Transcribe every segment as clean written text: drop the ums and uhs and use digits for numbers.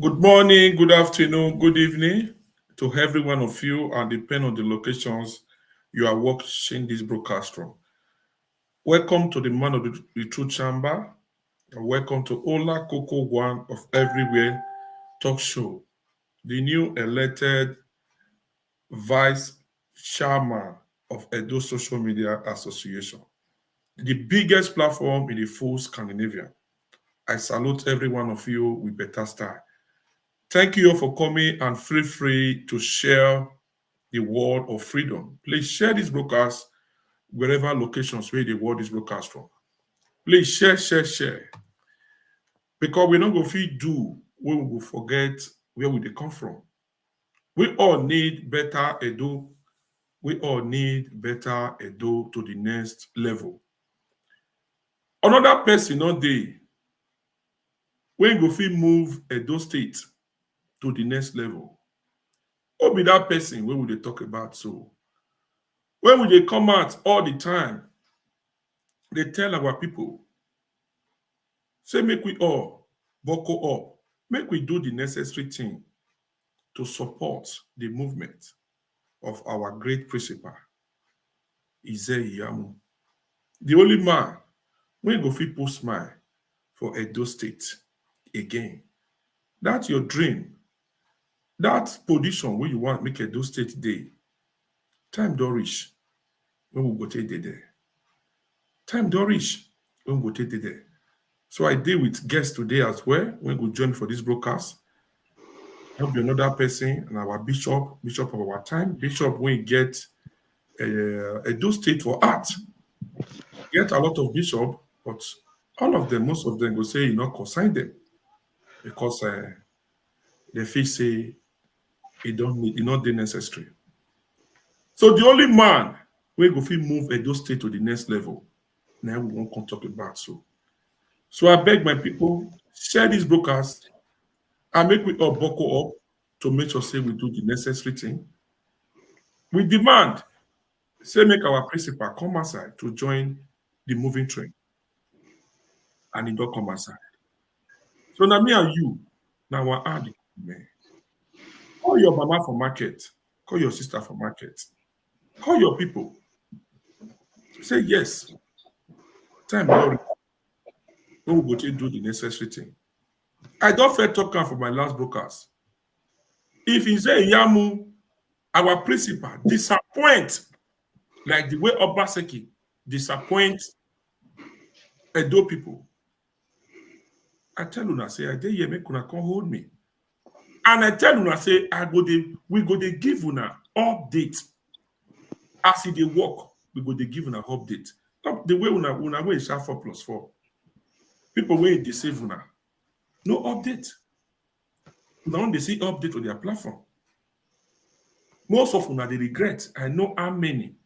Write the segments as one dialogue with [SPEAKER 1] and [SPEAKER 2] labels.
[SPEAKER 1] Good morning, good afternoon, good evening to every one of you, and depend on the locations you are watching this broadcast from. Welcome to the Man of the True Chamber, and welcome to Ola Coco One of Everywhere Talk Show, the new elected vice chairman of Edo Social Media Association, the biggest platform in the full Scandinavia. I salute every one of you with better style. Thank you all for coming and feel free to share the word of freedom. Please share this broadcast wherever locations where the word is broadcast from. Please share. Because we don't go fit do when we will forget where we dey come from. We all need better Edo. We all need better Edo to the next level. Another person not dey when go fit move Edo State to the next level. Who be that person wey we dey talk about so? When we dey come out all the time, they tell our people, say make we all buckle up, make we do the necessary thing to support the movement of our great principal, Ize Iyamu. The only man wey go fit put smile for Edo State again. That's your dream. That position where you want make Edo State dey. Time don reach when we go take dey there. Time don reach when we go take dey there. So I deal with guests today as well when we join for this broadcast. There'll be another person and our bishop of our time, bishop when get Edo State for art. Get a lot of bishop, but all of them, most of them go say you not consign them because they feel say it not dey necessary. So the only man we go fit move Edo State to the next level. Now we won't come talk about so. So I beg my people, share this broadcast and make we all buckle up to make sure say we do the necessary thing. We demand, say make our principal come outside to join the moving train. And he don't come outside. So now me and you, now we are the man. Call your mama for market, call your sister for market, call your people. Say yes, time don reach. When we go to do the necessary thing. I don't fair talk am for my last broadcast. If Ize Iyamu, our principal, disappoint like the way Obaseki disappoint Edo people, I tell una say I dey here make una come hold me. And I tell una say we go dey give una update as e dey work. We go dey give una update. Not the way una wey sha 4+4. People wey deceive una, no update. Una don dey see update on their platform. Most of una dey regret. I know how many.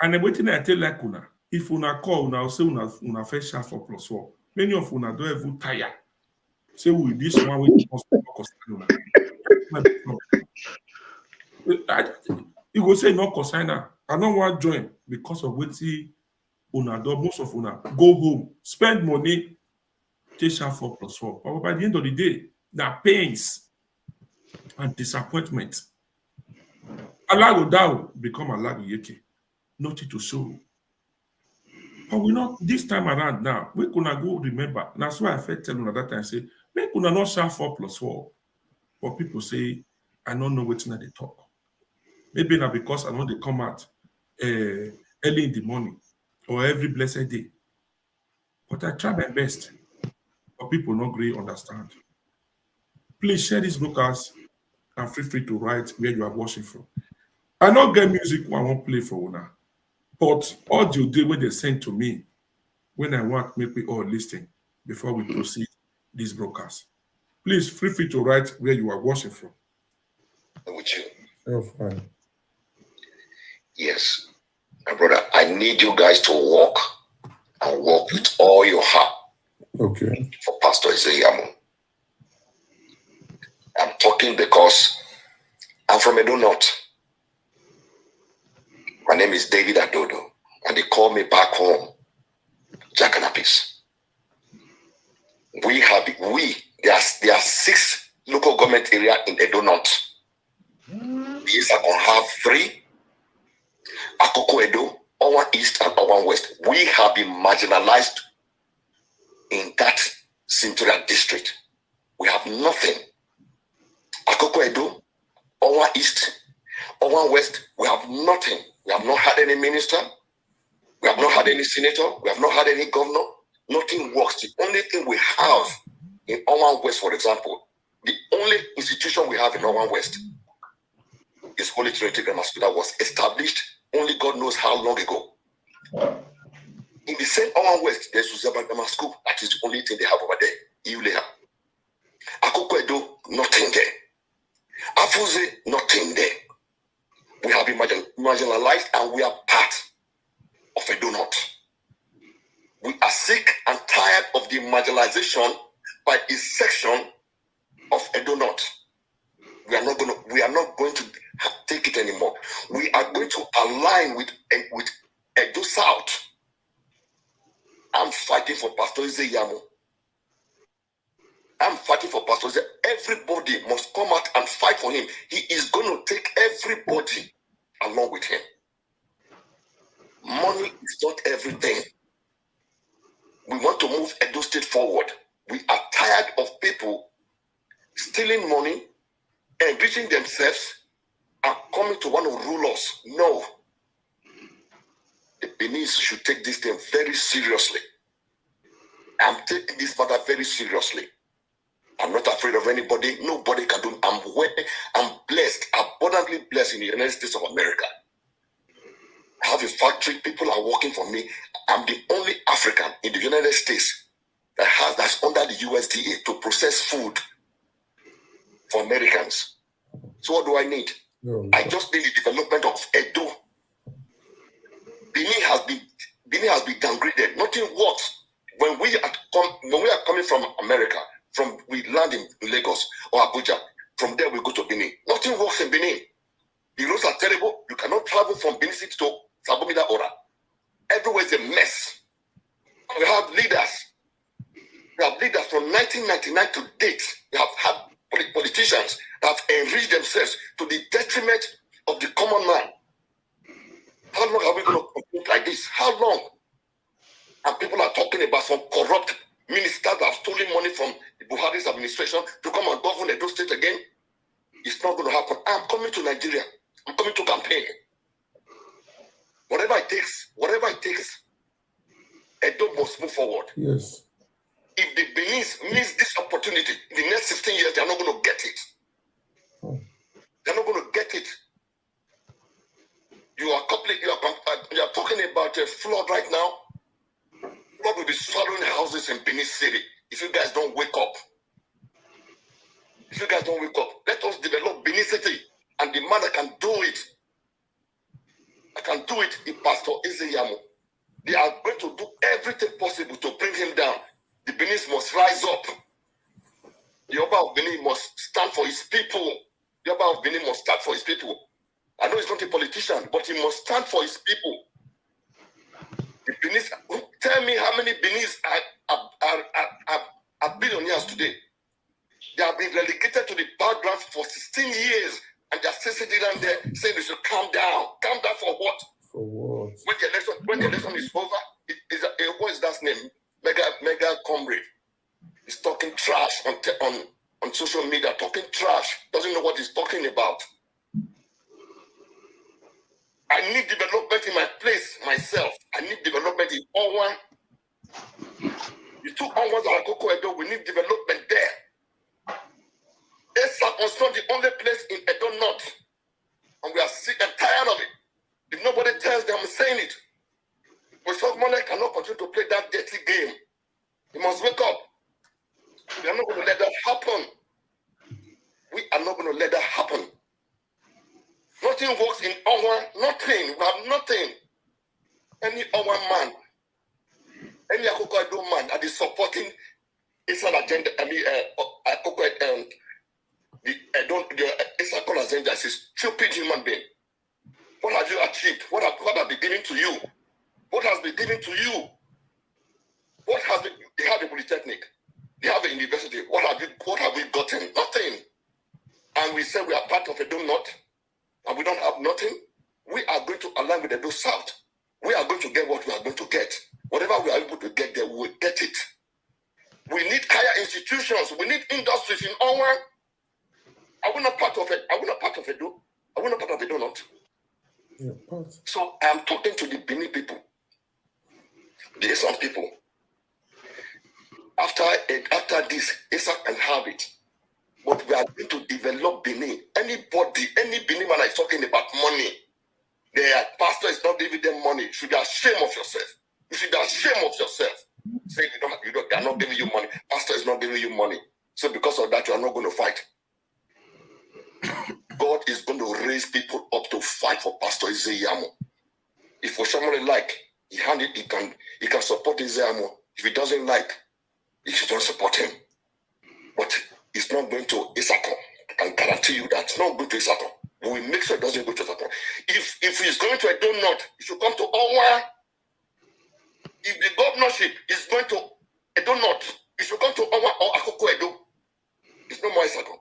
[SPEAKER 1] And wetin I tell like una, if una call, una say una first share 4+4. Many of una don't even tire. Say we this one wey concern una. You go say no concern her. I don't want join because of wetin una do. Most of una go home, spend money, take share 4+4. But by the end of the day, na pains and disappointment. Alago Dao become Alago Yeke. Nothing to show. But we not this time around now. We gonna go remember. That's why I felt tell you that time say, make una not share 4+4. But people say, I don't know what they talk. Maybe not because I know they come out early in the morning or every blessed day. But I try my best. But people not really understand. Please share this broadcast and feel free to write where you are watching from. I not get music I won't play for una. But audio day when they send to me when I want make we all listen before we proceed this broadcast. Please feel free to write where you are watching from.
[SPEAKER 2] With you.
[SPEAKER 1] Oh, fine.
[SPEAKER 2] Yes. My brother, I need you guys to walk and walk with all your heart.
[SPEAKER 1] Okay.
[SPEAKER 2] For Pastor Ize Iyamu. I'm talking because I'm from Edo North. My name is David Adodo, and they call me back home, Jackanapis. We, There are 6 local government areas in Edo North. The Isakon have 3. Akoko Edo, Owan East, and Owan West. We have been marginalized in that Central district. We have nothing. Akoko Edo, Owan East, Owan West, we have nothing. We have not had any minister. We have not had any senator. We have not had any governor. Nothing works. The only thing we have in Owan West, for example, the only institution we have in Owan West is Holy Trinity Grammar School that was established only God knows how long ago. In the same Owan West, there's Uzaba Grammar School. That is the only thing they have over there. Iuleha. Akoko Edo, nothing there. Afuze, nothing there. We have been marginalized and we are part of Edo North. We are sick and tired of the marginalization by a section of Edo North. We are not going to take it anymore. We are going to align with Edo South. I'm fighting for Pastor Ize Iyamu. I'm fighting for Pastor Ize. Everybody must come out and fight for him. He is going to take everybody along with him. Money is not everything. We want to move Edo State forward. We are tired of people stealing money, enriching themselves, and coming to want to rule us. No. The Beninese should take this thing very seriously. I'm taking this matter very seriously. I'm not afraid of anybody. Nobody can do it. I'm blessed, abundantly blessed in the United States of America. I have a factory. People are working for me. I'm the only African in the United States that's under the USDA to process food for Americans. So what do I need? I just need the development of Edo. Benin has been downgraded. Nothing works. When we are coming from America, we land in Lagos or Abuja, from there we go to Benin. Nothing works in Benin. The roads are terrible. You cannot travel from Benin City to Sabomida Ora. Everywhere is a mess. We have leaders. We have leaders from 1999 to date. We have had politicians that have enriched themselves to the detriment of the common man. How long are we going to continue like this? How long? And people are talking about some corrupt ministers that have stolen money from the Buhari's administration to come and govern Edo State again. It's not going to happen. I'm coming to Nigeria. I'm coming to campaign. Whatever it takes, Edo must move forward.
[SPEAKER 1] Yes.
[SPEAKER 2] If the Beninese miss this opportunity in the next 15 years, they're not going to get it. They're not going to get it. You are talking about a flood right now. Flood will be swallowing houses in Benin City if you guys don't wake up. Let us develop Benin City, and the man that can do it, is Pastor Ize Iyamu. They are going to do everything possible to bring him down. The Beninese must rise up. The Oba of Benin must stand for his people. The Oba of Benin must stand for his people. I know he's not a politician, but he must stand for his people. The Beninese, tell me how many Beninese are billionaires today. They have been relegated to the background for 16 years, and they're still sitting down there saying they should calm down. Calm down for what?
[SPEAKER 1] For what?
[SPEAKER 2] When the election is over, what is that name? Mega comrade. He's talking trash on social media, talking trash. Doesn't know what he's talking about. I need development in my place, myself. I need development in Owan. The two Owans are Akoko Edo. We need development there. Esak was not the only place in Edo North. And we are sick and tired of it. If nobody tells them, I'm saying it. Osogmone cannot continue to play that dirty game. He must wake up. We are not going to let that happen. We are not going to let that happen. Nothing works in Owan. Nothing. We have nothing. Any Owan man, any Akoko Edo man that is supporting Esan agenda, the Esan agenda is a stupid human being. What have you achieved? What have been given to you? What has been given to you? They have a polytechnic. We have a university. What have we gotten? Nothing. And we say we are part of Edo North, and we don't have nothing. We are going to align with Edo South. We are going to get what we are going to get. Whatever we are able to get there, we will get it. We need higher institutions. We need industries in Onwa. Are we not part of it? Are we not part of Edo? Are we not part of Edo North?
[SPEAKER 1] Yeah, part.
[SPEAKER 2] So I'm talking to the Benin people. There are some people. After this, Isaac can have it. But we are going to develop Benin. Any Benin man is talking about money. Their pastor is not giving them money. You should be ashamed of yourself. You should be ashamed of yourself. Say they are not giving you money. Pastor is not giving you money. So because of that, you are not going to fight. God is going to raise people up to fight for Pastor Ize Iyamu. If for somebody like, he can support Ize Iyamu. If he doesn't like, he should not support him. But it's not going to Isako. I can guarantee you that it's not going to Isako. We will make sure it doesn't go to Isako. If he's going to Edo North, he should come to Onwa. If the governorship is going to Edo North, he should come to Onwa or Akoko Edo. It's no more Isako.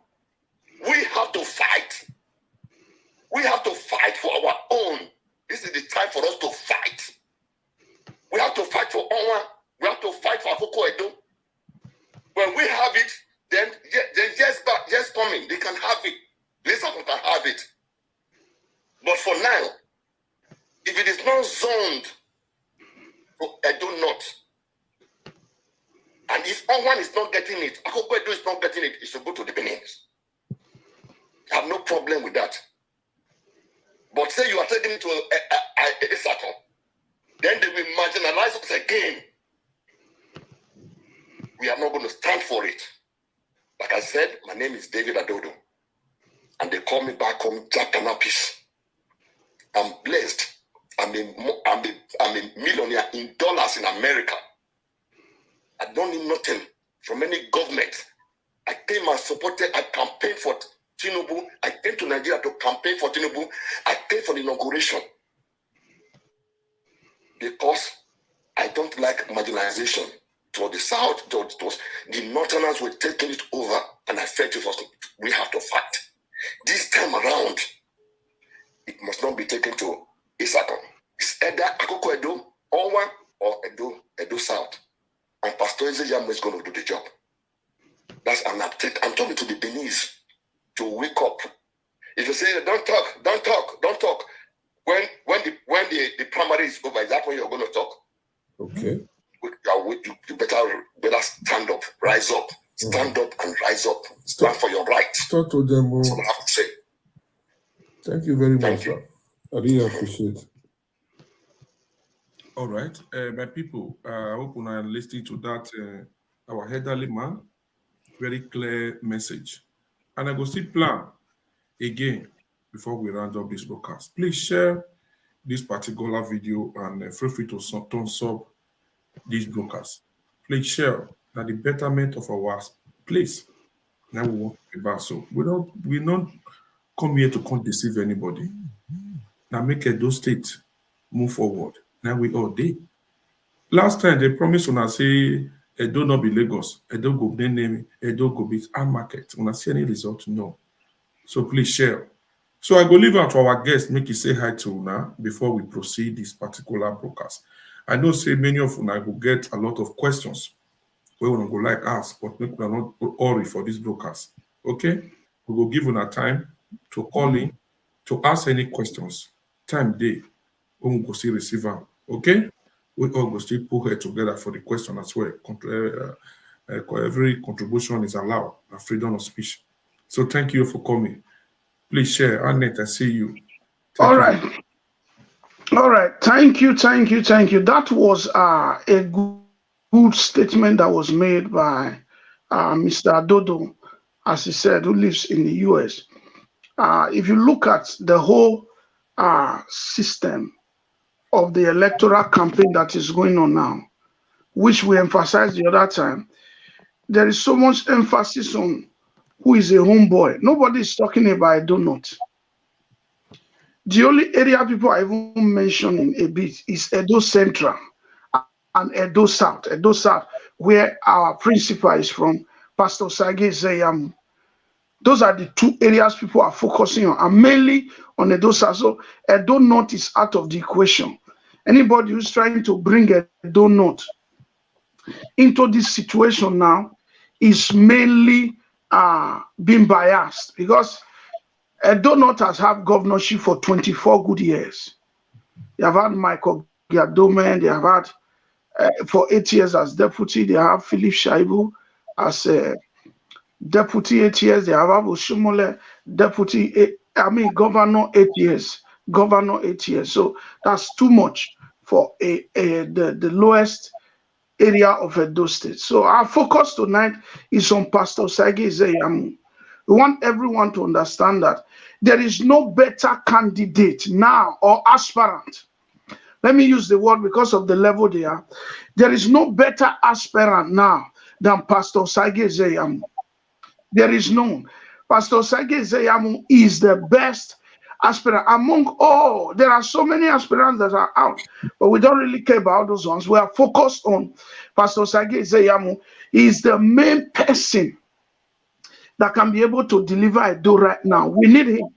[SPEAKER 2] We have to fight. We have to fight for our own. This is the time for us to fight. We have to fight for Onwa. We have to fight for Akoko Edo. When we have it, then just coming, they can have it. Listen, can have it. But for now, if it is not zoned for Edo North, and if Onwa is not getting it, Akoko Edo is not getting it, it should go to the Benins. I have no problem with that. But say you are taking it to a circle, then they will marginalize us again. We are not going to stand for it. Like I said, my name is David Adodo, and they call me back home Jack Canapis. I'm blessed. I'm a millionaire in dollars in America. I don't need nothing from any government. I came and supported, I campaigned for Tinubu. I came to Nigeria to campaign for Tinubu. I came for the inauguration because I don't like marginalization. To the south, the northerners were taking it over, and I felt it was we have to fight. This time around, it must not be taken to Isako. It's either Akoko Edo, Onwa, or Edo South. And Pastor Ize Iyamu is going to do the job. That's an update. I'm talking to the Beninese to wake up. If you say don't talk. When the primary is over, is that when you're going to talk?
[SPEAKER 1] Okay.
[SPEAKER 2] You better stand up, rise up, stand up and rise up. Stand for your rights.
[SPEAKER 1] Talk to them.
[SPEAKER 2] That's what I have to say.
[SPEAKER 1] Thank you very much, sir. I really appreciate it. All right, my people, I hope you are listening to that, our elderly man, very clear message. And I go still plan again before we round up this broadcast. Please share this particular video and feel free to thumbs up this broadcast. Please share that the betterment of our place. Now we want to be back. So we don't come here to deceive anybody. Now make Edo State move forward. Now we all day. Last time they promised when I say Edo not be Lagos, Edo go be name, Edo go be our market. When I see any result, no. So please share. So I go leave out to our guests, make you say hi to now before we proceed this particular broadcast. I know say many of you will get a lot of questions. We will go like ask, but we are not hurry for this broadcast. Okay? We will give you a time to call in to ask any questions. Time day, we will go see receiver. Okay? We all go still put her together for the question as well. Every contribution is allowed, a freedom of speech. So thank you for coming. Please share. Annette, I see you.
[SPEAKER 3] All right. Thank you. That was a good statement that was made by Mr. Adodo, as he said, who lives in the US. If you look at the whole system of the electoral campaign that is going on now, which we emphasized the other time, there is so much emphasis on who is a homeboy. Nobody is talking about Edo North. The only area people are even mentioning a bit is Edo Central and Edo South. Edo South, where our principal is from, Pastor Osagie Ize Iyamu. Those are the two areas people are focusing on, and mainly on Edo South. So Edo North is out of the equation. Anybody who's trying to bring Edo North into this situation now is mainly being biased, because Edo North has had governorship for 24 good years. They have had Michael Giadomen, they have had for 8 years as deputy, they have Philip Shaibu as deputy 8 years, they have Abu Shumole, deputy, governor 8 years. Governor 8 years. So that's too much for the lowest area of Edo State. So our focus tonight is on Pastor Osagie Ize Iyamu. We want everyone to understand that there is no better candidate now or aspirant. Let me use the word because of the level they are. There is no better aspirant now than Pastor Osagie Ize Iyamu. There is none. Pastor Osagie Ize Iyamu is the best aspirant among all. There are so many aspirants that are out, but we don't really care about those ones. We are focused on Pastor Osagie Ize Iyamu. He is the main person that can be able to deliver Edo right now. We need him.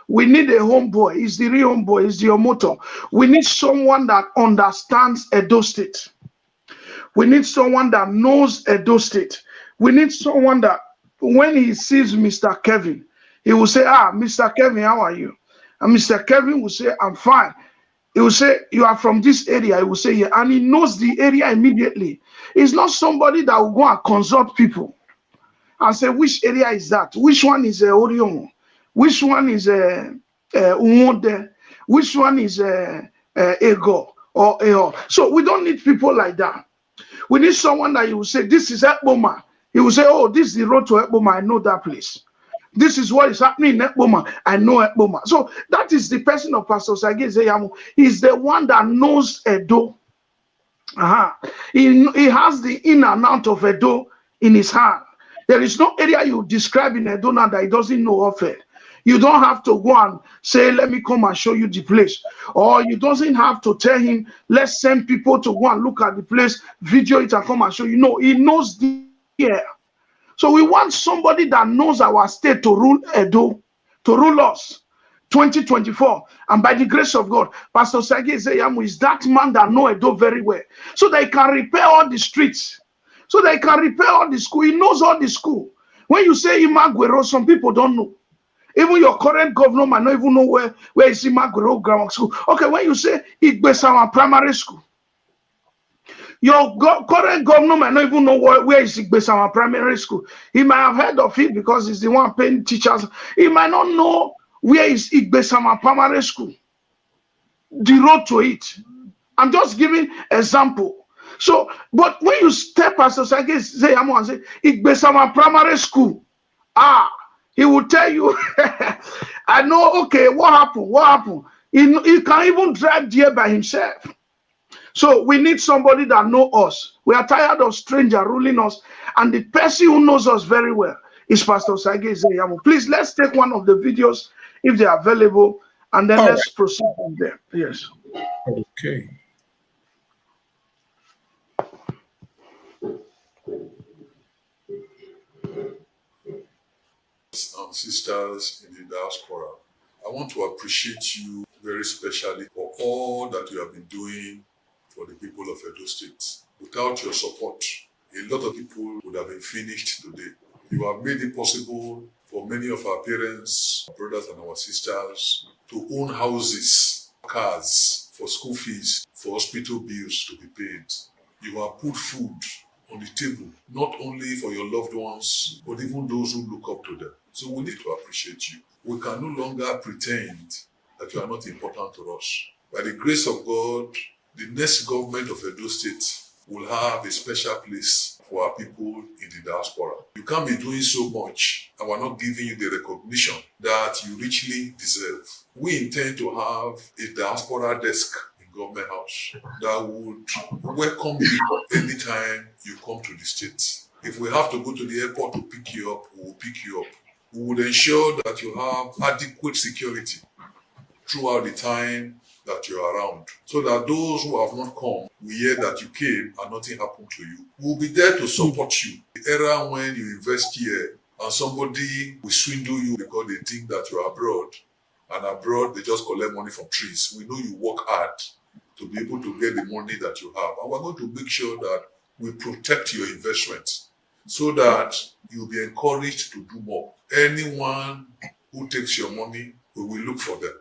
[SPEAKER 3] We need a homeboy. He's the real homeboy. He's the Omoto. We need someone that understands Edo State. We need someone that knows Edo State. We need someone that when he sees Mr. Kevin, he will say, Mr. Kevin, how are you? And Mr. Kevin will say, I'm fine. He will say, you are from this area. He will say, yeah. And he knows the area immediately. He's not somebody that will go and consult people and say, which area is that? Which one is Orion? Which one is Umode? Which one is Ego or Eo? So we don't need people like that. We need someone that you will say, this is Ekboma. He will say, oh, this is the road to Ekboma. I know that place. This is what is happening in Ekboma. I know Ekboma. So that is the person of Pastor Osagie Ize Iyamu. He's the one that knows Edo. He has the in and out of Edo in his hand. There is no area you describe in Edo now that he doesn't know of it. You don't have to go and say, let me come and show you the place. Or you doesn't have to tell him, let's send people to go and look at the place, video it and come and show you. No, he knows the area. So we want somebody that knows our state to rule Edo, to rule us. 2024, and by the grace of God, Pastor Osagie Ize Iyamu is that man that knows Edo very well, so they can repair all the streets, so they can repair all the school. He knows all the school. When you say Imagwero, some people don't know. Even your current governor might not even know where is Imagwero Grammar School. Okay, when you say Igbesama Primary School, your current governor might not even know where is Igbesama Primary School. He might have heard of it because he's the one paying teachers. He might not know where is Igbesama Primary School, the road to it. I'm just giving example. So, but when you step Pastor Osagie Ize Iyamu and say Igbesama Primary School, he will tell you, I know, okay, what happened? What happened? He can even drive there by himself. So we need somebody that knows us. We are tired of stranger ruling us. And the person who knows us very well is Pastor Osagie Ize Iyamu. Please, let's take one of the videos if they are available, and then let's proceed from there. Yes.
[SPEAKER 1] Okay. And sisters in the diaspora, I want to appreciate you very specially for all that you have been doing for the people of Edo State. Without your support, a lot of people would have been finished today. You have made it possible for many of our parents, our brothers and our sisters to own houses, cars, for school fees, for hospital bills to be paid. You have put food on the table, not only for your loved ones, but even those who look up to them. So we need to appreciate you. We can no longer pretend that you are not important to us. By the grace of God, the next government of Edo State will have a special place for our people in the diaspora. You can't be doing so much and we're not giving you the recognition that you richly deserve. We intend to have a diaspora desk in Government House that would welcome you anytime you come to the state. If we have to go to the airport to pick you up, we will pick you up. We would ensure that you have adequate security throughout the time
[SPEAKER 4] that you're around, so that those who have not come will hear that you came and nothing happened to you. We'll be there to support you. The era when you invest here and somebody will swindle you because they think that you're abroad, and abroad they just collect money from trees. We know you work hard to be able to get the money that you have, and we're going to make sure that we protect your investment so that you'll be encouraged to do more. Anyone who takes your money, we will look for them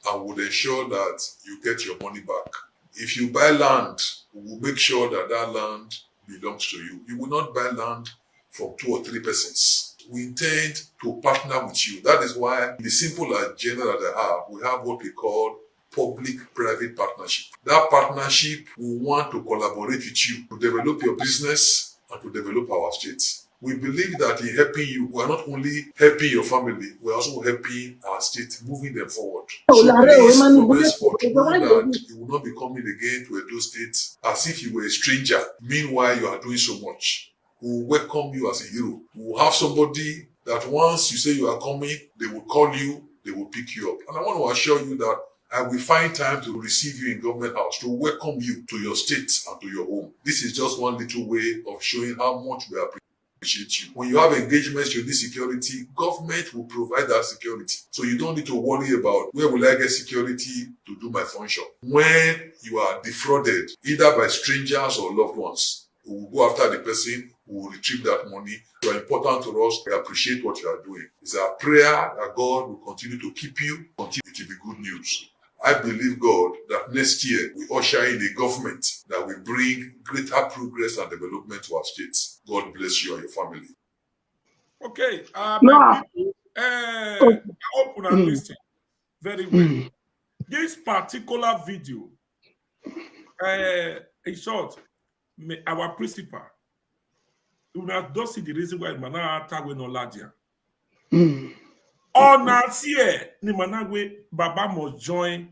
[SPEAKER 4] and will ensure that you get your money back. If you buy land, we will make sure that that land belongs to you. You will not buy land from 2 or 3 persons. We intend to partner with you. That is why the simple agenda that I have, we have what we call public-private partnership. That partnership will want to collaborate with you to develop your business and to develop our state. We believe that in helping you, we are not only helping your family, we are also helping our state, moving them forward. So please, from henceforth, know that you will not be coming again to Edo State as if you were a stranger. Meanwhile, you are doing so much. We will welcome you as a hero. We will have somebody that once you say you are coming, they will call you, they will pick you up. And I want to assure you that I will find time to receive you in government house, to welcome you to your state and to your home. This is just one little way of showing how much we appreciate you. When you have engagements, you need security, government will provide that security. So you don't need to worry about where will I get security to do my function. When you are defrauded, either by strangers or loved ones, we will go after the person, we will retrieve that money. You are important to us. We appreciate what you are doing. It's our prayer that God will continue to keep you, continue to be good news. I believe, God, that next year we usher in a government that will bring greater progress and development to our states. God bless you and your family.
[SPEAKER 1] Okay, my people, I hope you understand very well. This particular video, in short, our principal, you don't see the reason why Mana Tagwe no Ladia. On that year, ni Managwe Baba must join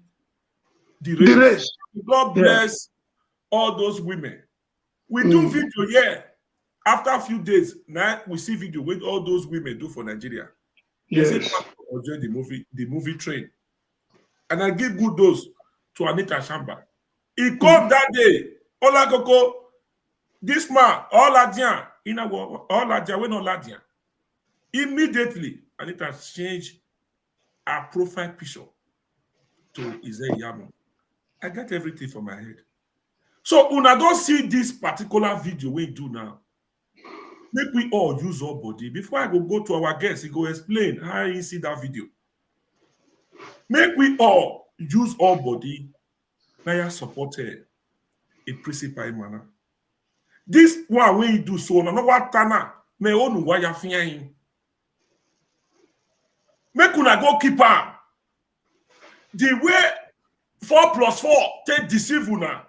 [SPEAKER 1] the race. God bless all those women. We do video here. After a few days, now we see video with all those women do for Nigeria. They say or join the movie train. And I give good dose to Anita Shamba. He called that day, Ola Koko, this man, all Ladian, all Ladian, we no Ladian. Immediately, Anita changed her profile picture to Ize Iyamu. I got everything from my head. So una don't see this particular video we do now. Make we all use our body. Before I go to our guest, he go explain how you see that video. Make we all use our body. Now support a principal manner. This one we do so no what tana me onu wa ya fian. Make una go keep am. The way 4+4 take deceive una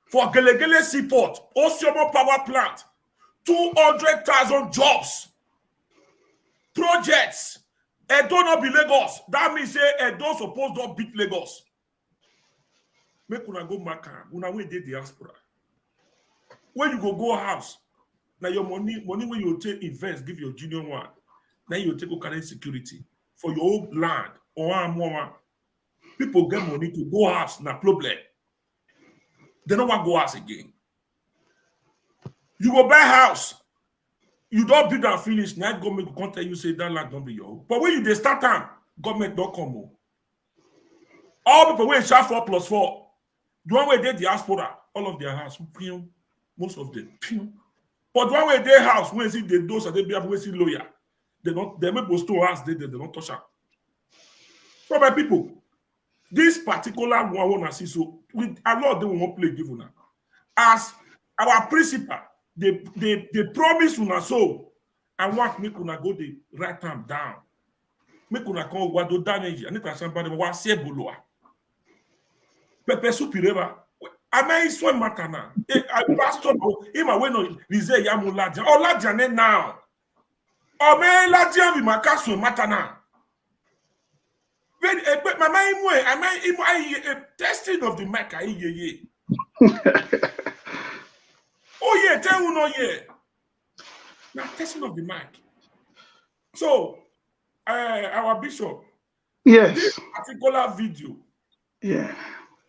[SPEAKER 1] for Gelegele Seaport, Osiomo Power Plant, 200,000 jobs, projects. Edo not be Lagos. That means say Edo supposed to beat Lagos. Make una go Maka, una wey dey diaspora. When you go house, now your money when you take invest, give your junior one. Now you take carry security for your own land or more. People get money to go house, na problem. They don't want to go house again. You go buy house, you don't build and finish. Now government can't tell you say that land don't be your own. But when you start time, government don't come home. All people wey share 4+4, the one way they diaspora, all of their house, most of them. But the one way they house, when see the those and they be able to see lawyer, they make those 2 house, they don't touch up. So my people, this particular one I want to see, so with a lot of them won't play give una. As our principal, they promise una so, and want make una go the write them down. Make una come what do damage, and it can somebody wa se boloa. Pepe supireva. Am so matter now? I pastor him away no Ize Iyamu Ladian. Oh Ladian now. Oh me Ladian we makaso matter now. But my mind testing of the mic. Oh yeah, tell you no yeah. Now testing of the mic. So our bishop.
[SPEAKER 3] Yes.
[SPEAKER 1] This particular video.
[SPEAKER 3] Yeah.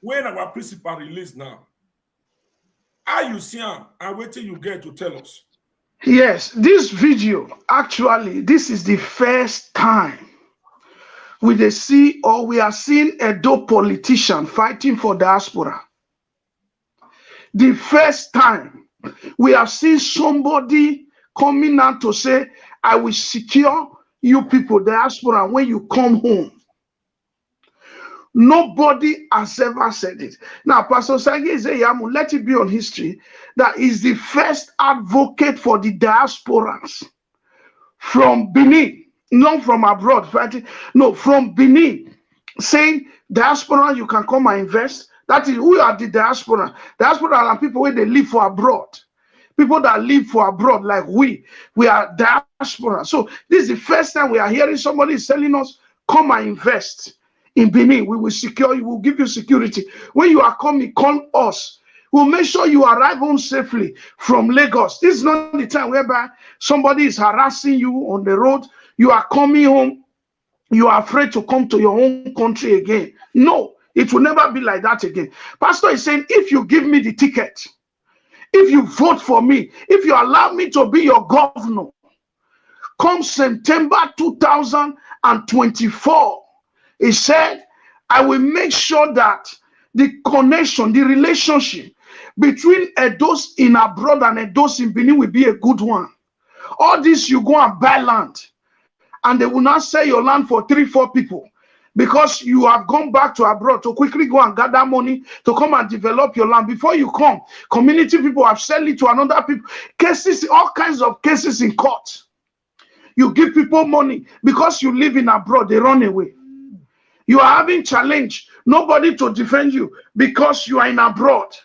[SPEAKER 1] when our principal release now, how you see him and wait till you get to tell us?
[SPEAKER 3] Yes, this video, actually, this is the first time we are seeing Edo politician fighting for diaspora. The first time we have seen somebody coming out to say, I will secure you people, diaspora, when you come home. Nobody has ever said it. Now, Pastor Osagie Ize Iyamu, let it be on history, that is the first advocate for the diasporans from Benin, not from abroad, right? No, from Benin, saying, diaspora, you can come and invest. That is, who are the diaspora? Diaspora are people where they live for abroad. People that live for abroad, like we are diaspora. So this is the first time we are hearing somebody telling us, come and invest in Benin. We will secure you, we'll give you security. When you are coming, call us. We'll make sure you arrive home safely from Lagos. This is not the time whereby somebody is harassing you on the road. You are coming home. You are afraid to come to your own country again. No, it will never be like that again. Pastor is saying, if you give me the ticket, if you vote for me, if you allow me to be your governor, come September 2024, he said, I will make sure that the connection, the relationship between Edos in abroad and Edos in Benin will be a good one. All this, you go and buy land, and they will not sell your land for 3-4 people because you have gone back to abroad to quickly go and gather money to come and develop your land. Before you come, community people have sold it to another people. Cases, all kinds of cases in court. You give people money because you live in abroad, they run away. You are having challenge, nobody to defend you because you are in abroad.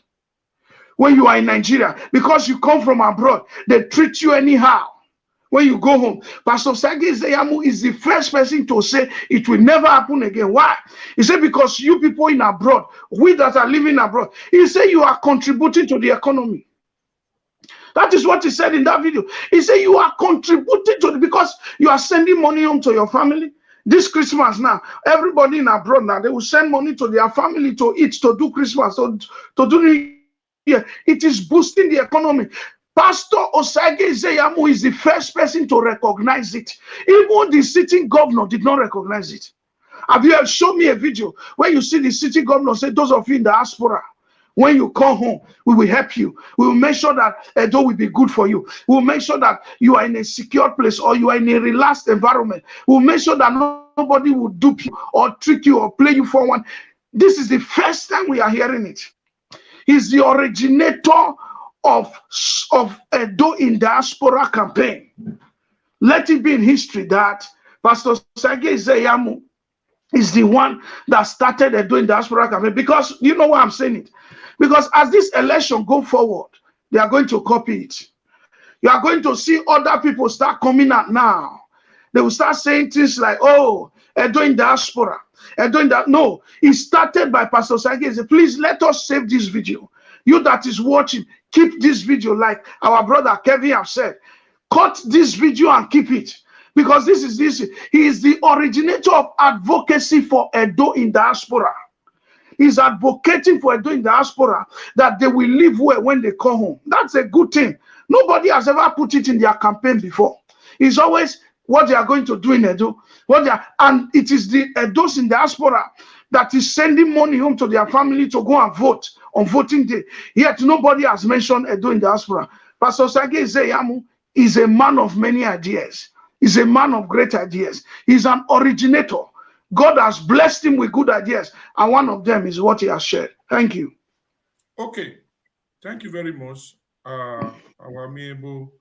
[SPEAKER 3] When you are in Nigeria, because you come from abroad, they treat you anyhow. When you go home, Pastor Osagie Ize Iyamu is the first person to say it will never happen again. Why? He said, because you people in abroad, we that are living abroad, he said you are contributing to the economy. That is what he said in that video. He said you are contributing to because you are sending money home to your family. This Christmas now, everybody in abroad now, they will send money to their family to eat, to do Christmas, to do New Year. It is boosting the economy. Pastor Osagie Ize Iyamu is the first person to recognize it. Even the sitting governor did not recognize it. Have you shown me a video where you see the sitting governor say, those of you in the diaspora, when you come home, we will help you. We will make sure that Edo will be good for you. We will make sure that you are in a secure place or you are in a relaxed environment. We will make sure that nobody will dupe you or trick you or play you for one. This is the first time we are hearing it. He's the originator of Edo in Diaspora campaign. Let it be in history that Pastor Osagie Ize Iyamu is the one that started Edo in Diaspora campaign. Because you know why I'm saying it? Because as this election go forward, they are going to copy it. You are going to see other people start coming out now. They will start saying things like, oh, Edo in Diaspora. Edo in that. No, it started by Pastor Osagie Ize. Please let us save this video. You that is watching, keep this video like our brother Kevin have said. Cut this video and keep it. Because this. He is the originator of advocacy for Edo in Diaspora. He's advocating for Edo in Diaspora that they will live well when they come home. That's a good thing. Nobody has ever put it in their campaign before. It's always what they are going to do in Edo. And it is the Edos in Diaspora that is sending money home to their family to go and vote on voting day. Yet nobody has mentioned Edo in Diaspora. Pastor Osagie Ize Iyamu is a man of many ideas. He's a man of great ideas. He's an originator. God has blessed him with good ideas, and one of them is what he has shared. Thank you.
[SPEAKER 1] Okay. Thank you very much, our amiable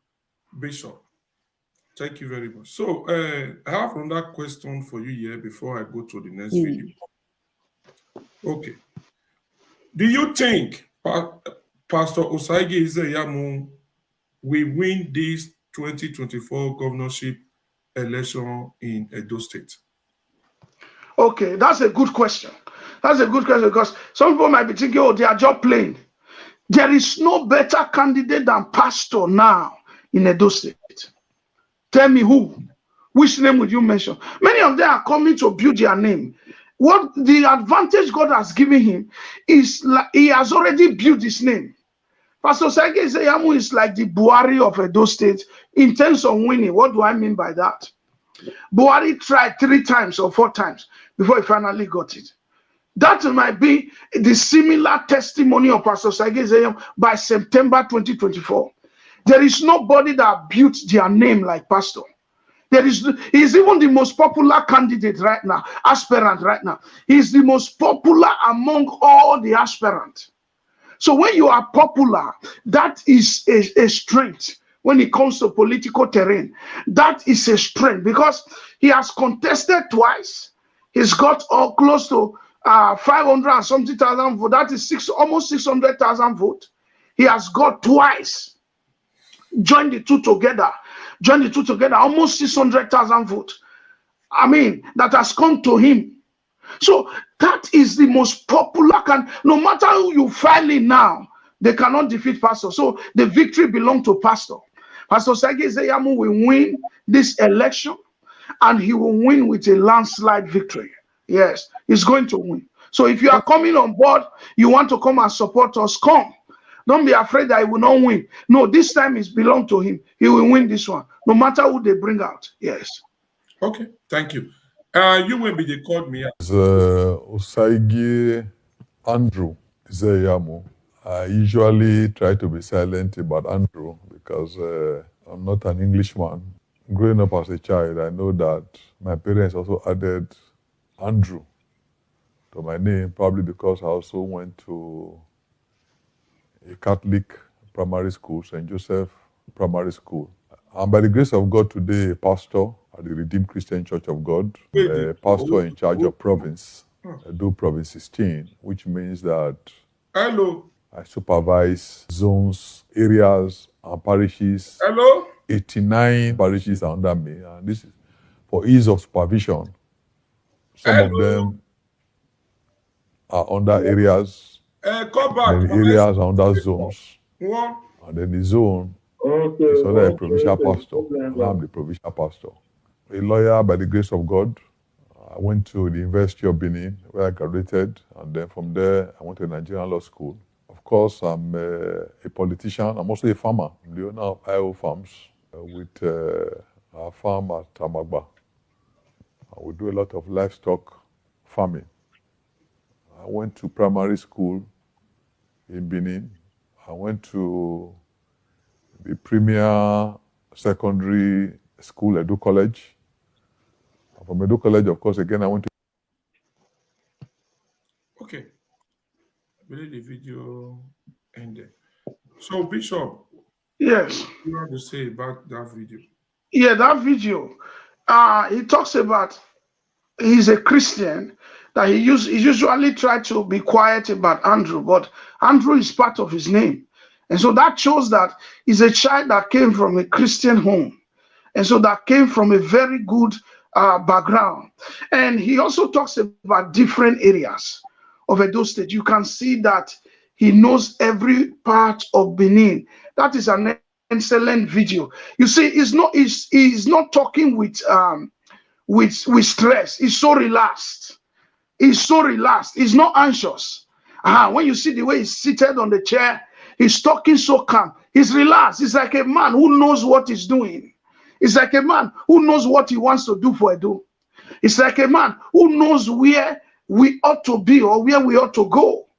[SPEAKER 1] Bishop. Thank you very much. So, I have another question for you here before I go to the next video. Okay. Do you think Pastor Osagie Ize Iyamu will win this 2024 governorship election in Edo State?
[SPEAKER 3] Okay, that's a good question. That's a good question because some people might be thinking, oh, they are just playing. There is no better candidate than Pastor now in Edo State. Tell me who? Which name would you mention? Many of them are coming to build their name. What the advantage God has given him is like he has already built his name. Pastor Osagie Ize Iyamu is like the Buhari of Edo State in terms of winning. What do I mean by that? Buhari tried 3 times or 4 times before he finally got it. That might be the similar testimony of Pastor Osagie Ize Iyamu by September 2024. There is nobody that built their name like Pastor. He's even the most popular candidate right now, aspirant right now. He's the most popular among all the aspirants. So when you are popular, that is a strength when it comes to political terrain. That is a strength because he has contested twice. He's got close to 500 and something thousand votes. That is almost 600,000 votes. He has got twice. Join the two together. Almost 600,000 votes. I mean, that has come to him. So that is the most popular. No matter who you file in now, they cannot defeat Pastor. So the victory belongs to Pastor. Pastor Osagie Ize Iyamu will win this election, and he will win with a landslide victory. Yes, he's going to win. So if you are coming on board, you want to come and support us, come. Don't be afraid that he will not win. No, this time it belongs to him. He will win this one, no matter who they bring out. Yes.
[SPEAKER 1] Okay, thank you. You will be, they called me.
[SPEAKER 5] Osagie Andrew Ize Iyamu. I usually try to be silent about Andrew because I'm not an Englishman. Growing up as a child, I know that my parents also added Andrew to my name, probably because I also went to a Catholic primary school, St. Joseph Primary School. I'm by the grace of God today a pastor at the Redeemed Christian Church of God, a pastor in charge of province, Edo Province 16, which means that I supervise zones, areas, and parishes. 89 parishes are under me, and this is for ease of supervision. Some of them are under areas, and the areas are under zones, and then the zone is under a provincial pastor, and I'm the provincial pastor. A lawyer by the grace of God. I went to the University of Benin where I graduated, and then from there I went to Nigerian Law School. Of course, I'm a politician. I'm also a farmer. I'm the owner of IO Farms with our farm at Tamagba. We do a lot of livestock farming. I went to primary school in Benin. I went to the premier secondary school, Edo College. From Edo College, of course, again, I went to...
[SPEAKER 1] Okay. I believe the video ended. So, Bishop.
[SPEAKER 3] Yes.
[SPEAKER 1] What do you want to say about that video?
[SPEAKER 3] Yeah, that video. He talks about he's a Christian, that he usually try to be quiet about Andrew, but Andrew is part of his name. And so that shows that he's a child that came from a Christian home. And so that came from a very good background. And he also talks about different areas of Edo State. You can see that he knows every part of Benin. That is an excellent video. You see, he's not talking with stress. He's so relaxed. He's not anxious. When you see the way he's seated on the chair, he's talking so calm. He's relaxed. He's like a man who knows what he's doing. It's like a man who knows what he wants to do for Edo. It's like a man who knows where we ought to be or where we ought to go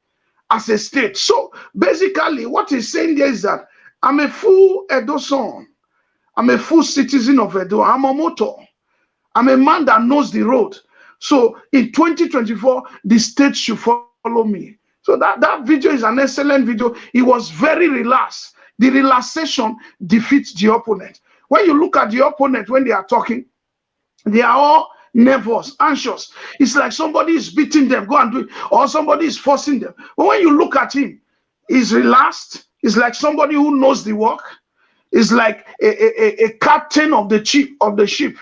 [SPEAKER 3] as a state. So basically what he's saying there is that I'm a full Edo son. I'm a full citizen of Edo. I'm a motor. I'm a man that knows the road. So in 2024, the state should follow me. So that video is an excellent video. He was very relaxed. The relaxation defeats the opponent. When you look at the opponent, when they are talking, they are all nervous, anxious. It's like somebody is beating them, go and do it, or somebody is forcing them. But when you look at him, he's relaxed. It's like somebody who knows the work. It's like a captain of the ship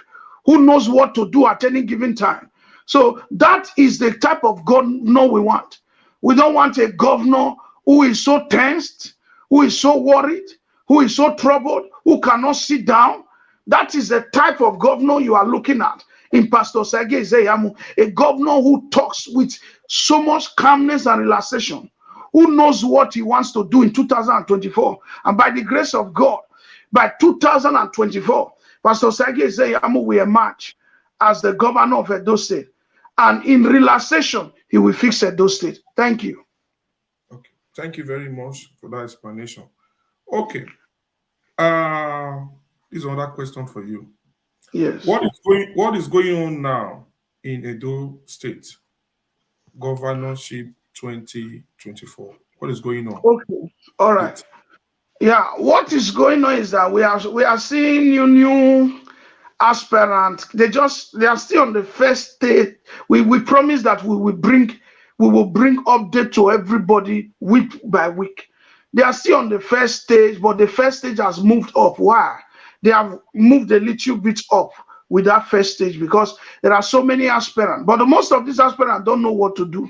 [SPEAKER 3] who knows what to do at any given time. So that is the type of governor we want. We don't want a governor who is so tensed, who is so worried, who is so troubled, who cannot sit down. That is the type of governor you are looking at in Pastor Osagie Ize Iyamu, a governor who talks with so much calmness and relaxation, who knows what he wants to do in 2024. And by the grace of God, by 2024, Pastor Osagie Ize Iyamu will emerge as the governor of Edo State. And in relaxation, he will fix Edo State. Thank you.
[SPEAKER 1] Okay. Thank you very much for that explanation. Okay. This is another question for you.
[SPEAKER 3] Yes.
[SPEAKER 1] What is going on now in Edo State Governorship 2024? What is going on?
[SPEAKER 3] Okay. All right. Yeah. What is going on is that we are seeing new aspirants. They are still on the first stage. We promise that we will bring update to everybody week by week. They are still on the first stage, but the first stage has moved up. Why? They have moved a little bit up with that first stage because there are so many aspirants. But most of these aspirants don't know what to do.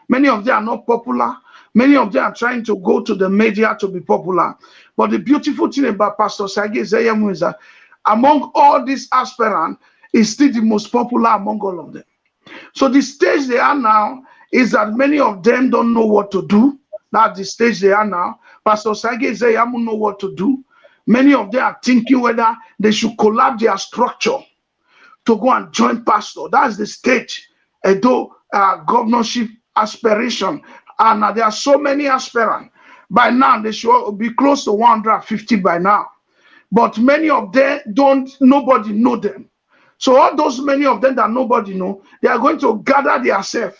[SPEAKER 3] Many of them are not popular. Many of them are trying to go to the media to be popular. But the beautiful thing about Pastor Osagie Ize Iyamu is that among all these aspirants, is still the most popular among all of them. So the stage they are now is that many of them don't know what to do. That's the stage they are now. Pastor Osagie Ize Iyamu know what to do. Many of them are thinking whether they should collapse their structure to go and join pastor. That's the stage, Edo governorship aspiration. And there are so many aspirants. By now, they should be close to 150 by now. But many of them nobody know them. So all those many of them that nobody know, they are going to gather themselves.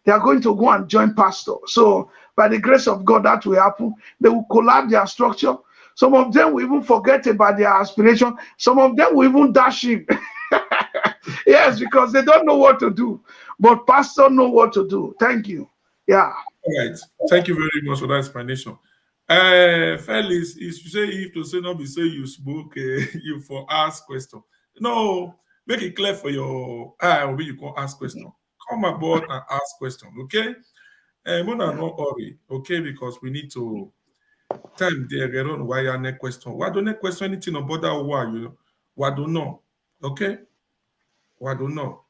[SPEAKER 3] They are going to go and join pastor. So by the grace of God, that will happen. They will collapse their structure. Some of them will even forget about their aspiration. Some of them will even dash him. Yes, because they don't know what to do. But pastor know what to do. Thank you. Yeah.
[SPEAKER 1] All right. Thank you very much for that explanation. Felix, you say if to say not be say you spoke, you for ask question. No, make it clear for your maybe you can ask question. Come aboard and ask question, okay? More than not worry, okay, because we need to time there get on why your next question. Why don't question anything about that why you why don't know? Okay? Why don't know?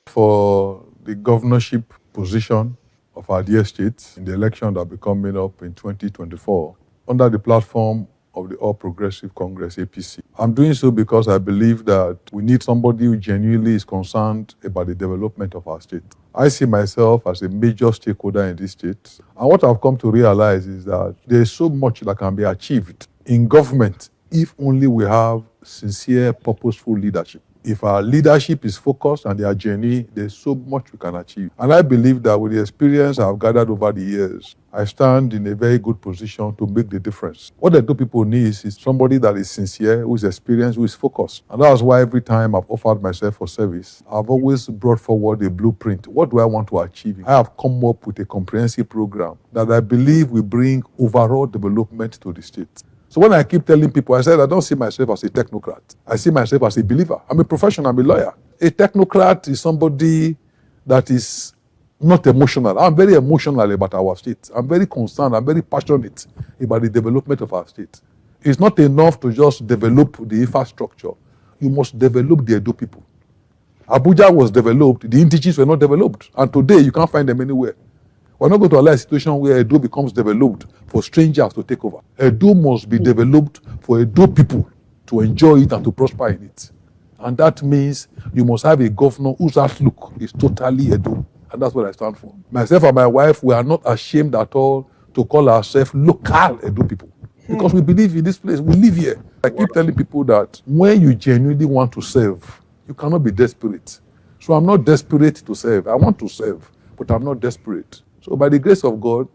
[SPEAKER 5] For the governorship position of our dear state in the election that will be coming up in 2024 under the platform of the All Progressive Congress, APC. I'm doing so because I believe that we need somebody who genuinely is concerned about the development of our state. I see myself as a major stakeholder in this state. And what I've come to realize is that there's so much that can be achieved in government if only we have sincere, purposeful leadership. If our leadership is focused and they are genuine, there's so much we can achieve. And I believe that with the experience I've gathered over the years, I stand in a very good position to make the difference. What the two people need is somebody that is sincere, who is experienced, who is focused. And that's why every time I've offered myself for service, I've always brought forward a blueprint. What do I want to achieve? I have come up with a comprehensive program that I believe will bring overall development to the state. So when I keep telling people, I said, I don't see myself as a technocrat. I see myself as a believer. I'm a professional, I'm a lawyer. A technocrat is somebody that is not emotional. I'm very emotional about our state. I'm very concerned, I'm very passionate about the development of our state. It's not enough to just develop the infrastructure. You must develop the Edo people. Abuja was developed, the indigenous were not developed. And today, you can't find them anywhere. We're not going to allow a situation where Edo becomes developed for strangers to take over. Edo must be developed for Edo people to enjoy it and to prosper in it. And that means you must have a governor whose outlook is totally Edo. And that's what I stand for. Myself and my wife, we are not ashamed at all to call ourselves local Edo people. Because we believe in this place, we live here. I keep telling people that when you genuinely want to serve, you cannot be desperate. So I'm not desperate to serve. I want to serve, but I'm not desperate. So by the grace of God,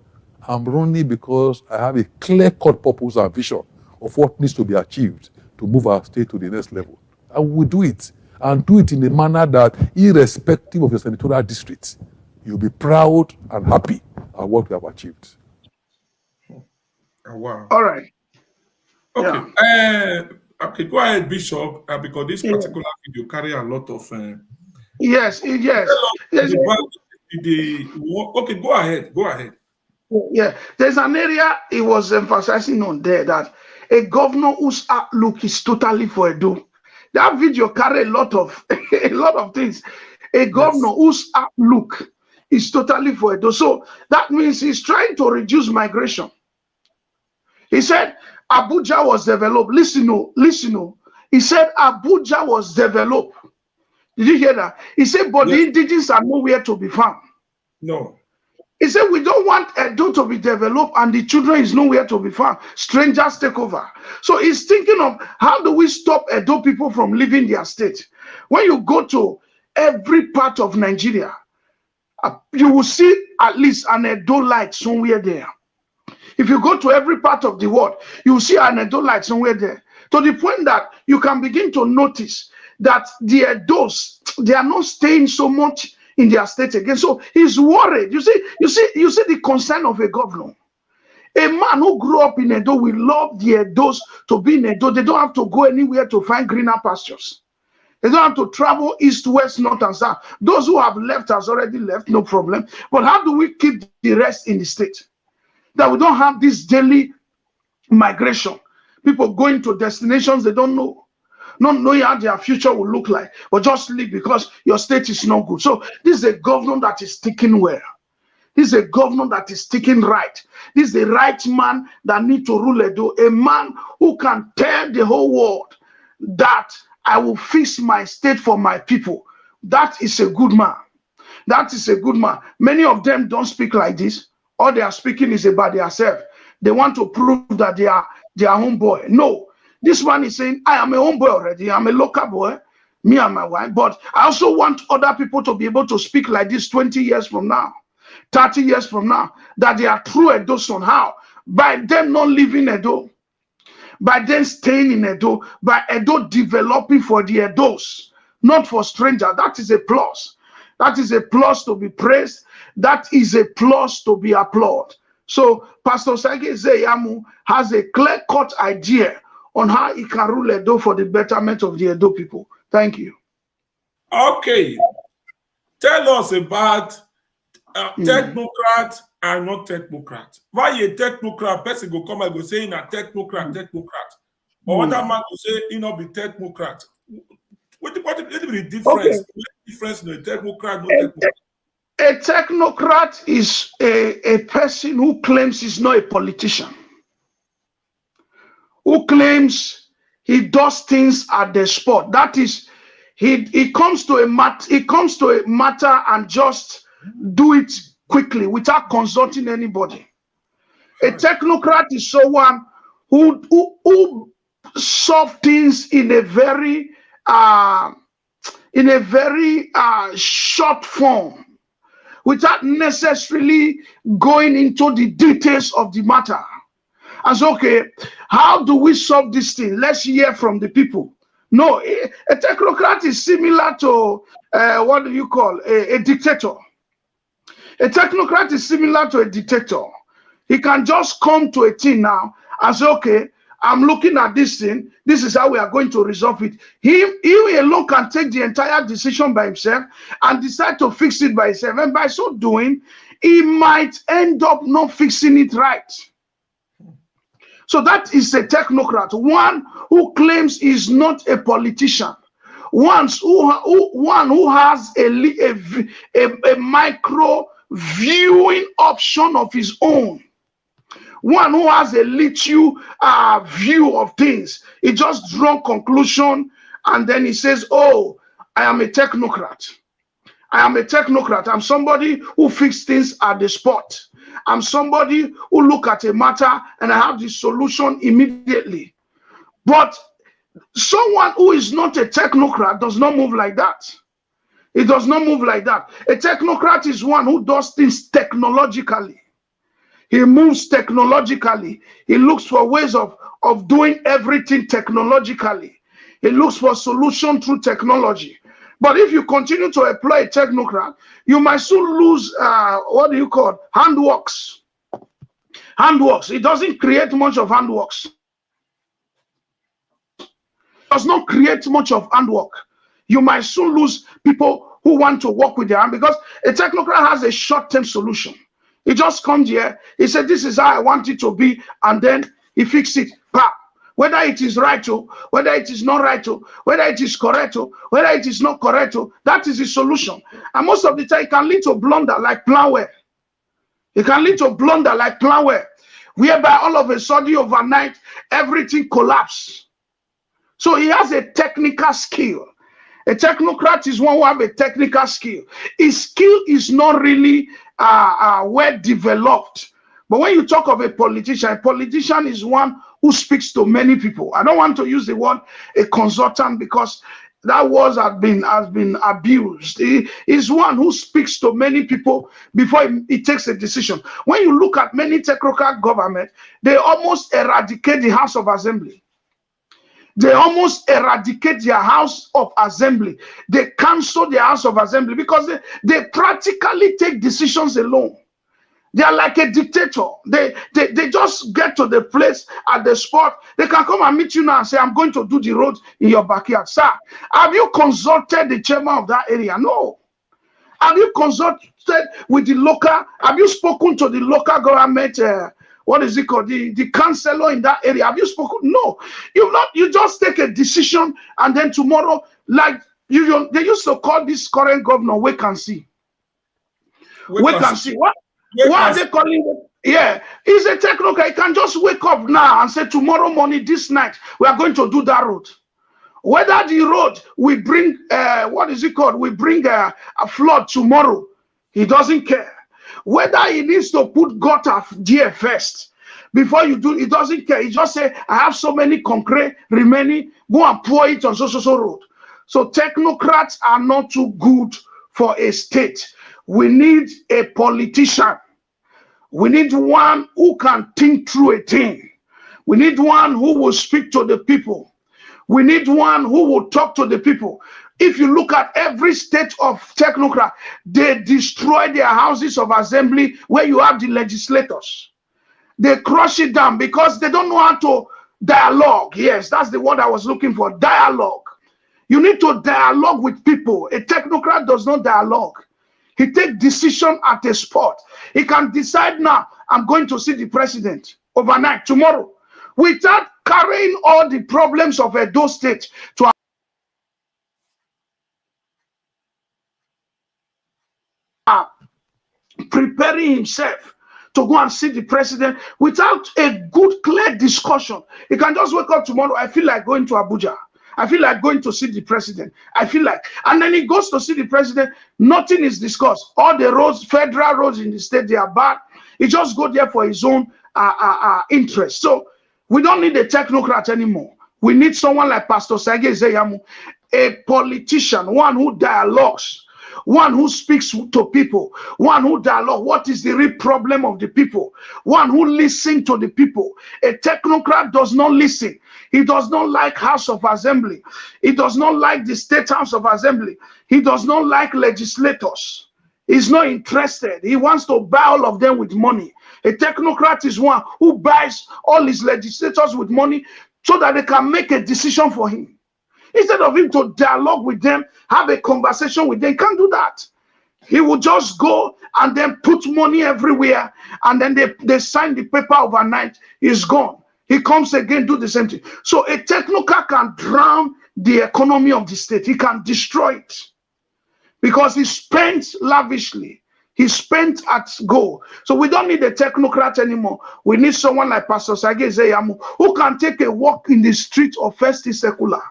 [SPEAKER 5] I'm running because I have a clear-cut purpose and vision of what needs to be achieved to move our state to the next level. And we do it, and do it in a manner that, irrespective of your senatorial district, you'll be proud and happy at what we have achieved.
[SPEAKER 1] Oh, wow.
[SPEAKER 3] All right.
[SPEAKER 1] Okay.
[SPEAKER 3] Yeah.
[SPEAKER 1] Okay, go ahead, Bishop, because this particular video carry a lot of...
[SPEAKER 3] Yes.
[SPEAKER 1] Okay, go ahead.
[SPEAKER 3] Yeah, there's an area he was emphasizing on there that a governor whose outlook is totally for Edo. That video carry a lot of things. A governor whose outlook is totally for Edo. So that means he's trying to reduce migration. He said Abuja was developed. Listen. He said Abuja was developed. Did you hear that? He said, but the indigenous are nowhere to be found.
[SPEAKER 1] No.
[SPEAKER 3] He said, we don't want Edo to be developed and the children is nowhere to be found. Strangers take over. So he's thinking of how do we stop Edo people from leaving their state? When you go to every part of Nigeria, you will see at least an Edo light somewhere there. If you go to every part of the world, you will see an Edo light somewhere there. To the point that you can begin to notice that the Edos, they are not staying so much in their state again. So he's worried. You see the concern of a governor. A man who grew up in Edo will love the Edos to be in Edo. They don't have to go anywhere to find greener pastures. They don't have to travel east, west, north, and south. Those who have left has already left, no problem. But how do we keep the rest in the state? That we don't have this daily migration. People going to destinations they don't know. Not knowing how their future will look like, but just leave because your state is not good. So this is a government that is sticking well. This is a government that is sticking right. This is the right man that needs to rule Edo. A man who can tell the whole world that I will fix my state for my people. That is a good man. That is a good man. Many of them don't speak like this. All they are speaking is about themselves. They want to prove that they are their homeboy. No. This one is saying, I am a homeboy already. I'm a local boy, me and my wife. But I also want other people to be able to speak like this 20 years from now, 30 years from now, that they are true Edo son. How? By them not living Edo, by them staying in Edo, by Edo developing for the Edos, not for strangers. That is a plus. That is a plus to be praised. That is a plus to be applauded. So Pastor Osagie Ize Iyamu has a clear-cut idea on how he can rule Edo for the betterment of the Edo people. Thank you.
[SPEAKER 1] Okay. Tell us about Technocrat and not Technocrat. Why a Technocrat person go come and go say in a Technocrat. Or other man go say he not be Technocrat. What is the difference?
[SPEAKER 3] Okay.
[SPEAKER 1] What is the difference in a Technocrat, not Technocrat?
[SPEAKER 3] A Technocrat is a person who claims he's not a politician, who claims he does things at the spot. That is, he comes to a matter and just do it quickly without consulting anybody. A Technocrat is someone who solve things in a very short form, without necessarily going into the details of the matter. And so, okay, how do we solve this thing? Let's hear from the people. No, a Technocrat is similar to, what do you call, a dictator. A Technocrat is similar to a dictator. He can just come to a thing now and say, okay, I'm looking at this thing. This is how we are going to resolve it. He alone can take the entire decision by himself and decide to fix it by himself. And by so doing, he might end up not fixing it right. So that is a Technocrat, one who claims he's not a politician, one who has a micro viewing option of his own. One who has a little view of things. He just draws conclusion and then he says, oh, I am a Technocrat. I am a Technocrat. I'm somebody who fixes things at the spot. I'm somebody who look at a matter and I have the solution immediately. But someone who is not a Technocrat does not move like that. It does not move like that. A Technocrat is one who does things technologically. He moves technologically. He looks for ways of doing everything technologically. He looks for solution through technology. But if you continue to employ a Technocrat, you might soon lose, what do you call, handworks. Handworks. It doesn't create much of handworks. It does not create much of handwork. You might soon lose people who want to work with their hand because a Technocrat has a short-term solution. He just comes here, he said, this is how I want it to be, and then he fixes it. whether it is right, whether it is not right, whether it is correct, whether it is not correct. That is the solution. And most of the time, it can lead to blunder like planware. It can lead to blunder like planware, whereby all of a sudden, overnight, everything collapses. So he has a technical skill. A technocrat is one who have a technical skill. His skill is not really well developed. But when you talk of a politician is one who speaks to many people. I don't want to use the word a consultant because that word has been abused. He is one who speaks to many people before he takes a decision. When you look at many technocrat government, they almost eradicate the House of Assembly. They almost eradicate their House of Assembly. They cancel their House of Assembly because they practically take decisions alone. They are like a dictator. They just get to the place at the spot. They can come and meet you now and say, I'm going to do the road in your backyard. Sir, have you consulted the chairman of that area? No. Have you consulted with the local? Have you spoken to the local government? What is it called? The councillor in that area. Have you spoken? No. You just take a decision and then tomorrow, like they used to call this current governor wait and see. Wait and see. What are they calling it? Yeah, he's a technocrat. He can just wake up now and say tomorrow morning, this night, we are going to do that road. Whether the road will bring what is it called? We bring a flood tomorrow. He doesn't care. Whether he needs to put gutter there first before you do, he doesn't care. He just say, I have so many concrete remaining, go and pour it on so road. So technocrats are not too good for a state. We need a politician. We need one who can think through a thing. We need one who will speak to the people. We need one who will talk to the people. If you look at every state of technocrat, they destroy their houses of assembly where you have the legislators. They crush it down because they don't know how to dialogue. Yes, that's the word I was looking for, dialogue. You need to dialogue with people. A technocrat does not dialogue. He takes decision at a spot. He can decide now, I'm going to see the president overnight, tomorrow, without carrying all the problems of Edo State to preparing himself to go and see the president without a good, clear discussion. He can just wake up tomorrow, I feel like going to Abuja. I feel like going to see the president. I feel like, and then he goes to see the president, nothing is discussed. All the roads, federal roads in the state, they are bad. He just go there for his own interest. So we don't need a technocrat anymore. We need someone like Pastor Osagie Ize Iyamu, a politician, one who dialogues, one who speaks to people, one who dialogue. What is the real problem of the people? One who listens to the people. A technocrat does not listen. He does not like House of Assembly. He does not like the State House of Assembly. He does not like legislators. He's not interested. He wants to buy all of them with money. A technocrat is one who buys all his legislators with money so that they can make a decision for him. Instead of him to dialogue with them, have a conversation with them, he can't do that. He will just go and then put money everywhere, and then they sign the paper overnight, he's gone. He comes again, do the same thing. So a technocrat can drown the economy of the state. He can destroy it because he spent lavishly. He spent at go. So we don't need a technocrat anymore. We need someone like Pastor Osagie Ize Iyamu who can take a walk in the street of First Secular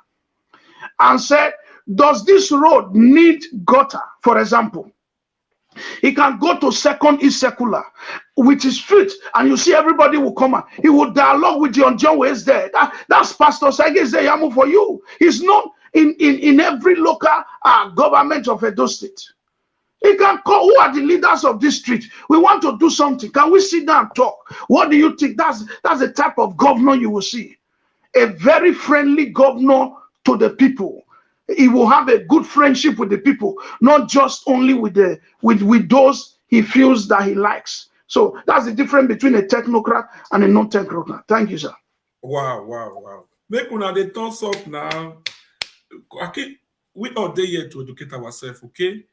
[SPEAKER 3] and say, does this road need gutter, for example? He can go to Second East Secular with his feet, and you see everybody will come out. He will dialogue with John Ways there. That's Pastor Osagie Ize Iyamu for you. He's not in every local government of Edo State. He can call, who are the leaders of this street? We want to do something. Can we sit down and talk? What do you think? That's the type of governor you will see. A very friendly governor to the people. He will have a good friendship with the people, not just only with those he feels that he likes. So that's the difference between a technocrat and a non-technocrat. Thank you, sir.
[SPEAKER 1] Wow. Make una dey thumbs up now. Okay, we are there here to educate ourselves, okay?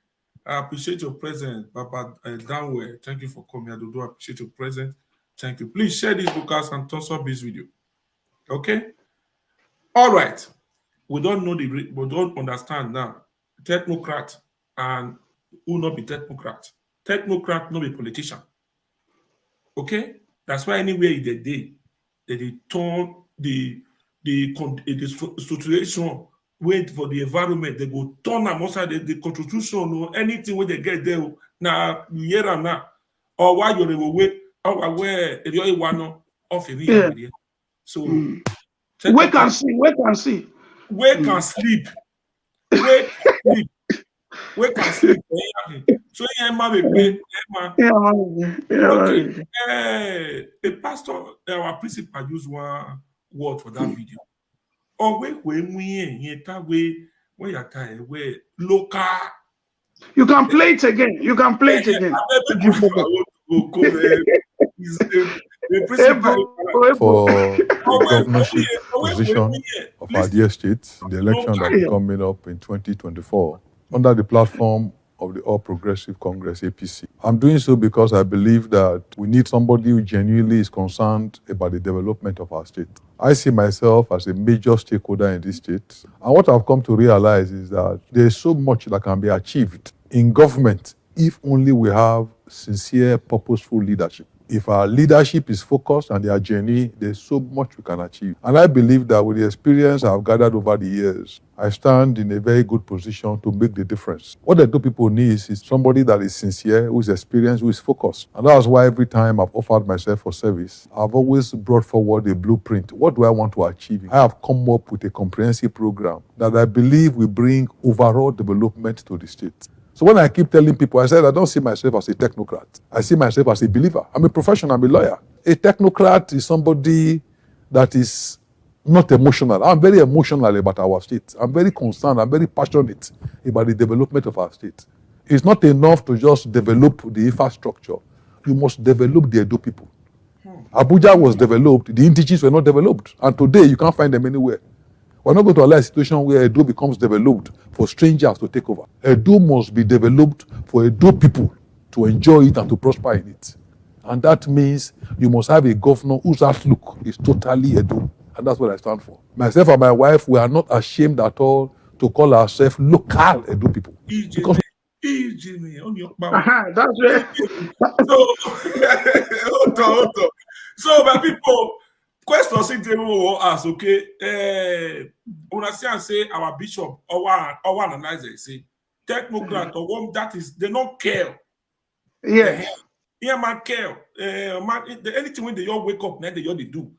[SPEAKER 1] I appreciate your presence, Baba Danwe. Thank you for coming. I do appreciate your presence. Thank you. Please share this broadcast and thumbs up this video. Okay? All right. We don't know we don't understand now. Technocrat and who not be technocrat. Technocrat not be politician. Okay? That's why anywhere in the day, they turn the situation, wait for the environment, they go turn them outside the constitution or anything where they get there. Now, you hear them now. Or why you wait, or where you want off a
[SPEAKER 3] Yeah.
[SPEAKER 1] So,
[SPEAKER 3] Wait and see. Wait and see.
[SPEAKER 1] Wake and sleep. Wake and sleep. Wake and sleep. So, okay. The pastor, our principal used one word for that video. Or when we local.
[SPEAKER 3] You can play it again. You can play it again.
[SPEAKER 5] For the governorship position of our dear state, the election that is coming up in 2024, under the platform of the All Progressive Congress, APC. I'm doing so because I believe that we need somebody who genuinely is concerned about the development of our state. I see myself as a major stakeholder in this state. And what I've come to realize is that there's so much that can be achieved in government if only we have sincere, purposeful leadership. If our leadership is focused and they are genuine, there's so much we can achieve. And I believe that with the experience I've gathered over the years, I stand in a very good position to make the difference. What the two people need is somebody that is sincere, who is experienced, who is focused. And that's why every time I've offered myself for service, I've always brought forward a blueprint. What do I want to achieve? I have come up with a comprehensive program that I believe will bring overall development to the state. So when I keep telling people, I said I don't see myself as a technocrat. I see myself as a believer. I'm a professional, I'm a lawyer. A technocrat is somebody that is not emotional. I'm very emotional about our state. I'm very concerned, I'm very passionate about the development of our state. It's not enough to just develop the infrastructure. You must develop the Edo people. Abuja was developed, the indigenes were not developed. And today you can't find them anywhere. We're not going to allow a situation where Edo becomes developed for strangers to take over. Edo must be developed for Edo people to enjoy it and to prosper in it. And that means you must have a governor whose outlook is totally Edo. And that's what I stand for. Myself and my wife, we are not ashamed at all to call ourselves local Edo people. Because
[SPEAKER 3] that's right.
[SPEAKER 1] So, my people, question they will ask, okay? When I say our bishop or analyzer say Technocrat or one that is they don't care.
[SPEAKER 3] Yes.
[SPEAKER 1] Yeah, man care. Anything when they all wake up, now they all they do.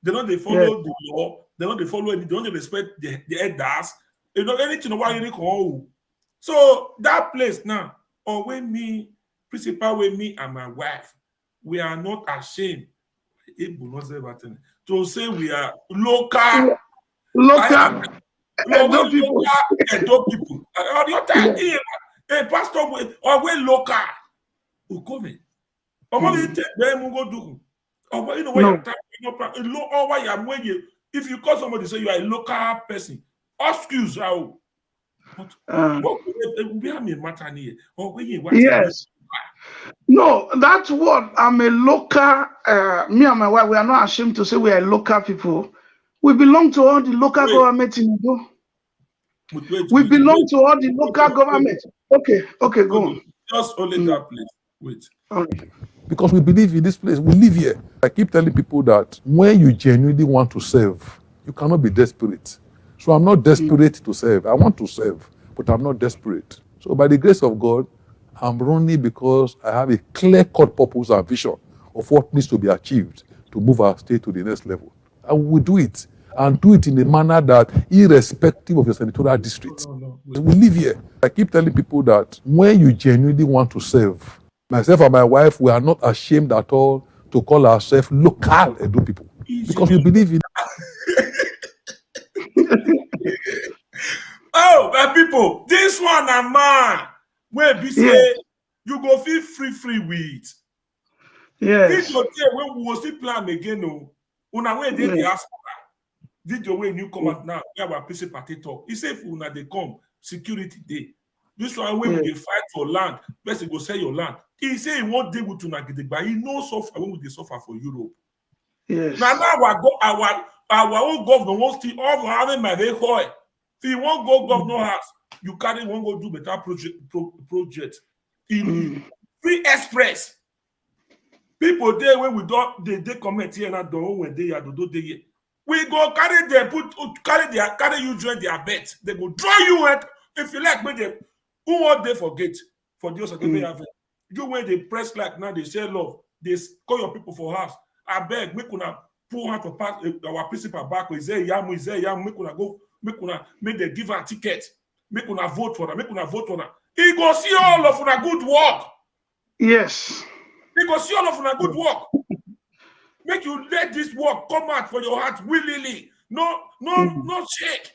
[SPEAKER 1] They don't they follow the law. They don't they follow any. They don't respect the elders. You know anything why you call. So that place now, or when me principal with me and my wife, we are not ashamed. To say we are local Edo people. A pastor or we local. Who come? If you call somebody say you are a local person, excuse how.
[SPEAKER 3] Yes. No, that's what I'm a local. Me and my wife, we are not ashamed to say we are local people. We belong to all the local government in Edo. We belong to all the local government. Okay, go on.
[SPEAKER 1] Just only that place. Wait.
[SPEAKER 3] Okay.
[SPEAKER 5] Because we believe in this place, we live here. I keep telling people that when you genuinely want to serve, you cannot be desperate. So I'm not desperate to serve. I want to serve, but I'm not desperate. So by the grace of God, I'm running because I have a clear-cut purpose and vision of what needs to be achieved to move our state to the next level. And we will do it. And do it in a manner that, irrespective of your senatorial district, we live here. I keep telling people that when you genuinely want to serve, myself and my wife, we are not ashamed at all to call ourselves local Edo people. Because we believe in
[SPEAKER 1] Oh, my people, this one a man where be say you go feel free with.
[SPEAKER 3] Yes.
[SPEAKER 1] Video when we will still plan again, no. Una way they Diaspora. Video when you come out now, we have a PC party talk. He say if una they come, security day. This one when we fight for land, best go sell your land. He say he won't deal with una but he knows suffer when we suffer for Europe.
[SPEAKER 3] Yes.
[SPEAKER 1] Now our own governor wants to all having my very high. If you want go governor house, you carry one go do better project. Free express. People there when we don't they comment here and don't when they are do they we go carry them carry you join their bet. They go draw you at if you like make them who want they forget for those they have you when they press like now they share love they call your people for house. I beg make una pull out to pass our principal back Ize Iyamu make una go make them give her ticket make una vote for her he go see all of una good work.
[SPEAKER 3] Yes.
[SPEAKER 1] He go see all of una good work. Make you let this work come out for your heart willingly. No shake.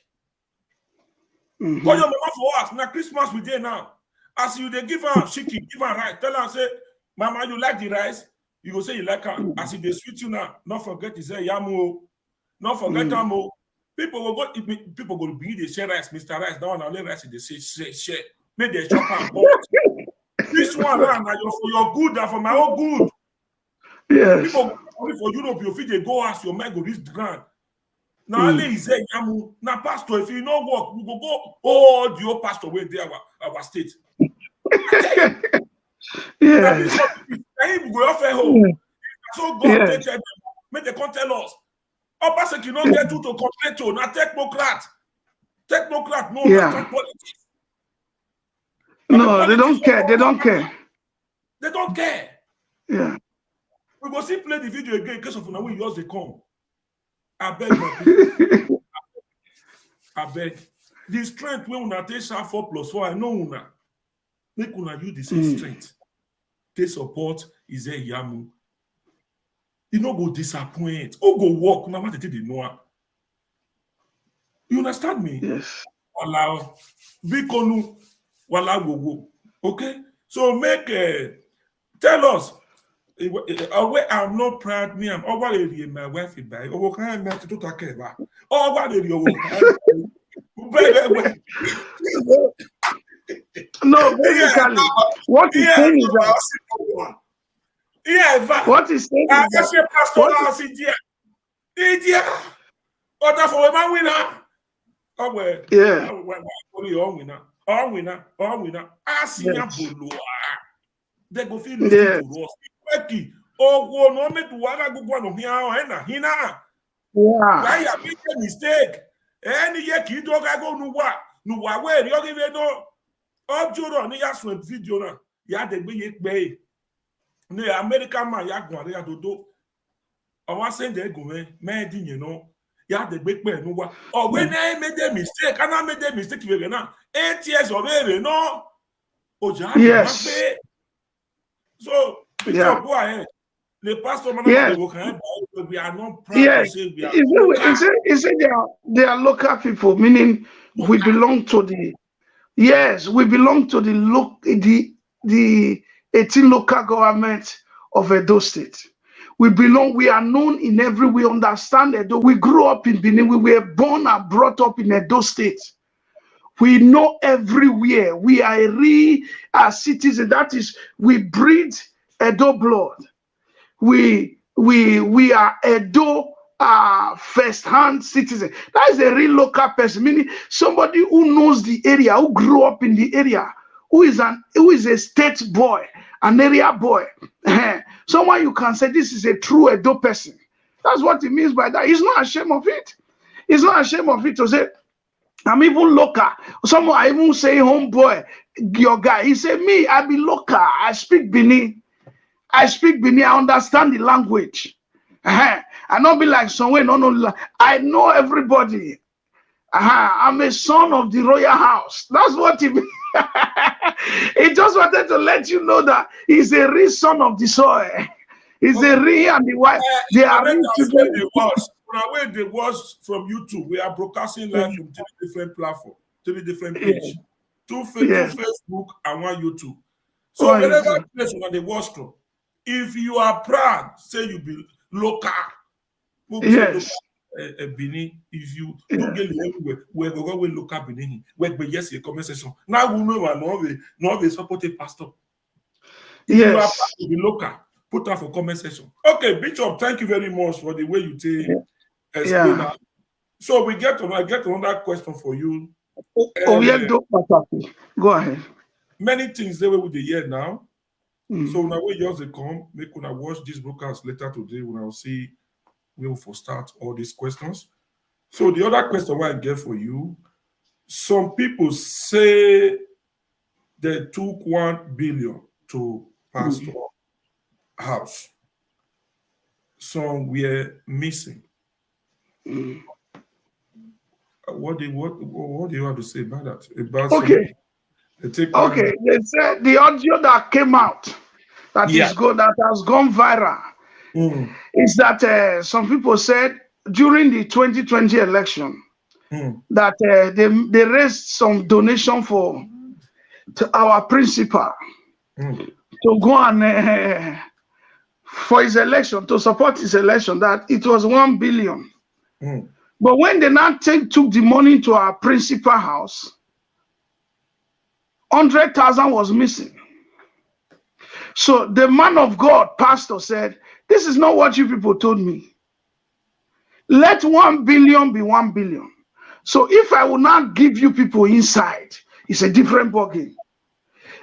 [SPEAKER 1] Call your mama for us. Now Christmas we there now. As you they give her chicken, give her rice. Tell her say, Mama, you like the rice? You go say you like her. As if they sweet you now, not forget Ize Iyamu. Not forget Amo. People go bring the share rice, Mr. Rice. That one only rice they say share. Make they chop and this one now for your good and for my own good.
[SPEAKER 3] Yes.
[SPEAKER 1] People only for Europe, you feel they go ask your mind go reach the ground. Now only Ize Iyamu. Now pastor, if you no work, we go all the old pastor way there our state.
[SPEAKER 3] Yeah.
[SPEAKER 1] We go offer home. So God take them, make they come tell us. Opposite you not get to complain to now Technocrat. Technocrat no understand politics.
[SPEAKER 3] No, they don't care. They don't care.
[SPEAKER 1] They don't care.
[SPEAKER 3] Yeah.
[SPEAKER 1] We go see play the video again in case of when yours they come. I beg my people. I beg. The strength when una take 4+4, I know una. Make una use the same strength. They support Ize Iyamu. You no go disappoint. Who go work? Now what they know. You understand me?
[SPEAKER 3] Yes.
[SPEAKER 1] Wala bikonu wala go. Okay? So make tell us I'm not proud. Me, I'm over here. My wife is by. Oh, can I make to talk about? Oh, over here.
[SPEAKER 3] No, basically, what he's saying is that. What he's saying is that.
[SPEAKER 1] Order for a man winner. Oh, well.
[SPEAKER 3] Yeah.
[SPEAKER 1] All winner. I see ya bolo. They go feel to us. Oh, no, me to waga go no hina.
[SPEAKER 3] Yeah.
[SPEAKER 1] Why you make a mistake? Any year kid dog I go no where you give no. Oh, Jordan, ni ya swim video na. Ya de be yek be. Ne American man ya go ya dodo. I want send they go me din you know. Ya de be pe no wa. Oh, when I made a mistake, and I made a mistake we na. 8 years of baby no. Oh,
[SPEAKER 3] yes.
[SPEAKER 1] So,
[SPEAKER 3] yeah.
[SPEAKER 1] Go ahead. The pastor we are not proud to say we are.
[SPEAKER 3] Is it they are local people, meaning we belong to the we belong to the 18 local government of Edo State. We are known in every way, understand Edo. We grew up in Benin, we were born and brought up in Edo State. We know everywhere. We are a real citizen. That is, we breathe Edo blood. We are Edo first-hand citizen. That is a real local person, meaning somebody who knows the area, who grew up in the area, who is a state boy, an area boy. Someone you can say this is a true Edo person. That's what it means by that. He's not ashamed of it. He's not ashamed of it to say, I'm even local. Someone I even say, homeboy, your guy. He said, me, I be local. I speak Benin. I understand the language. I not be like someone, no. I know everybody. I'm a son of the royal house. That's what he means. He just wanted to let you know that he's a real son of the soil. He's a real and the wife. They are real together.
[SPEAKER 1] When they watch from YouTube, we are broadcasting live from 3 different platforms, 3 different pages. 2 Facebook and 1 YouTube. So whenever place when they watch from, if you are proud, say you be local.
[SPEAKER 3] Yes.
[SPEAKER 1] Benin, if you don't get everywhere, we're going to local Benin. We're yes, a comment section. Now we know not support a pastor. If you are proud to be local, put that for comment section. Okay, Bishop, thank you very much for the way you take explain that. So I get another question for you.
[SPEAKER 3] Go ahead.
[SPEAKER 1] Many things they were with the year now. So now we just come, make when I watch this broadcast later today when I'll see we will start all these questions. So the other question I get for you, some people say they took 1 billion to pastor house. Some were missing. What do you have to say about that? About
[SPEAKER 3] okay.
[SPEAKER 1] They take
[SPEAKER 3] They said the audio that came out that is good, that has gone viral, is that some people said during the 2020 election that they raised some donation to our principal to go and for his election, to support his election, that it was 1 billion. But when they now took the money to our principal house, 100,000 was missing. So the man of God, pastor, said, this is not what you people told me. Let 1 billion be 1 billion. So if I will not give you people inside, it's a different ballgame.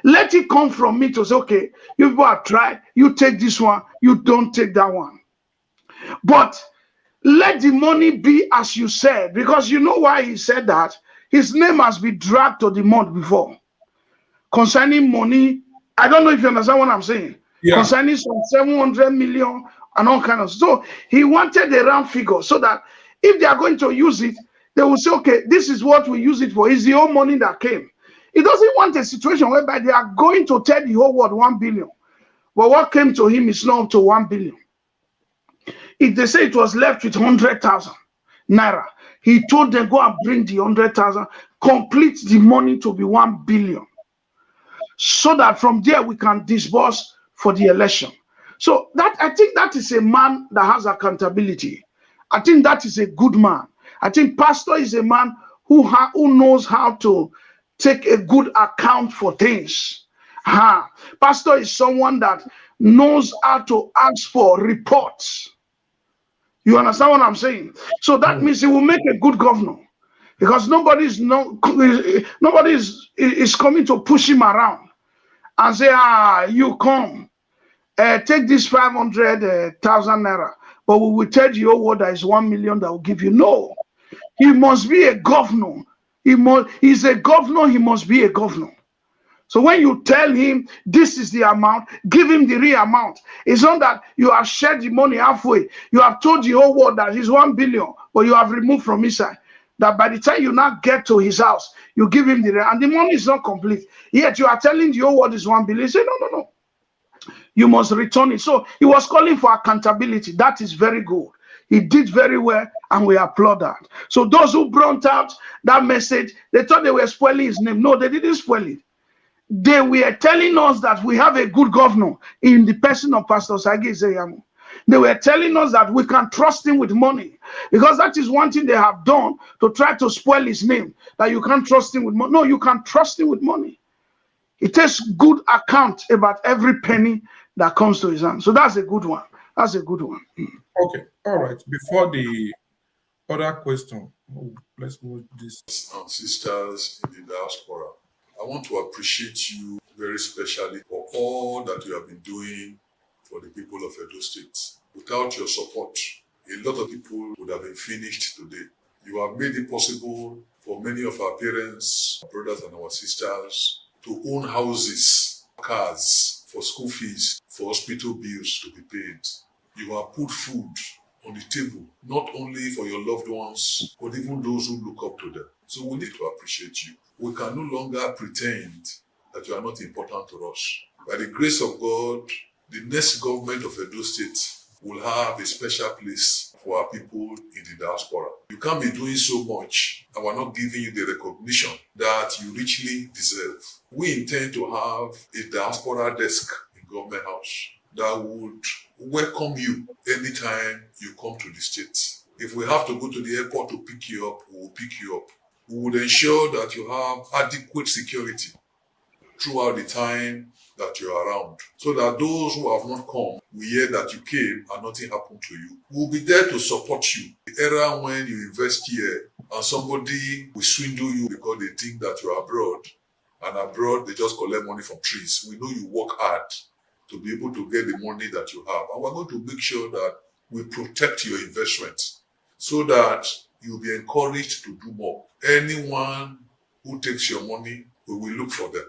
[SPEAKER 3] Let it come from me to say, okay, you people have tried, you take this one, you don't take that one. But let the money be as you said, because you know why he said that? His name has been dragged to the mud before. Concerning money, I don't know if you understand what I'm saying. Concerning some 700 million and all kind of. So he wanted a round figure so that if they are going to use it, they will say, okay, this is what we use it for. It's the whole money that came. He doesn't want a situation whereby they are going to tell the whole world 1 billion. But what came to him is not up to 1 billion. If they say it was left with 100,000 naira, he told them, go and bring the 100,000, complete the money to be 1 billion. So that from there we can disburse for the election. So that I think that is a man that has accountability. I think that is a good man. I think pastor is a man who knows how to take a good account for things. Pastor is someone that knows how to ask for reports. You understand what I'm saying? So that means he will make a good governor, because nobody is coming to push him around and say, you come, take this 500,000 naira, but we will tell you what there is 1 million that will give you. No, he must be a governor. He's a governor, he must be a governor. So when you tell him this is the amount, give him the real amount. It's not that you have shared the money halfway. You have told the whole world that it's 1 billion, but you have removed from inside. That by the time you now get to his house, you give him the real, and the money is not complete. Yet you are telling the whole world is 1 billion. He said, no. You must return it. So he was calling for accountability. That is very good. He did very well, and we applaud that. So those who brought out that message, they thought they were spoiling his name. No, they didn't spoil it. They were telling us that we have a good governor in the person of Pastor Osagie Ize Iyamu. They were telling us that we can trust him with money, because that is one thing they have done to try to spoil his name, that you can't trust him with money. No, you can trust him with money. He takes good account about every penny that comes to his hand. So that's a good one. That's a good one.
[SPEAKER 1] Okay, all right. Before the other question, let's move this.
[SPEAKER 4] And sisters in the diaspora, I want to appreciate you very specially for all that you have been doing for the people of Edo State. Without your support, a lot of people would have been finished today. You have made it possible for many of our parents, our brothers and our sisters to own houses, cars, for school fees, for hospital bills to be paid. You have put food on the table, not only for your loved ones, but even those who look up to them. So we need to appreciate you. We can no longer pretend that you are not important to us. By the grace of God, the next government of Edo State will have a special place for our people in the diaspora. You can't be doing so much and we're not giving you the recognition that you richly deserve. We intend to have a diaspora desk in Government House that would welcome you anytime you come to the state. If we have to go to the airport to pick you up, we will pick you up. We would ensure that you have adequate security throughout the time that you're around, so that those who have not come will hear that you came and nothing happened to you. We'll be there to support you. The era when you invest here and somebody will swindle you because they think that you're abroad, and abroad they just collect money from trees. We know you work hard to be able to get the money that you have, and we're going to make sure that we protect your investment so that you'll be encouraged to do more. Anyone who takes your money, we will look for them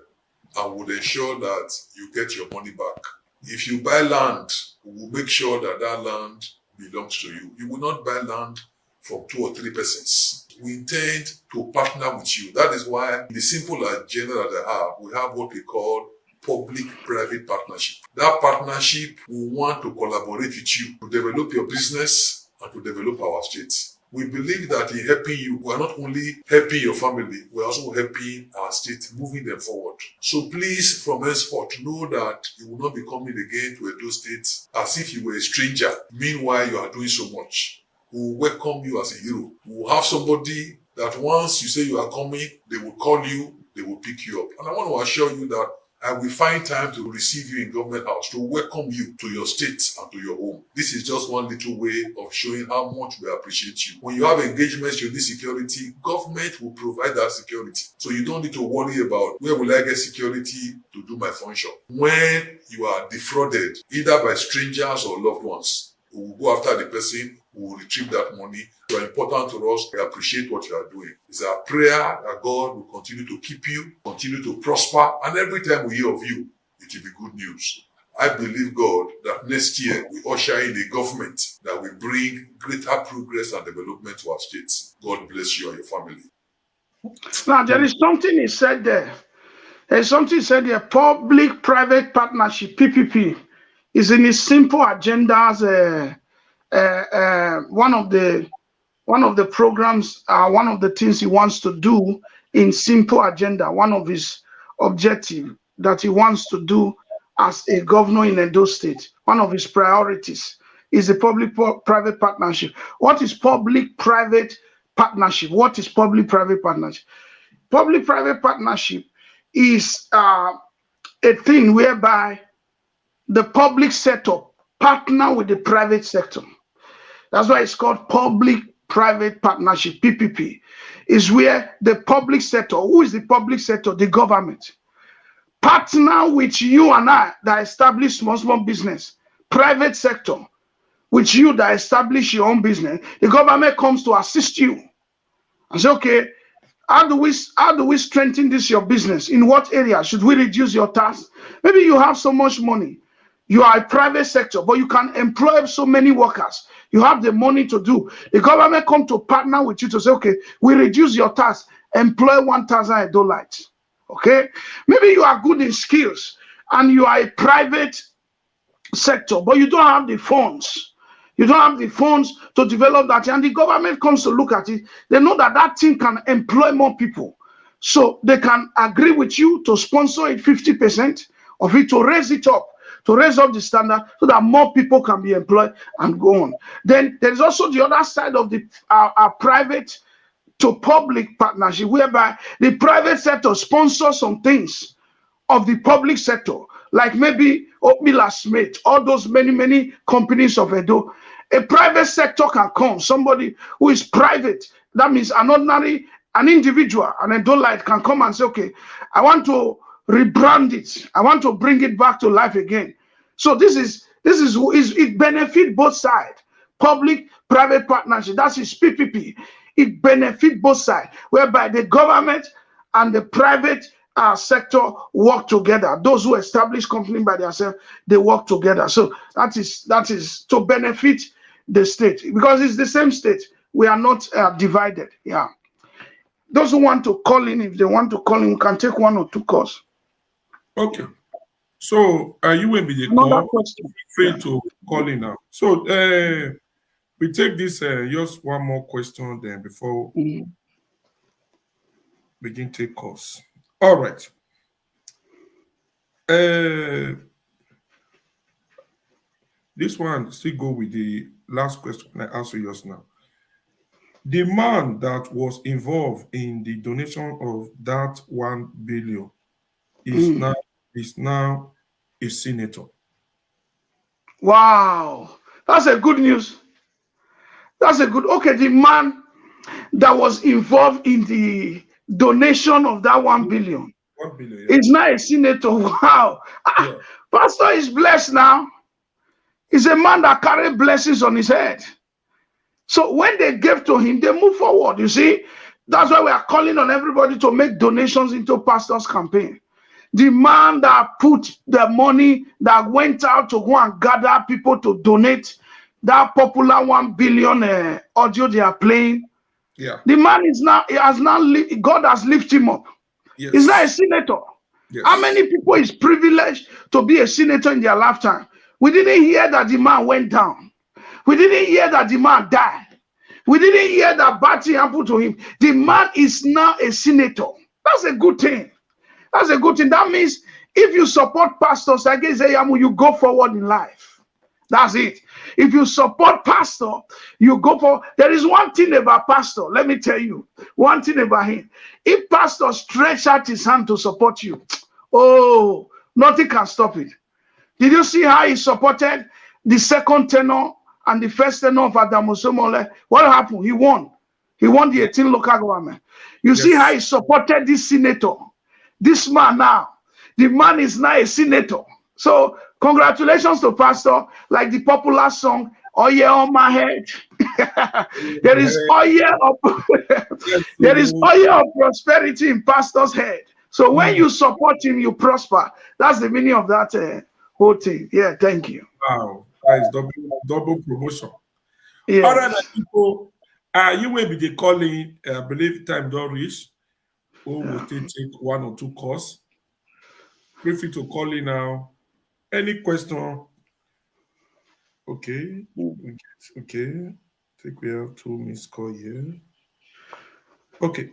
[SPEAKER 4] and would ensure that you get your money back. If you buy land, we will make sure that that land belongs to you. You will not buy land from 2 or 3 persons. We intend to partner with you. That is why in the simple agenda that I have, we have what we call public-private partnership. That partnership will want to collaborate with you to develop your business and to develop our state. We believe that in helping you, we are not only helping your family, we are also helping our state, moving them forward. So please, from henceforth, know that you will not be coming again to Edo State as if you were a stranger. Meanwhile, you are doing so much. We will welcome you as a hero. We will have somebody that once you say you are coming, they will call you, they will pick you up. And I want to assure you that I will find time to receive you in government house, to welcome you to your state and to your home. This is just one little way of showing how much we appreciate you. When you have engagements, you need security, government will provide that security. So you don't need to worry about where will I get security to do my function. When you are defrauded, either by strangers or loved ones, we will go after the person, we will retrieve that money. You are important to us. We appreciate what you are doing. It's our prayer that God will continue to keep you, continue to prosper, and every time we hear of you, it will be good news. I believe, God, that next year we usher in a government that will bring greater progress and development to our states. God bless you and your family.
[SPEAKER 3] Now, there is something he said there. There's something he said there. Public-private partnership, PPP, is in his simple agenda as one of the programs, one of the things he wants to do in simple agenda, one of his objectives that he wants to do as a governor in Edo State, one of his priorities is the public-private partnership. What is public-private partnership? What is public-private partnership? Public-private partnership is a thing whereby the public sector partner with the private sector. That's why it's called public-private partnership, PPP, is where the public sector, who is the public sector? The government, partner with you and I that establish small business, private sector, with you that establish your own business. The government comes to assist you and say, okay, how do we strengthen this your business? In what area should we reduce your tax? Maybe you have so much money. You are a private sector, but you can employ so many workers. You have the money to do. The government come to partner with you to say, okay, we reduce your tax, employ 1,000 Edolites. Okay? Maybe you are good in skills and you are a private sector, but you don't have the funds. You don't have the funds to develop that. And the government comes to look at it. They know that that thing can employ more people. So they can agree with you to sponsor it 50% of it, to raise it up. To raise up the standard so that more people can be employed and go on. Then there is also the other side of the private to public partnership, whereby the private sector sponsors some things of the public sector, like maybe Oatmeal Smith, all those many companies of Edo. A private sector can come, somebody who is private, that means an individual, an Edolite can come and say, okay, I want to rebrand it. I want to bring it back to life again. So this is it benefit both sides. Public-private partnership, that's his PPP. It benefit both sides, whereby the government and the private sector work together. Those who establish company by themselves, they work together. So that is to benefit the state, because it's the same state. We are not divided. Yeah. Those who want to call in, if they want to call in, can take 1 or 2 calls.
[SPEAKER 1] Okay. So you will be the call. Feel free to call in now. So we take this just one more question then before begin take calls. All right. This one still go with the last question I answer yours now. The man that was involved in the donation of that 1 billion, is now a senator.
[SPEAKER 3] Wow. That's a good news. That's a good. Okay, the man that was involved in the donation of that 1 billion
[SPEAKER 1] 1 billion, yeah.
[SPEAKER 3] is now a senator. Wow.
[SPEAKER 1] Yeah.
[SPEAKER 3] Pastor is blessed now. He's a man that carried blessings on his head. So when they gave to him, they move forward. You see, that's why we are calling on everybody to make donations into pastor's campaign. The man that put the money that went out to go and gather people to donate that popular 1 billion audio they are playing.
[SPEAKER 1] Yeah.
[SPEAKER 3] The man is now, God has lifted him up.
[SPEAKER 1] Yes.
[SPEAKER 3] He's not a senator.
[SPEAKER 1] Yes.
[SPEAKER 3] How many people is privileged to be a senator in their lifetime? We didn't hear that the man went down. We didn't hear that the man died. We didn't hear that bad thing happened to him. The man is now a senator. That's a good thing. That's a good thing. That means if you support pastors like Ize Iyamu, you go forward in life. That's it. If you support pastor, you go for. There is one thing about pastor. Let me tell you one thing about him. If pastor stretch out his hand to support you, oh, nothing can stop it. Did you see how he supported the second tenor and the first tenor of Adamu Somole? What happened? He won. He won the 18 local government. You see how he supported this senator. This man now, the man is now a senator. So congratulations to pastor, like the popular song, Oye on my head. There is oil of prosperity in pastor's head. So when you support him, you prosper. That's the meaning of that whole thing. Yeah, thank you.
[SPEAKER 1] Wow, that is double promotion.
[SPEAKER 3] Yes.
[SPEAKER 1] Other people, you will be the calling, I believe time don't reach. Or will take 1 or 2 calls. Feel free to call in now. Any question? Okay. Okay. I think we have 2 missed calls here. Okay.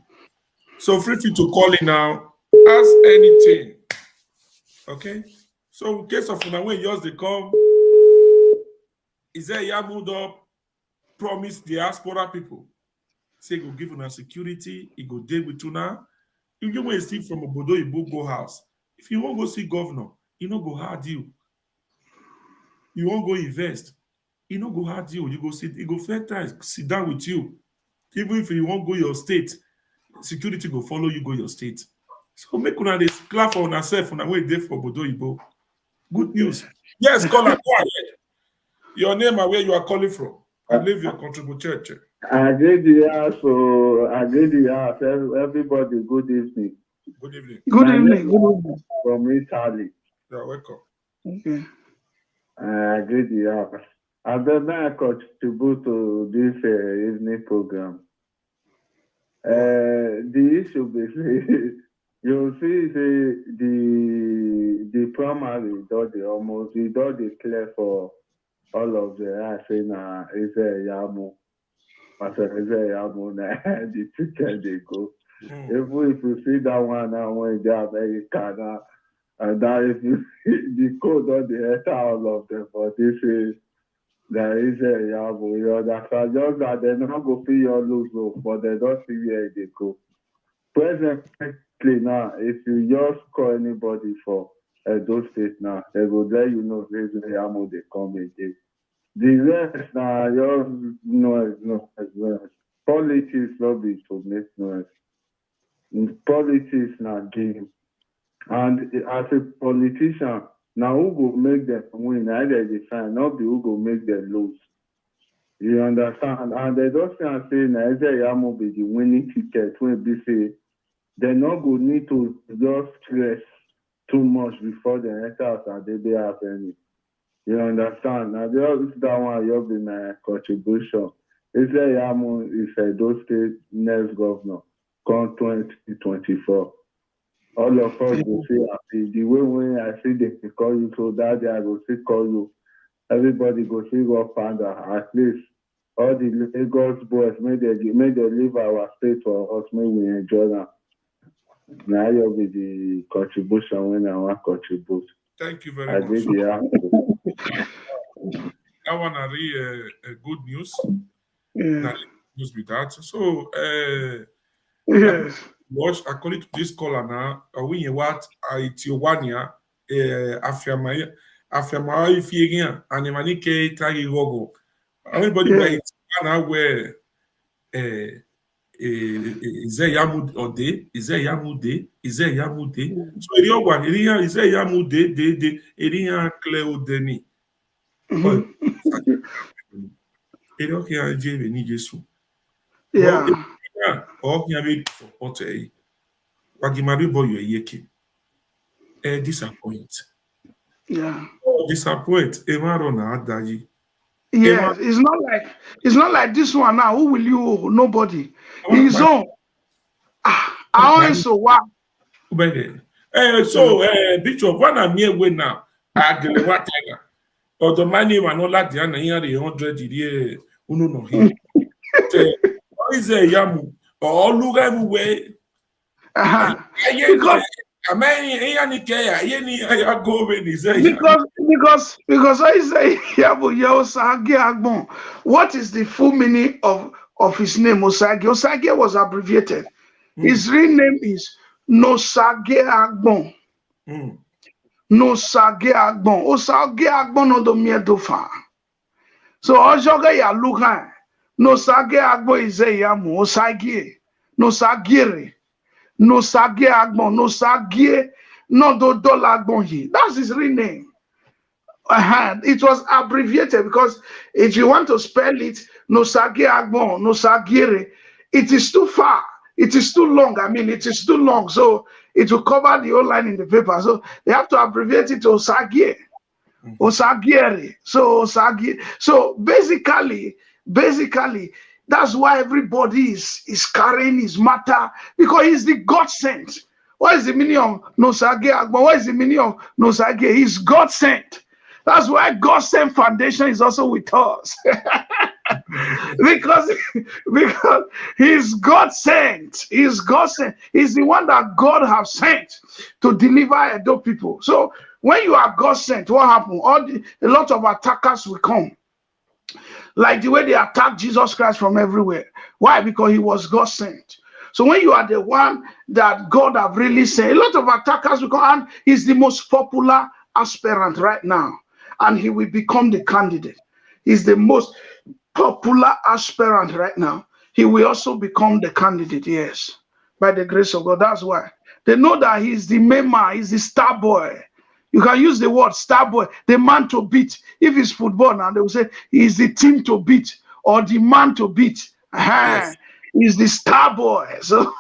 [SPEAKER 1] So feel free to call in now. Ask anything. Okay. So in case of when yours they come, Ize Iyamu promise diaspora people. Say go give una security, he go deal with una. You go see from Obodo Ibo go house. If you won't go see governor, he no go hard you. You won't go invest, he no go hard you. You go sit, he go fair time, sit down with you. Even if you won't go your state, security go follow you go your state. So make una dey clap for una self una way dey for Obodo Ibo. Good news. Yes, caller, go ahead. Your name and where you are calling from. I leave your contributor.
[SPEAKER 6] Everybody, good evening.
[SPEAKER 1] Good evening.
[SPEAKER 3] Good evening. Good evening.
[SPEAKER 6] From Italy.
[SPEAKER 1] You're welcome.
[SPEAKER 3] Okay.
[SPEAKER 6] I've been contribute to this evening program. The issue basically, you see the primary almost declare for all of the I say na Ize Iyamu. Ize Iyamu the ticket they go. Even if you see that one now when they are American now, and that if you see the code on the enter all of them, but this is there is a Iyamu, you understand? Just that they not go feel your lose, but they don't see where they go. Presently now, if you just call anybody for Edo State now, they will let you know Ize Iyamu they come again. The rest now, just noise. Politics not be to make noise. Politics now game. And as a politician, now who go make them win? Either they sign, not be who go make them lose. You understand? And they don't say now Ize Iyamu be the winning ticket when they say they not go need to just stress too much before they enter and they be happening. You understand? Now just that one you'll be my contribution. Ize Iyamu is Edo State next governor come 2024. All of us will see happy. The way when I see they call you, so that day I will see call you. Everybody go see what panda. At least all the Lagos boys may they leave our state for us, may we enjoy that. Now you'll be the contribution when I want to contribute.
[SPEAKER 1] Thank you very much. I want to read good news.
[SPEAKER 3] Yeah.
[SPEAKER 1] News with that. So,
[SPEAKER 3] yes.
[SPEAKER 1] watch, according to this caller now, we what Itiwania, Afyama Ifigin, and Emanike Tagi Rogo. Everybody by it now where Ize Iyamu Ode, Ize Iyamu De, Ize Iyamu De. So Iriogwa, Ize Iyamu De, Iria Cleo Deni. Iriokia Jave ni Jesu.
[SPEAKER 3] Yeah.
[SPEAKER 1] Or Yavi support a Wagimari boy yeke. Disappoint.
[SPEAKER 3] Yeah.
[SPEAKER 1] Disappoint. Emarona Adaji.
[SPEAKER 3] Yes, it's not like this one now. Who will you? Nobody. His own. I also what?
[SPEAKER 1] So, Bishop, when I'm here with now, I get a what or the money when all that the here the 100 year uno no here. Ize Iyamu or look everywhere. Because
[SPEAKER 3] Ize Osagie Agbon. What is the full meaning of his name? Osagie. Osagie was abbreviated. His real name is Osagie Agbon. Osagie Agbon. Osagie Agbon no do miedofa. So Ojoge ya luka. Osagie Agbon Ize Iyamu. Osagie. Osagire. Osagie Agbon. Osagie no do Agbon he. That's his real name. It was abbreviated because if you want to spell it, Osagie Agbon, Osagire, it is too far. It is too long. I mean, it is too long. So it will cover the whole line in the paper. So they have to abbreviate it to Osagie. Osagire. So Osagie. So basically, that's why everybody is carrying his matter because he's the God sent. What is the meaning of Osagie Agbon? What is the meaning of Osagie? He's God sent. That's why God sent foundation is also with us. because he's God sent. He's God sent. He's the one that God has sent to deliver Edo people. So when you are God sent, what happened? A lot of attackers will come. Like the way they attacked Jesus Christ from everywhere. Why? Because he was God sent. So when you are the one that God have really sent, a lot of attackers will come, and he's the most popular aspirant right now. And he will become the candidate. He's the most popular aspirant right now. He will also become the candidate, yes, by the grace of God. That's why they know that he's the main man, he's the star boy. You can use the word star boy, the man to beat. If it's football now, they will say he's the team to beat or the man to beat. Yes. He's the star boy. So,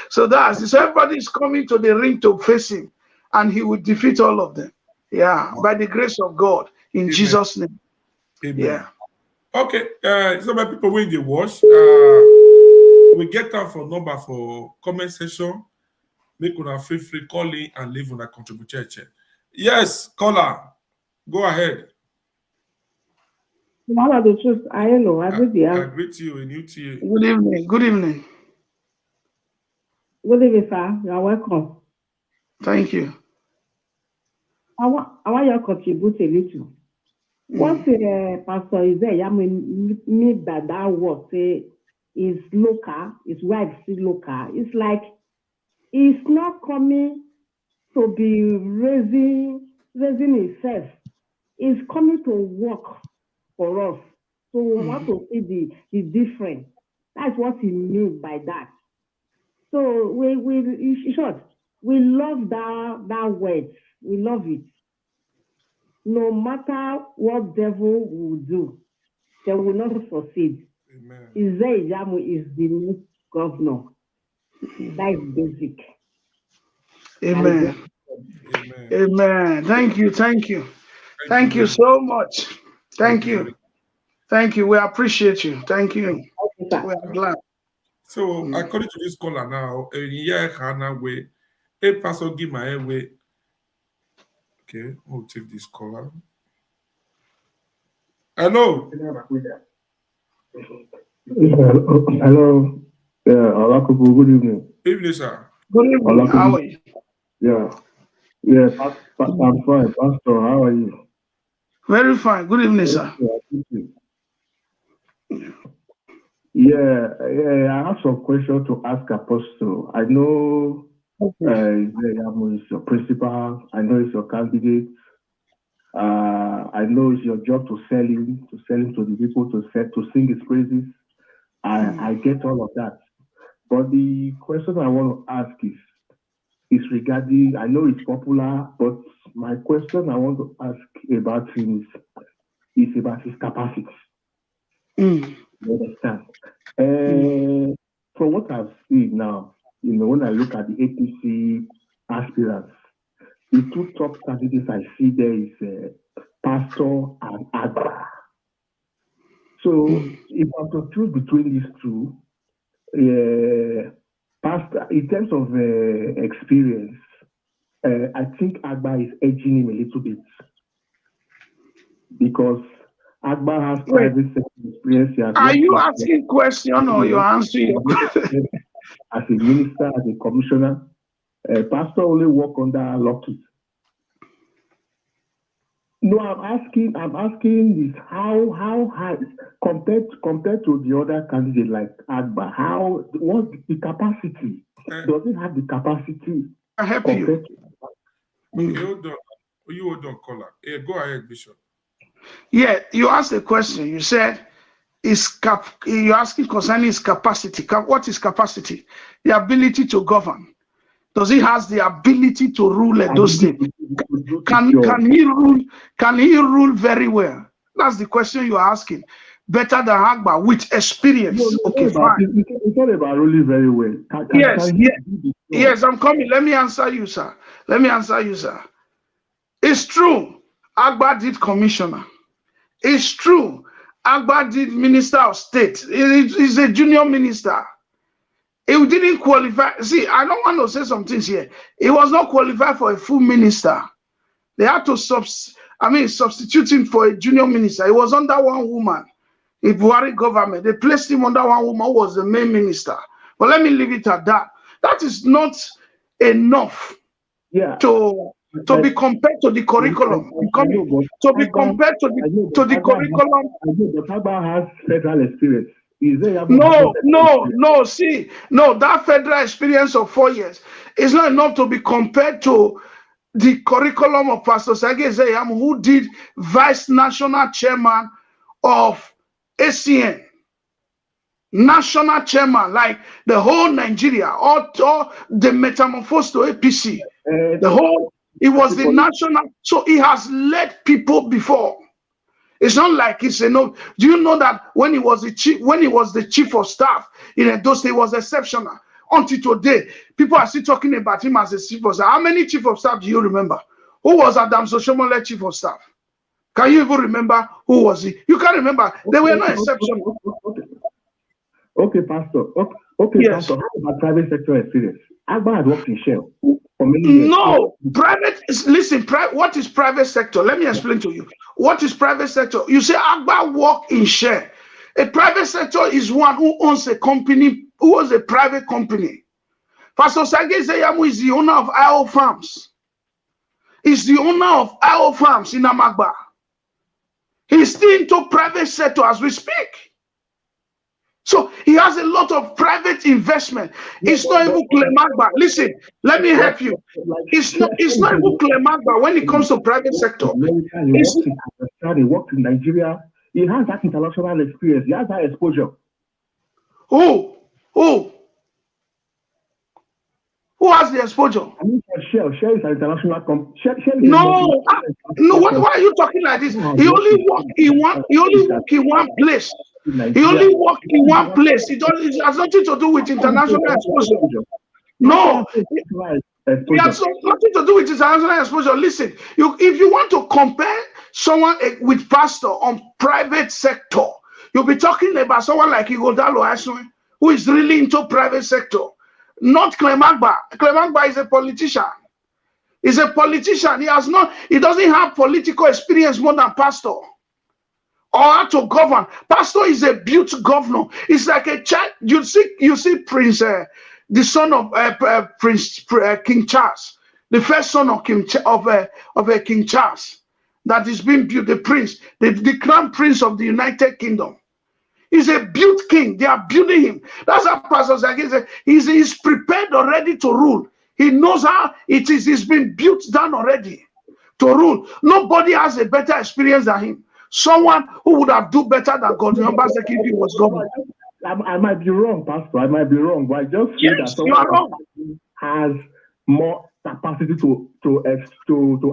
[SPEAKER 3] so everybody is coming to the ring to face him, and he will defeat all of them. Yeah, by the grace of God, in Amen. Jesus' name.
[SPEAKER 1] Amen.
[SPEAKER 3] Yeah.
[SPEAKER 1] Okay, so my people when they watch, we get time for number for comment section. Make una feel free calling and leave on a contribution. Yes, caller, go ahead.
[SPEAKER 7] Mama, the truth, I don't know. I
[SPEAKER 1] greet you and you too.
[SPEAKER 3] Good evening. Good evening.
[SPEAKER 7] Good evening, sir. You are welcome.
[SPEAKER 3] Thank you.
[SPEAKER 7] I want you to contribute a little. What Pastor Ize Iyamu mean by that word say is local, is why it's local. It's like it's not coming to be raising itself. It's coming to work for us. So we want to see the difference. That's what he means by that. So we in short, we love that word. We love it. No matter what devil will do, they will not succeed.
[SPEAKER 1] Amen.
[SPEAKER 7] Ize Iyamu is the new governor. That is basic.
[SPEAKER 3] Amen.
[SPEAKER 1] Amen.
[SPEAKER 3] Amen. Thank you. Thank you so much. Thank you. Thank you. We appreciate you. Thank you. We are glad.
[SPEAKER 1] So according to this caller now, a person give my way. Okay, we'll take this caller. Hello.
[SPEAKER 6] Hello. Yeah, Olakubu, good evening.
[SPEAKER 1] Evening, sir.
[SPEAKER 3] Good evening. How are you?
[SPEAKER 6] Yeah, I'm fine. Pastor, how are you?
[SPEAKER 3] Very fine. Good evening, sir.
[SPEAKER 6] I have some questions to ask Apostle. I know Ize Iyamu is your principal. I know he's your candidate. I know it's your job to sell him to the people, to sing his praises. I get all of that. But the question I want to ask is regarding, I know it's popular, but my question I want to ask about him is about his capacity. You understand? From what I've seen now, when I look at the APC aspirants, the two top candidates I see there is Pastor and Agba. So if I'm to choose between these two, Pastor, in terms of experience, I think Agba is edging him a little bit because Agba has private sector experience.
[SPEAKER 3] Are you asking question or you're answering?
[SPEAKER 6] As a minister, as a commissioner, Pastor only work under Lockheed. No, I'm asking this how high compared to the other candidate like Agba, what's the capacity? Does it have the capacity?
[SPEAKER 3] I help you.
[SPEAKER 1] Okay, hold on. You hold on, caller. Go ahead, Bishop.
[SPEAKER 3] Yeah, you asked a question. You said you're asking concerning his capacity. What is capacity? The ability to govern. Does he has the ability to rule Edo State? Can he rule? Can he rule very well? That's the question you are asking. Better than Agba with experience.
[SPEAKER 6] It's not about ruling very well.
[SPEAKER 3] Yes, I'm coming. Let me answer you, sir. It's true. Agba did commissioner. It's true. Agba did minister of state. He's a junior minister. He didn't qualify. See, I don't want to say some things here. He was not qualified for a full minister. They had to substitute him for a junior minister. He was under one woman. In Buhari government, they placed him under one woman who was the main minister. But let me leave it at that. That is not enough to be compared to the curriculum. To be compared to the curriculum.
[SPEAKER 6] I know, but Agba has federal experience.
[SPEAKER 3] No, that federal experience of 4 years is not enough to be compared to the curriculum of Pastor Osagie Ize Iyamu, who did vice national chairman of ACN, national chairman, like the whole Nigeria, or the metamorphose to APC, it was the national, so he has led people before. It's not like it's enough. Do you know that when he was the chief of staff in Edo State, he was exceptional? Until today, people are still talking about him as a chief of staff. How many chief of staff do you remember? Who was Adams Oshiomhole chief of staff? Can you even remember who was he? You can't remember. They were not exceptional.
[SPEAKER 6] Okay, Pastor. Okay, yes. Pastor. How about private sector experience? Agba had worked in Shell for many years.
[SPEAKER 3] No, what is private sector? Let me explain to you. What is private sector? You say Agba worked in Shell. A private sector is one who owns a company, who owns a private company. Pastor Osagie Ize Iyamu is the owner of IO Farms. He's the owner of IO Farms in Amagba. He's still into private sector as we speak. So he has a lot of private investment. It's not even Clemagba. Listen, let me help you. It's not even Clemagba when it comes to private sector.
[SPEAKER 6] He worked in Nigeria. He has that international experience. He has that exposure.
[SPEAKER 3] Who has the exposure?
[SPEAKER 6] I mean, Shell is an international company.
[SPEAKER 3] No. Why are you talking like this? He only worked in one place. He only worked in one place. It has nothing to do with international exposure. No, it has nothing to do with international exposure. Listen, if you want to compare someone with pastor on private sector, you'll be talking about someone like Ighodalo Asue, who is really into private sector. Not Clemagba. Clemagba is a politician. He's a politician. He doesn't have political experience more than pastor. Or how to govern. Pastor is a built governor. It's like a child. You see Prince, the son of King Charles, the first son of King Charles, that is being built. The prince, the crown prince of the United Kingdom. He's a built king. They are building him. That's how Pastor Osagie said he's prepared already to rule. He knows how it is. He's been built down already to rule. Nobody has a better experience than him. Someone who would have done better than God if he was governor.
[SPEAKER 8] I might be wrong, Pastor. I might be wrong, but I just feel that someone has more capacity to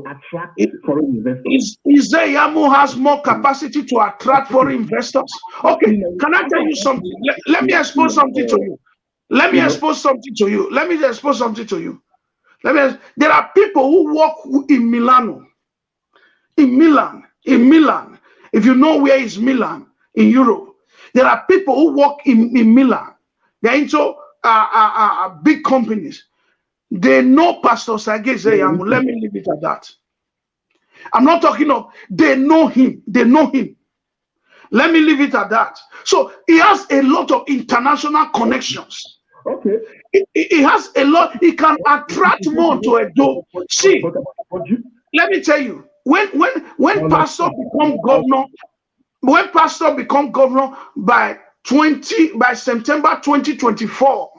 [SPEAKER 8] attract foreign investors.
[SPEAKER 3] Ize Iyamu has more capacity to attract foreign investors. Okay, can I tell you something? Let me expose something to you. Let me expose something to you. Let me expose something to you. There are people who work in Milano. In Milan. If you know where is Milan in Europe, there are people who work in Milan. They're into big companies. They know Pastor Osagie Ize Iyamu. Let me leave it at that. I'm not talking of, they know him. They know him. Let me leave it at that. So he has a lot of international connections.
[SPEAKER 8] Okay.
[SPEAKER 3] He has a lot. He can attract more to Edo. See, let me tell you, when Pastor become governor, by September 2024.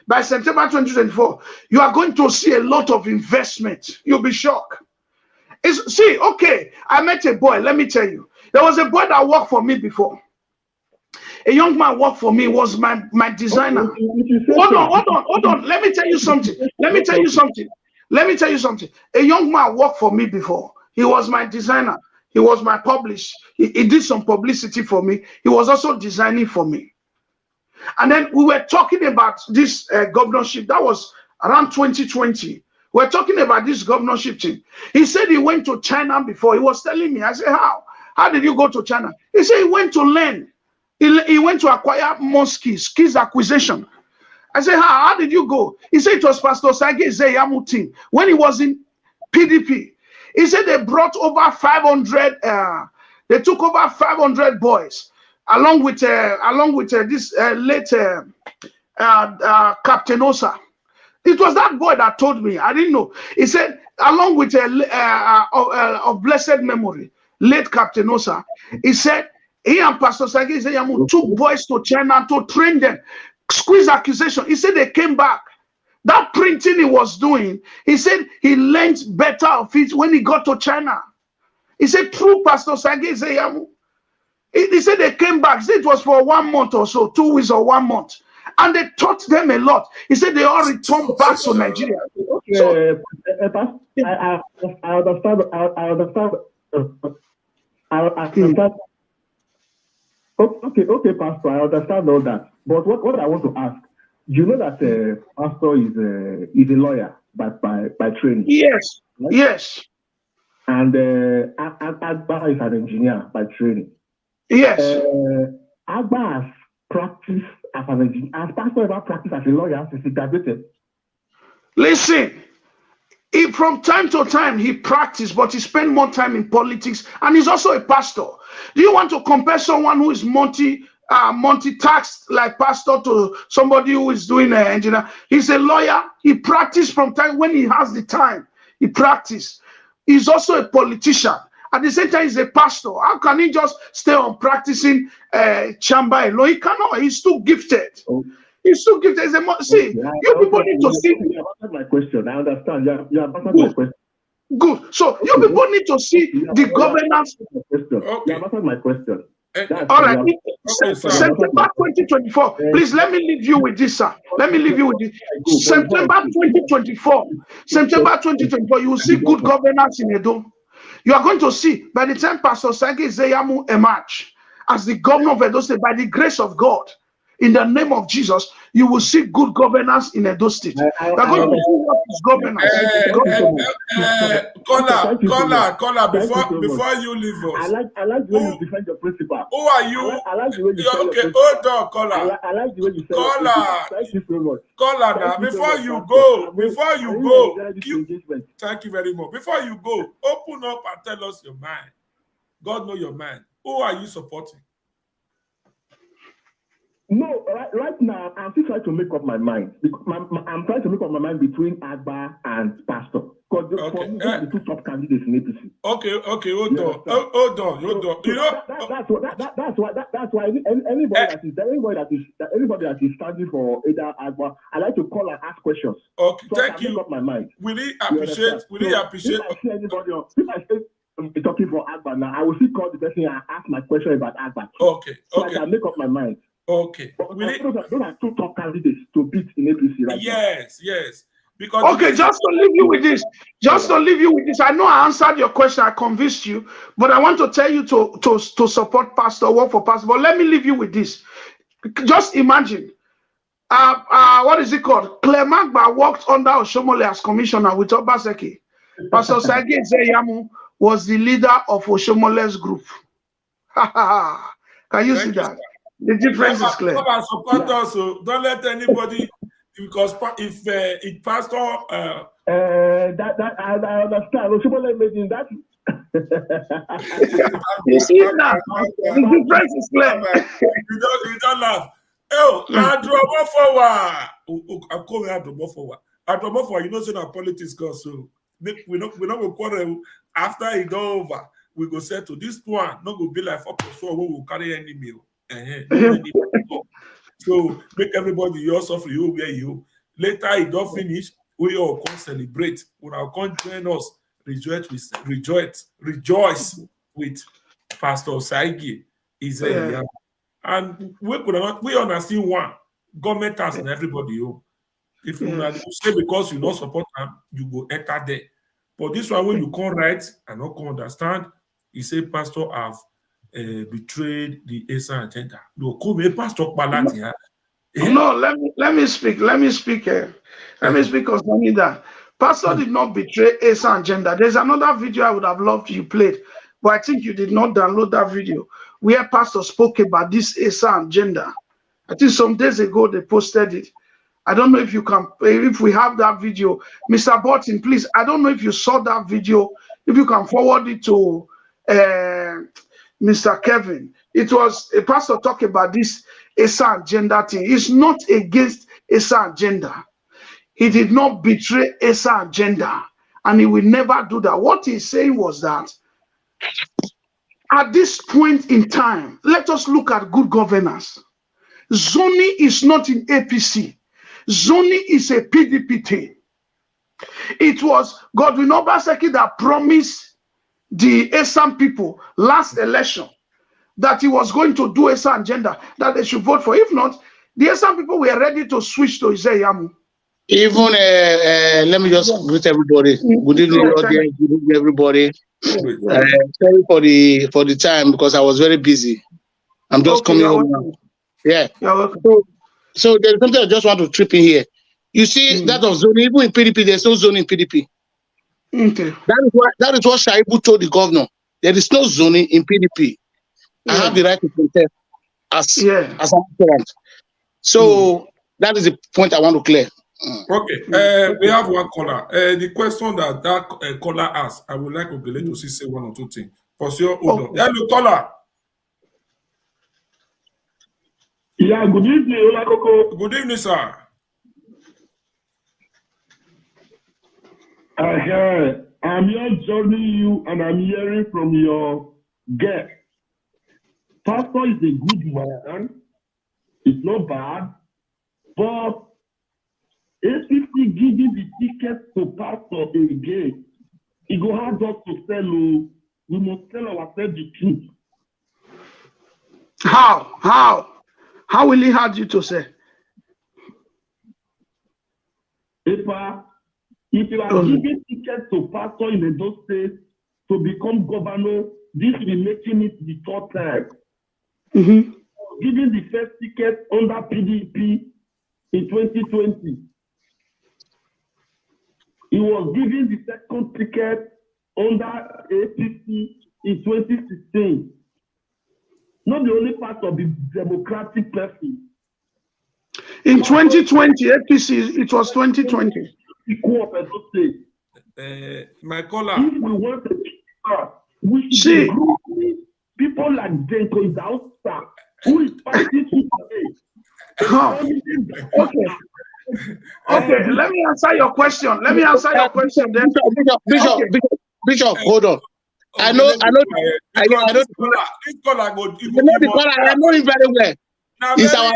[SPEAKER 3] By September 2024, you are going to see a lot of investment. You'll be shocked. Okay, I met a boy. Let me tell you. There was a boy that worked for me before. A young man worked for me, was my designer. Hold on. Let me tell you something. A young man worked for me before. He was my designer. He was my publisher. He did some publicity for me. He was also designing for me. And then we were talking about this governorship. That was around 2020. We're talking about this governorship thing. He said he went to China before. He was telling me. I said, how? How did you go to China? He said he went to learn. He went to acquire more skills acquisition. I said, how did you go? He said it was Pastor Osagie Ize Iyamu team. When he was in PDP, he said they brought over 500, they took over 500 boys, along with this late Captain Osa. It was that boy that told me. I didn't know. He said, along with of blessed memory, late Captain Osa, he said he and Pastor Osagie Ize Iyamu took boys to China to train them. Squeeze accusation. He said they came back. That printing he was doing, he said he learned better of it when he got to China. He said, true Pastor Osagie Ize Iyamu. He said they came back. He said it was for 1 month or so, 2 weeks or 1 month. And they taught them a lot. He said they all returned back to Nigeria.
[SPEAKER 8] Okay, so, I understand. Okay, Pastor, I understand all that. But what I want to ask, you know that Pastor is a lawyer by training.
[SPEAKER 3] Yes, right? Yes.
[SPEAKER 8] And Agba is an engineer by training.
[SPEAKER 3] Yes.
[SPEAKER 8] Agba has practiced as an engineer. Has Pastor ever practiced as a lawyer since he graduated?
[SPEAKER 3] Listen, from time to time he practiced, but he spent more time in politics, and he's also a pastor. Do you want to compare someone who is multi-tasked like pastor to somebody who is doing an engineer? He's a lawyer. He practiced from time when he has the time. He practiced. He's also a politician. At the same time, he's a pastor. How can he just stay on practicing chamber alone? He cannot. He's too gifted. Oh. He's too gifted. See, you people need to see.
[SPEAKER 8] You have answered my question. I understand. You have answered my question.
[SPEAKER 3] Good. So you people need to see the governance.
[SPEAKER 8] You have answered my question.
[SPEAKER 3] All right. September 2024. Please let me leave you with this, sir. Let me leave you with this. September 2024. September 2024. You will see good governance in Edo. You are going to see by the time Pastor Osagie Ize Iyamu emerge as the governor of Edo State, by the grace of God, in the name of Jesus, you will see good governance in Edo State. You are going to see what is governance.
[SPEAKER 1] Caller, before you leave us.
[SPEAKER 8] I like the way you defend your principle.
[SPEAKER 1] Who are you?
[SPEAKER 8] I like the way you
[SPEAKER 1] okay, hold on, caller.
[SPEAKER 8] I like the way you say
[SPEAKER 1] Thank you so much. Caller, now, before you go, thank you very much. Before you go, open up and tell us your mind. God know your mind. Who are you supporting?
[SPEAKER 8] No, right now, I'm still trying to make up my mind. I'm trying to make up my mind between Agba and Pastor. Because for me, those are the two top candidates in APC.
[SPEAKER 1] Okay, hold on. You know,
[SPEAKER 8] that's why anybody that is standing for either Agba, I like to call and ask questions.
[SPEAKER 1] Okay,
[SPEAKER 8] so
[SPEAKER 1] thank
[SPEAKER 8] I
[SPEAKER 1] you.
[SPEAKER 8] make up my mind.
[SPEAKER 1] We really appreciate.
[SPEAKER 8] If I see anybody else, if I say talking for Agba now, I will still call the person and ask my question about Agba.
[SPEAKER 1] Okay.
[SPEAKER 8] So I can make up my mind.
[SPEAKER 1] Okay.
[SPEAKER 8] Those are two top candidates to beat in APC right now.
[SPEAKER 1] Yes. Because
[SPEAKER 3] okay, just to leave you with this. I know I answered your question, I convinced you, but I want to tell you to support Pastor, work for Pastor. But let me leave you with this. Just imagine, what is it called? Claire Magba worked under Oshomole as commissioner with Obaseki. Pastor Osagie Ize Iyamu was the leader of Oshomole's group. Can you see that? The difference is clear.
[SPEAKER 1] Support us, so don't let anybody. Because if pastor,
[SPEAKER 8] that I understand. Oshomole made in that.
[SPEAKER 3] You see that? The difference is clear.
[SPEAKER 1] You don't laugh. Oh, I drop forward. You know, so that politics goes. So we not go quarrel after it over. We go say to this one, not go be like 4+4. We will carry any meal. So make everybody you also for you where you. Later it don't finish. We all can celebrate. When our come join us, rejoice with Pastor Osagie Ize Iyamu. And we understand one government has and everybody. If you say because you not support them, you go enter there. But this one when you can't write and not can understand, he say pastor have betrayed the ASA agenda. No, come pastor Balati.
[SPEAKER 3] No, let me speak concerning that. Pastor did not betray ASA agenda. There's another video I would have loved you played, but I think you did not download that video where Pastor spoke about this ASA agenda. I think some days ago they posted it. I don't know if we have that video. Mr. Burton, please, I don't know if you saw that video. If you can forward it to Mr. Kevin. It was a pastor talking about this ASA agenda thing. It's not against ASA agenda. He did not betray ASA agenda, and he will never do that. What he's saying was that at this point in time, let us look at good governance. Zoning is not in APC. Zoning is a PDP thing. It was Godwin Obaseki that promised the ASAM people last election that he was going to do ASAM agenda, that they should vote for. If not, the ASAM people were ready to switch to Ize Iyamu.
[SPEAKER 9] Even, let me just greet everybody. Good evening, audience. Good evening, everybody. Sorry for the time because I was very busy. I'm just coming home now. Yeah. So there's something I just want to trip in here. You see, that of zoning, even in PDP, there's no zoning in PDP.
[SPEAKER 3] Okay.
[SPEAKER 9] That is what Shaibu told the governor. There is no zoning in PDP. I have the right to contest as an aspirant. So that is the point I want to clear.
[SPEAKER 1] Okay, we have one caller. The question that caller asked, I would like Ogele to say one or two things. For sure, hello, caller.
[SPEAKER 6] Yeah, good evening, Olakoko.
[SPEAKER 1] Good evening, sir.
[SPEAKER 6] I'm here joining you, and I'm hearing from your guest. Pastor is a good man. It's not bad, but APC giving the ticket to Pastor again, it go hard us to sell. We must tell ourselves the truth.
[SPEAKER 3] How will he hard you to say?
[SPEAKER 6] If you are giving tickets to Pastor in Edo State to become governor, this will be making it the third time. Giving the first ticket under PDP in 2020. He was given the second ticket under APC in 2016. Not the only part of the democratic person.
[SPEAKER 3] In 2020, APC, it was 2020.
[SPEAKER 1] My caller.
[SPEAKER 6] If we want to we should be people like Denko is outside. Who is fighting today?
[SPEAKER 3] Okay, let me answer your question. Let me answer your question. Then.
[SPEAKER 9] Bishop, hold on. I know the caller. I know him very well. He's our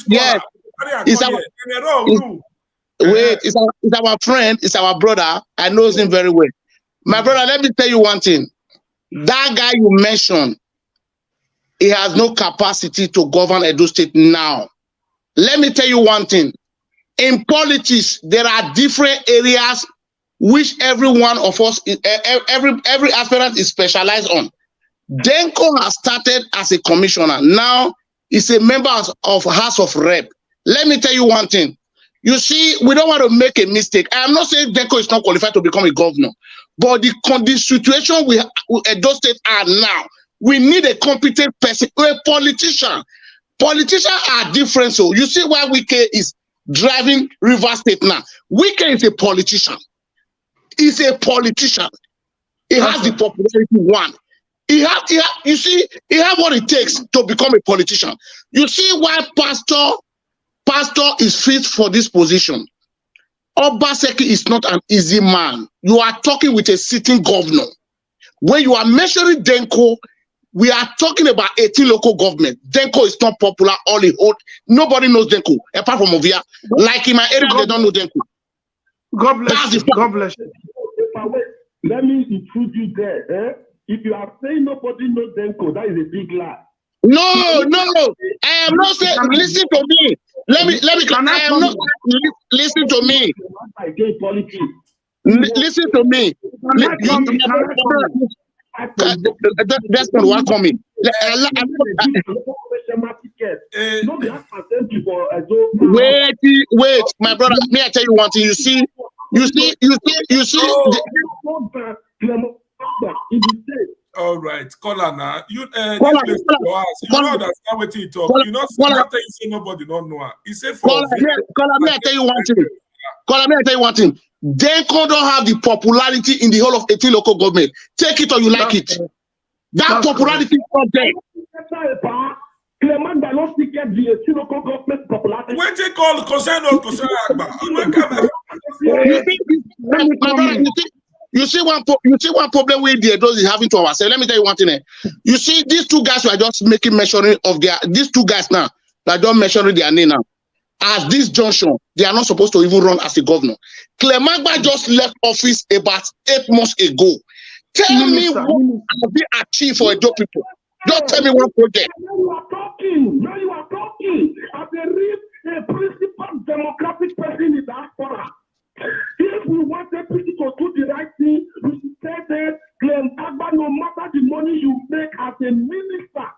[SPEAKER 9] yes. It's our friend. It's our brother. I know him very well. My brother, let me tell you one thing. That guy you mentioned, he has no capacity to govern Edo State now. Let me tell you one thing. In politics, there are different areas which every one of us, every aspirant is specialized on. Denko has started as a commissioner. Now he's a member of House of Rep. Let me tell you one thing. You see, we don't want to make a mistake. I am not saying Denko is not qualified to become a governor, but the situation we Edo State are now, we need a competent person, a politician. Politicians are different. So you see why Wike is driving Rivers State now. Wike is a politician. He's a politician. He has the popularity one. He has what it takes to become a politician. You see why Pastor is fit for this position. Obaseki is not an easy man. You are talking with a sitting governor. When you are measuring Denko, we are talking about 18 local government. Denko is not popular. Nobody knows Denko apart from Ovia. Like in my area, they don't know Denko.
[SPEAKER 3] God bless you. God bless you.
[SPEAKER 8] Let me intrude you there. Eh? If you are saying nobody knows Denko, that is a big lie.
[SPEAKER 9] No. I am not saying. Listen to me. Let me. I am not. Listen to me. Listen to me. That's not what coming. Wait, my brother. May I tell you one thing? You see.
[SPEAKER 1] All right, caller now. You understand what you talk. You know, after you say nobody don't know. He say for
[SPEAKER 9] caller, may I tell you one thing? Denko don't have the popularity in the whole of 18 local government. Take it or you like it. That popularity is not there.
[SPEAKER 8] Clement don't get the 18 local government popularity.
[SPEAKER 1] When they call concern or concern
[SPEAKER 9] You see one problem with the Edos is having to ourselves. Let me tell you one thing. You see, these two guys were just measuring of these two guys now, that don't measuring their name now. At this junction, they are not supposed to even run as a governor. Clemagba just left office about 8 months ago. Tell me what have they achieved for Edo people. Don't tell me one project.
[SPEAKER 8] Now you are talking. As a principal democratic person in Diaspora. If we wanted people to do the right thing, we should say that Clemagba, no matter the money you make as a minister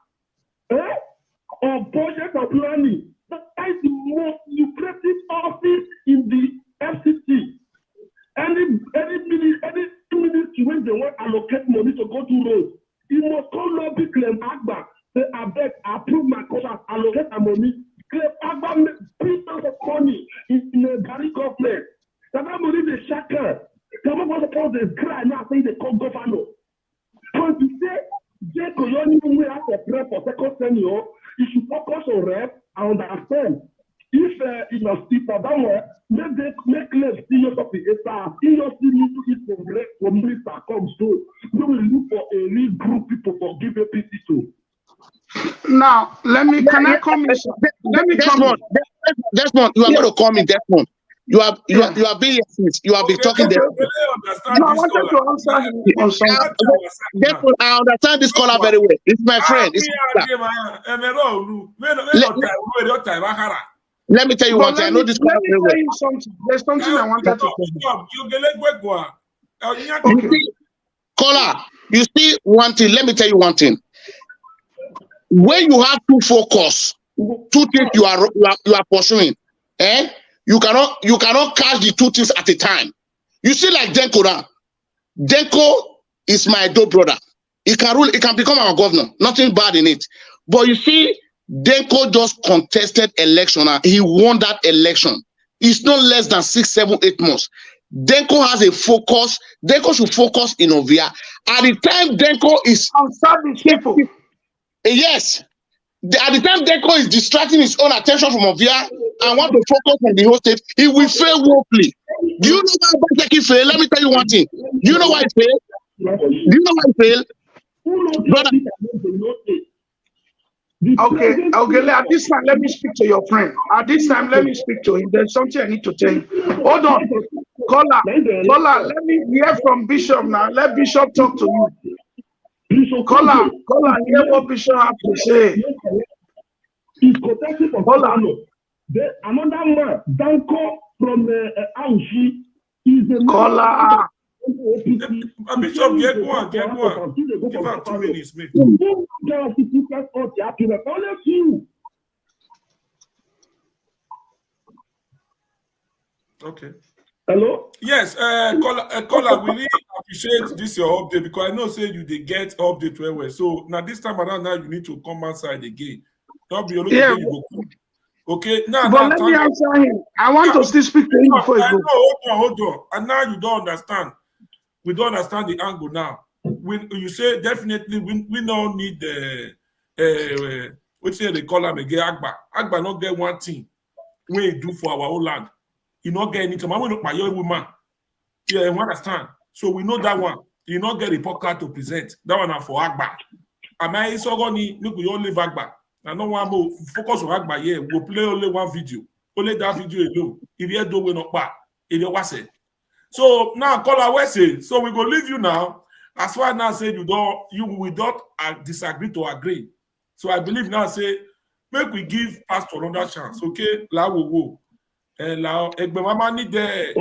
[SPEAKER 8] of budget or planning, that is the most lucrative office in the FCC. Any ministry when they want to allocate money to go to roads, you must call lobby Clemagba. Say, I beg, approve my contract, allocate my money. Clemagba makes billions of money in a Gary government. That money they shaker. Come on, suppose they cry now, say they call governor. So if you say, Jay Koyoni, we have a prayer for second tenure, you should focus on rep and understand. If it must be for that way, make less serious of the SR. If you still need to eat progress from minister comes to, we will look for a real group people for give a PC to.
[SPEAKER 3] Now, can I come in?
[SPEAKER 9] Desmond, you are going to call me Desmond. You are being talking there.
[SPEAKER 3] No, I wanted to answer him on something.
[SPEAKER 9] I understand this caller very well. It's my friend. Let me tell you one thing. I know this caller very well.
[SPEAKER 3] There's something I wanted to
[SPEAKER 9] say. Caller, you see one thing. Let me tell you one thing. When you have two focus, two things you are pursuing, you cannot catch the two things at a time. You see, like Denko now. Denko is my Edo brother. He can rule, he can become our governor. Nothing bad in it. But you see, Denko just contested election and he won that election. It's not less than 6, 7, 8 months. Denko has a focus. Denko should focus in Ovia. At the time Denko is
[SPEAKER 3] people.
[SPEAKER 9] Yes. At the time Denko is distracting his own attention from Ovia, and want to focus on the whole state, he will fail woefully. Do you know why Obaseki failed? Let me tell you one thing. Do you know why he failed? Do you know why he failed? Brother.
[SPEAKER 3] Okay, at this time, let me speak to your friend. At this time, let me speak to him. There's something I need to tell you. Hold on. Caller, let me hear from Bishop now. Let Bishop talk to you. Caller, hear what Bishop has to say.
[SPEAKER 8] Another man, Danko from Aushi, is a
[SPEAKER 3] caller.
[SPEAKER 1] Bishop, get one. Give her 2 minutes, mate. Okay.
[SPEAKER 8] Hello?
[SPEAKER 1] Yes, caller, we really appreciate this your update because I know say you they get update well. So now this time around now you need to come outside again. Don't be only you go. Okay, now
[SPEAKER 3] let me answer him. I want to still speak to him before you go.
[SPEAKER 1] Hold on. And now you don't understand. We don't understand the angle now. When you say definitely we don't need the what say they call him again Agba. Agba not get one thing we do for our own land. You not get anything. I'm not my young woman. Yeah, you understand. So we know that one. You not get a podcast to present. That one are for Agba. Am I so gonna look we all leave Agba? I don't want more focus on Agba here. We'll play only one video. Only that video alone. If you do we not back, if you was it. So now call our say. So we go leave you now. As far as now say you will not disagree to agree. So I believe now say make we give Pastor another chance. Okay, la wo. La egbe mama need the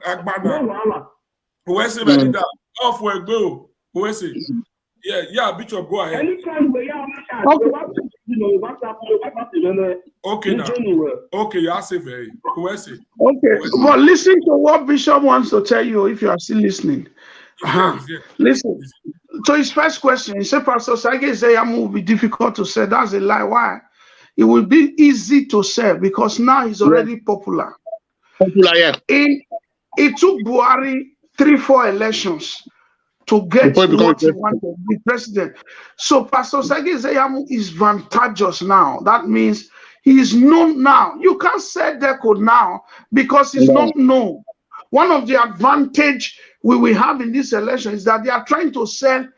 [SPEAKER 1] Agbana. Who say by that? Off we go. Who say? Yeah, Bishop, go ahead. Okay now. Okay, you are safe. Who say?
[SPEAKER 3] Okay, but listen to what Bishop wants to tell you if you are still listening. Listen to his first question. He said, Pastor Osagie Ize Iyamu will be difficult to say. That's a lie. Why? It will be easy to say because now he's already popular.
[SPEAKER 9] Yeah.
[SPEAKER 3] It took Buhari 3-4 elections to get what he wanted to be president. So Pastor Osagie Ize Iyamu is vantageous now. That means he is known now. You can't say Deco now because he's not known. One of the advantage we will have in this election is that they are trying to sell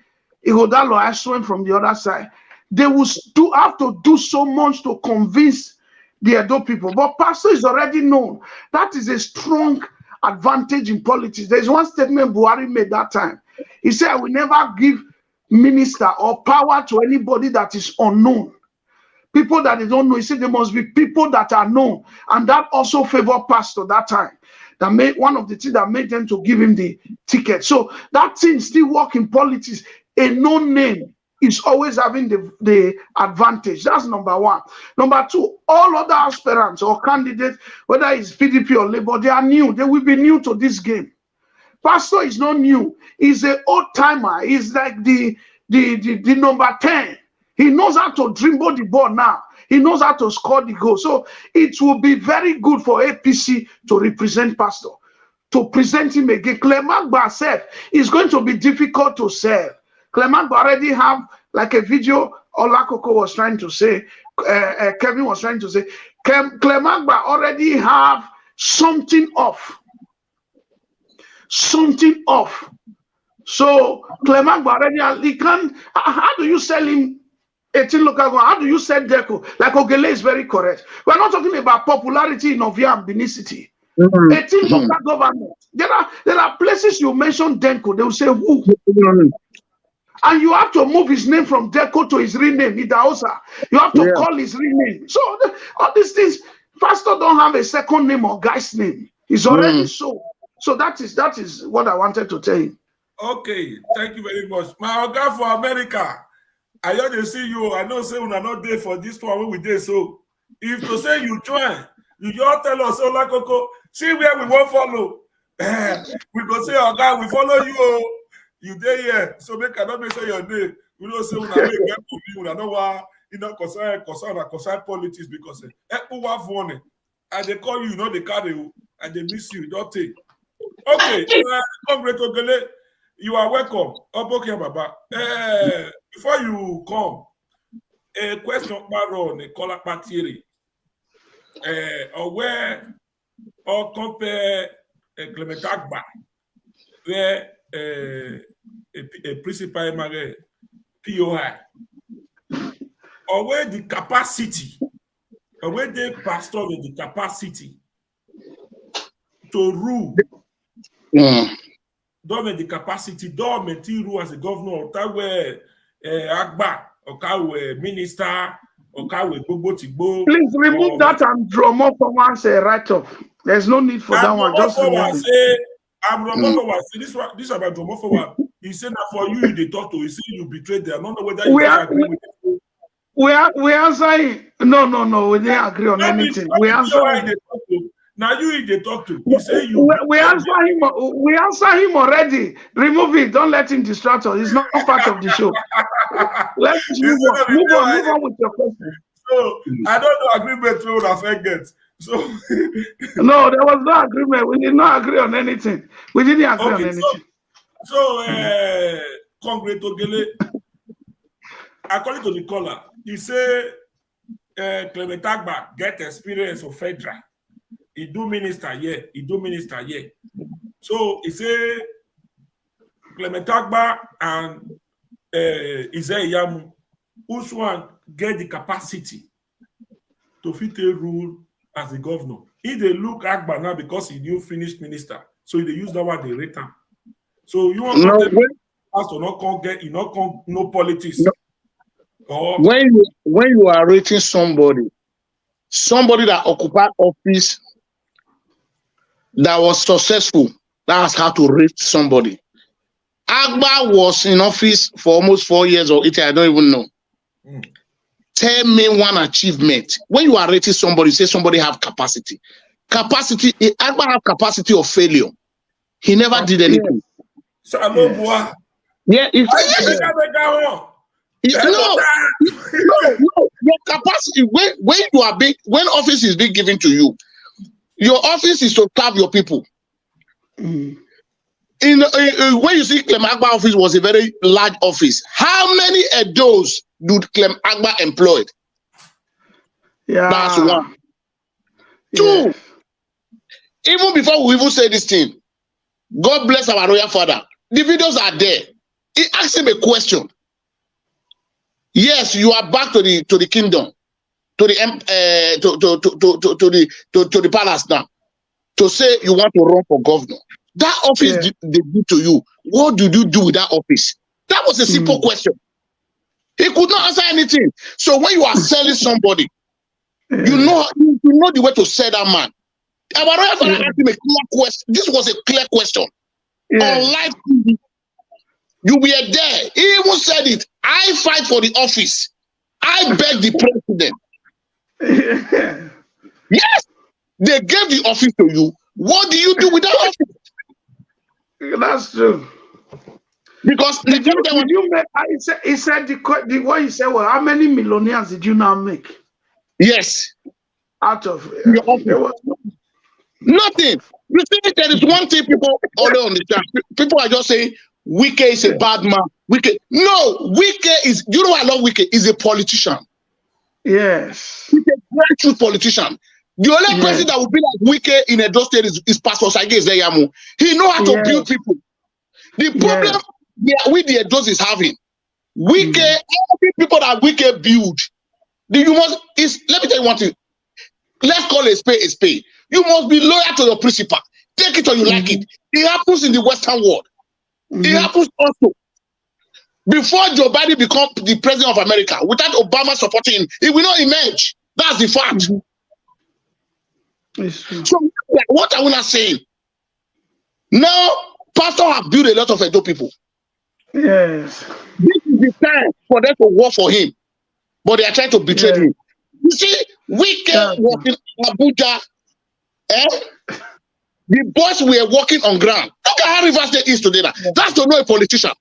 [SPEAKER 3] Igodalo Aswen from the other side. They will have to do so much to convince the Edo people. But Pastor is already known. That is a strong advantage in politics. There's one statement Buhari made that time. He said, I will never give minister or power to anybody that is unknown. People that they don't know. He said there must be people that are known. And that also favored Pastor that time. That made one of the things that made them to give him the ticket. So that thing still work in politics. A known name is always having the advantage. That's number one. Number two, all other aspirants or candidates, whether it's PDP or Labour, they are new. They will be new to this game. Pastor is not new. He's an old timer. He's like the number 10. He knows how to dribble the ball now. He knows how to score the goal. So it will be very good for APC to represent Pastor, to present him again. Clement said it's going to be difficult to sell. Clement already have like a video Olakoko was trying to say, Kevin was trying to say, Clement already have something off. Something off. So Clement already, he can, how do you sell him 18 local government? How do you sell Deco? Like Ogele is very correct. We're not talking about popularity in Ovia and Benin City. 18 local government. There are places you mention Denko, they will say who? And you have to move his name from Deco to his real name, Idaosa. You have to call his real name. So all these things, Pastor don't have a second name or guy's name. He's already so. So that is what I wanted to tell you.
[SPEAKER 1] Okay, thank you very much. My Oga for America. I just to see you. I know say we are not there for this one when we did. So if to say you join, you just tell us, oh, like Coco, see where we won't follow. We go say, Oga, we follow you. You there here. So make cannot make say your name. We don't say we are make you. We know why concern politics because people have money and they call you, they carry you and they miss you. Don't take. Okay, Comrade Ogele, you are welcome. Okay, Baba. Before you come, a question on the caller Patiri. where or compare Clement Agba, where a principal POI, or where the capacity, or where they pastor with the capacity to rule. Don't have the capacity, don't have rule as a governor, that way Agba, or minister, or
[SPEAKER 3] please remove that and drama for once a write-off. There's no need for that one. Just remove it.
[SPEAKER 1] This is about drama forward. He said that for you, they talk to. He said you betrayed them. I don't know whether you agree with it.
[SPEAKER 3] We answer. No. We didn't agree on anything. We answer.
[SPEAKER 1] Now they talk to. He say you.
[SPEAKER 3] We answer him. We answer him already. Remove it. Don't let him distract us. It's not part of the show. Let's move on with your question.
[SPEAKER 1] So I don't know agreement we would have get. So
[SPEAKER 3] no, there was no agreement. We did not agree on anything. We didn't agree on anything.
[SPEAKER 1] So Congress Ogele, according to the caller, he say Clement Agba get experience of federal. He do minister here. So he say Clement Agba and Ize Iyamu, which one get the capacity to fit a rule as the governor? If they look Agba now because he new finished minister, so they use that one they rate him. So you want to not get no politics. No. Or
[SPEAKER 9] When you are rating somebody that occupied office that was successful, that's how to rate somebody. Agba was in office for almost 4 years or 8 years, I don't even know. Tell me one achievement. When you are rating somebody, say somebody have capacity. Agba have capacity of failure. He never did anything.
[SPEAKER 1] So no,
[SPEAKER 9] your capacity when you are big, when office is being given to you, your office is to serve your people. When you see Clem Agba office was a very large office, how many Edos did Clem Agba employed?
[SPEAKER 3] Yeah,
[SPEAKER 9] that's one. Two, even before we even say this thing, God bless our royal father. The videos are there. He asked him a question. Yes, you are back to the kingdom, to the palace now, to say you want to run for governor. That office they give to you. What did you do with that office? That was a simple question. He could not answer anything. So when you are selling somebody, you know the way to sell that man. Our royal father asked him a clear question. This was a clear question. On live TV, you were there. He even said it. I fight for the office. I beg the president. Yes, they gave the office to you. What do you do with that office?
[SPEAKER 3] That's true.
[SPEAKER 9] Because
[SPEAKER 3] he said the what he said, well, how many millionaires did you now make?
[SPEAKER 9] Yes.
[SPEAKER 3] Out of
[SPEAKER 9] your office. Nothing. You see, there is one thing people all on the chat. People are just saying Wike is a bad man. Wike. No, Wike is, you know I love Wike, is a politician.
[SPEAKER 3] Yes.
[SPEAKER 9] He's a grassroots politician. The only person that would be like Wike in Edo State is Pastor Osagie Ize Iyamu. He knows how to build people. The problem with the Edos is having Wike, every people that Wike build, let me tell you one thing. Let's call a spade a spade. You must be loyal to your principal. Take it or you like it. It happens in the Western world. It happens also. Before Joe Biden become the president of America, without Obama supporting him, he will not emerge. That's the fact. So what are we not saying? Now, Pastor have built a lot of Edo people.
[SPEAKER 3] Yes.
[SPEAKER 9] This is the time for them to work for him. But they are trying to betray him. You see, Wike was in Abuja. The boys were working on ground. Look at how River State is today. That's to know a politician.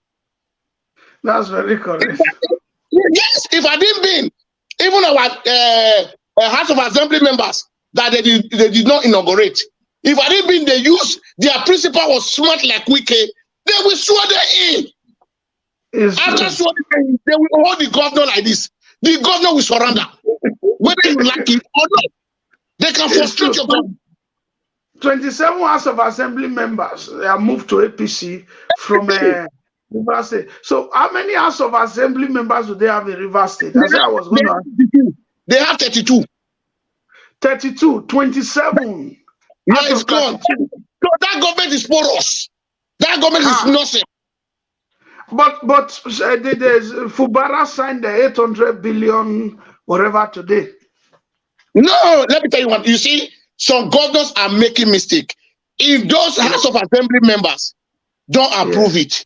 [SPEAKER 3] That's very correct.
[SPEAKER 9] Yes, if I didn't been, even our House of Assembly members that they did not inaugurate, if I didn't been, they used their principal was smart like Wike, they will swear them in. After swearing them in, they will hold the governor like this. The governor will surrender, whether you like it or not. They can frustrate your government.
[SPEAKER 3] 27 House of Assembly members are moved to APC from Rivers State. So how many House of Assembly members do they have in Rivers State? I said I was going to.
[SPEAKER 9] They have 32.
[SPEAKER 3] 32, 27.
[SPEAKER 9] Yeah, it's gone. So that government is porous. That government is nothing.
[SPEAKER 3] But there's Fubara signed the 800 billion whatever today.
[SPEAKER 9] No, let me tell you what. You see, some governors are making mistake. If those House of Assembly members don't approve it,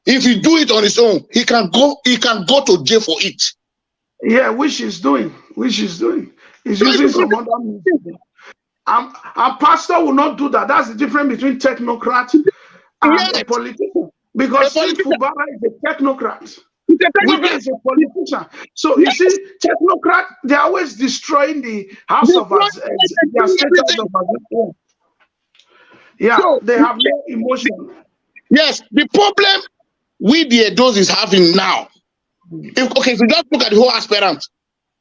[SPEAKER 9] if he do it on his own, he can go to jail for it. Yeah,
[SPEAKER 3] which he's doing. He's using some other means. A pastor will not do that. That's the difference between technocrat and a politician. Because Fubara is a technocrat. Wika is a politician. So you see, technocrat, they're always destroying the House of Assembly. Yeah, so, they have no emotion.
[SPEAKER 9] Yes, the problem with the Edos is having now. If we just look at the whole aspirant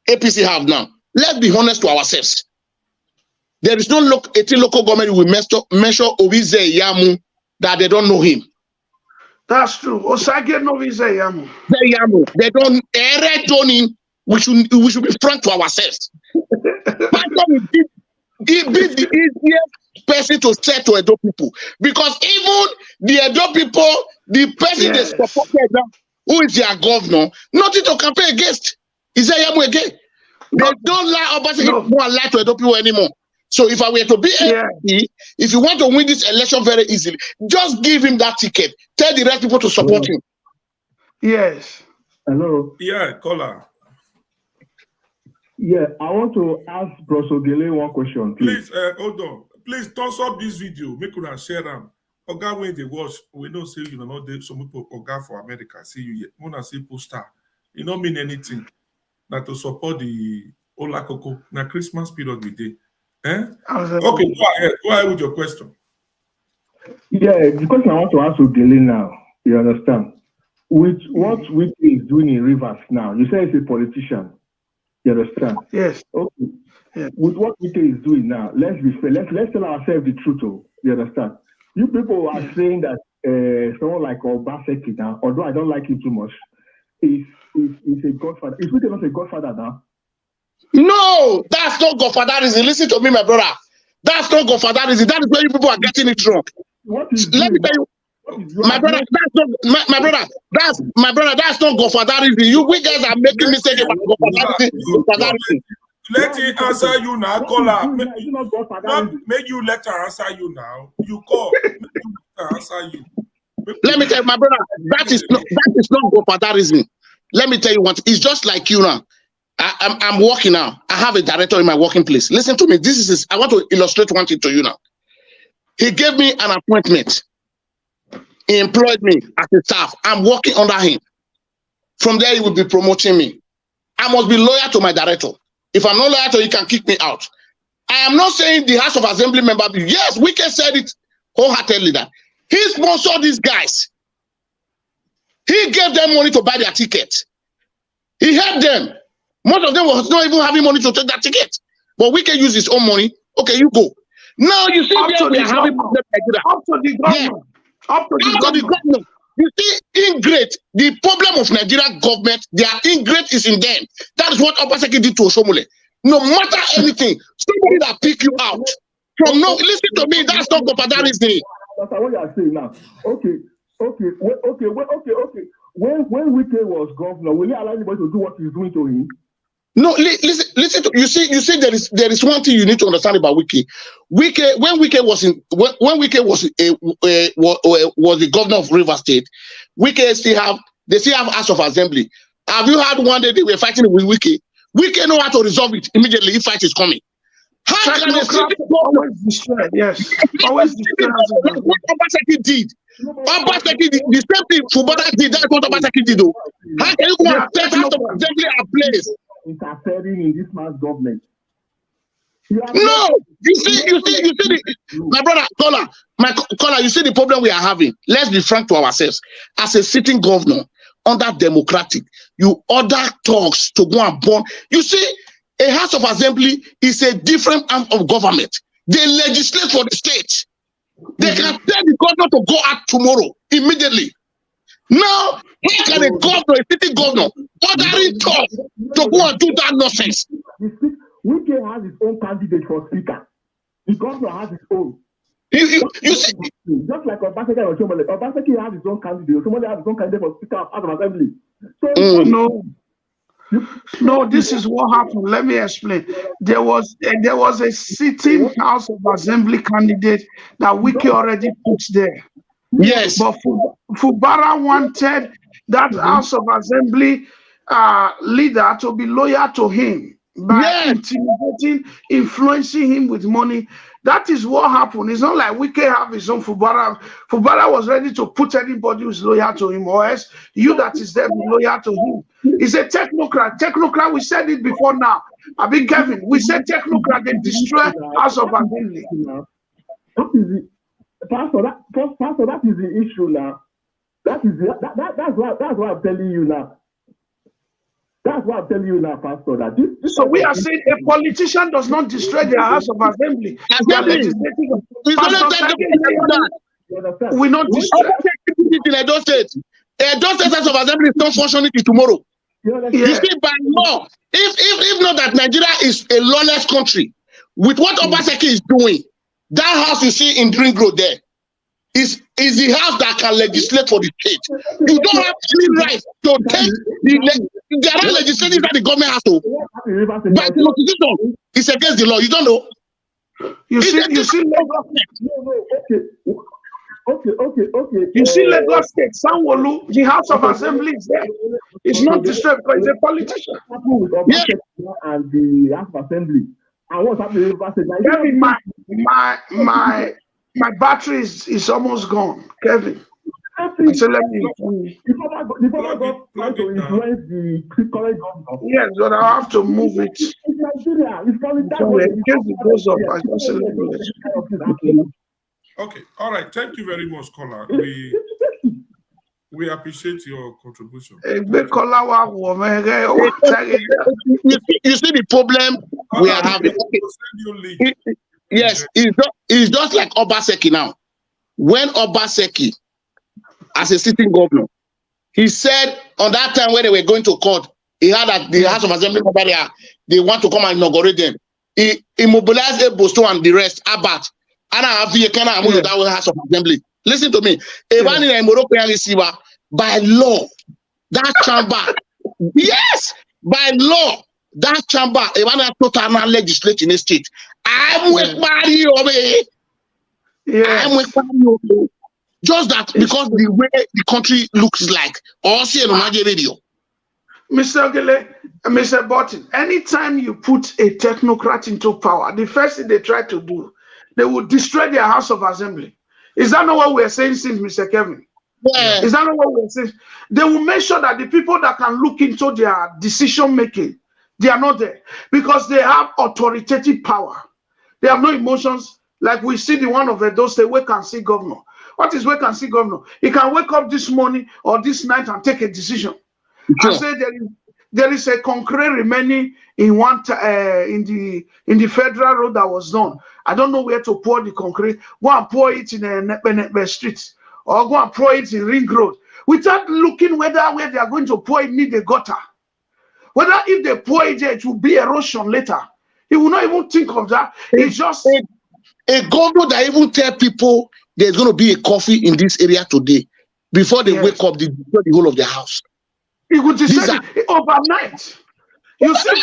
[SPEAKER 9] APC have now, let's be honest to ourselves. There is no local government will measure Ize Iyamu that they don't know him.
[SPEAKER 3] That's true. Osagie knows Ize Iyamu.
[SPEAKER 9] They don't him. We should be frank to ourselves. He be the easiest person to say to Edo people, because even the Edo people, the person they supported now, who is their governor, nothing to campaign against Ize Iyamu again. They don't lie about lie to Edo people anymore. So if I were to be MP, if you want to win this election very easily, just give him that ticket. Tell the right people to support him.
[SPEAKER 3] Yes.
[SPEAKER 6] Hello.
[SPEAKER 1] Yeah, caller.
[SPEAKER 6] Yeah, I want to ask Bros Ogele one question, please.
[SPEAKER 1] Please, hold on. Please thumbs up this video. Make una share them. Oga, when they watch, we don't say you know not some people Oga for America. See you yet. When I say poster, it don't mean anything. Not to support the Ola Coco. Na Christmas period we did. Okay, go ahead with your question.
[SPEAKER 6] Yeah, the question I want to ask Ogele now, you understand? With what Wike is doing in Rivers now, you say he's a politician. You understand?
[SPEAKER 3] Yes.
[SPEAKER 6] Okay. Yeah. With what Wike is doing now, let's be fair. Let's tell ourselves the truth. You understand? You people are saying that someone like Obaseki now, although I don't like him too much, is a godfather. Is Wike not a godfather now?
[SPEAKER 9] No, that's not godfatherism. Listen to me, my brother. That's not godfatherism. That is where you people are getting it wrong. Let me tell you, my brother. That's not godfatherism. You guys are making mistake about godfatherism.
[SPEAKER 1] Let him answer you now, caller. Make you let her answer you now. You call. Make you let her answer you.
[SPEAKER 9] Let me tell you, my brother. That is not godfatherism. Let me tell you what. It's just like you now. I'm working now. I have a director in my working place. Listen to me. I want to illustrate one thing to you now. He gave me an appointment. He employed me as a staff. I'm working under him. From there, he will be promoting me. I must be loyal to my director. If I'm not loyal to him, he can kick me out. I am not saying the House of Assembly member. Yes, we can say it wholeheartedly that he sponsored these guys. He gave them money to buy their tickets. He helped them. Most of them was not even having money to take that ticket. But we can use his own money. Okay, you go. Now you see we are having problem like that.
[SPEAKER 3] Up to the government. Up to the
[SPEAKER 9] government. You see, ingrate, the problem of Nigerian government, their ingrate is in them. That is what Obaseki did to Osomole. No matter anything, somebody that pick you out. From no, listen to me, that's not godfatherism.
[SPEAKER 6] That's what you are saying now. Okay. When Wike was governor, will he allow anybody to do what he's doing to him?
[SPEAKER 9] No, listen to you see there is one thing you need to understand about Wike. When Wike was the governor of Rivers State, Wike still have House of Assembly. Have you had one day they were fighting with Wike? Wike know how to resolve it immediately if fight is coming. How can a city
[SPEAKER 3] always destroy? Yes, always destroy.
[SPEAKER 9] What Obaseki did. Obaseki did the same thing Fubara did. That's what Obaseki did. Though. How can you go and set House of Assembly a place?
[SPEAKER 6] Interfering in this man's government.
[SPEAKER 9] No, you see, my brother, caller, you see the problem we are having. Let's be frank to ourselves. As a sitting governor under democratic, you order talks to go and burn. You see, A House of Assembly is a different arm of government. They legislate for the state. They can tell the governor to go out tomorrow, immediately. Now, how can a governor, a city governor, ordering talk to go and do that nonsense?
[SPEAKER 8] Wike has his own candidate for speaker. The governor has his own.
[SPEAKER 9] You see,
[SPEAKER 8] just like Obaseki or Shomole, Obaseki has his own candidate. Shomole has his own candidate for speaker of House of Assembly. So
[SPEAKER 3] no, this is what happened. Let me explain. There was a sitting House of Assembly candidate that Wike already put there.
[SPEAKER 9] Yes,
[SPEAKER 3] but Fubara wanted that House of Assembly leader to be loyal to him by intimidating, influencing him with money. That is what happened. It's not like Wike have his own Fubara. Fubara was ready to put anybody who's loyal to him, or else you that is there be loyal to him. He's a technocrat. Technocrat, we said it before now. I've been Kevin. We said technocrat, they destroy House of Assembly.
[SPEAKER 8] Pastor, that is the issue now. That's what I'm telling you now. That's what I'm telling you now, Pastor. That this
[SPEAKER 3] so we are saying a politician does not destroy their House of Assembly. We not destroy
[SPEAKER 9] in Edo State. Edo State House of Assembly is not functioning tomorrow. You see, by law, if not that Nigeria is a lawless country, with what Obaseki is doing, that house you see in Green Road there is the house that can legislate for the state. You don't have any right to take there are legislation that the government has to. But the constitution is against the law. You don't know.
[SPEAKER 3] You see Lagos.
[SPEAKER 8] Okay.
[SPEAKER 3] You see Lagos State, Sanwo-Olu, the House of Assembly is there. It's not destroyed because it's a politician.
[SPEAKER 8] And the House of Assembly. And what's happening?
[SPEAKER 3] Kevin, my battery is almost gone, Kevin. So let me. Yes, but I have to move it. So in case it goes up, I just let me.
[SPEAKER 1] Okay, all right. Thank you very much, caller. We appreciate your contribution.
[SPEAKER 9] You see the problem we are having. Yes, it's just like Obaseki now. When Obaseki, as a sitting governor, he said on that time when they were going to court, he had at the House of Assembly they want to come and inaugurate them. He mobilized Ebosto and the rest, Abat, and I have that House of Assembly. Listen to me. By law, that chamber, yes, by law, that chamber, a total legislate in the state. I'm with Mario. I'm with Mario. Just that because the way the country looks like, or see on radio.
[SPEAKER 3] Mr. Ogele, Mr. Burton, anytime you put a technocrat into power, the first thing they try to do, they will destroy their House of Assembly. Is that not what we're saying since, Mr. Kevin?
[SPEAKER 9] Yeah.
[SPEAKER 3] Is that not what we're saying? They will make sure that the people that can look into their decision making, they are not there because they have authoritative power. They have no emotions. Like we see the one of Edo State, wake and see governor. What is wake and see governor? He can wake up this morning or this night and take a decision.
[SPEAKER 9] Sure.
[SPEAKER 3] And say there is a concrete remaining in in the federal road that was done. I don't know where to pour the concrete. Go and pour it in the streets or go and pour it in Ring Road without looking where they are going to pour it need a gutter. Whether if they pour it there, it will be erosion later. He will not even think of that. It's just
[SPEAKER 9] a governor that even tell people there's going to be a coffee in this area today before they wake up, they destroy the whole of their house.
[SPEAKER 3] He could destroy it overnight. You see,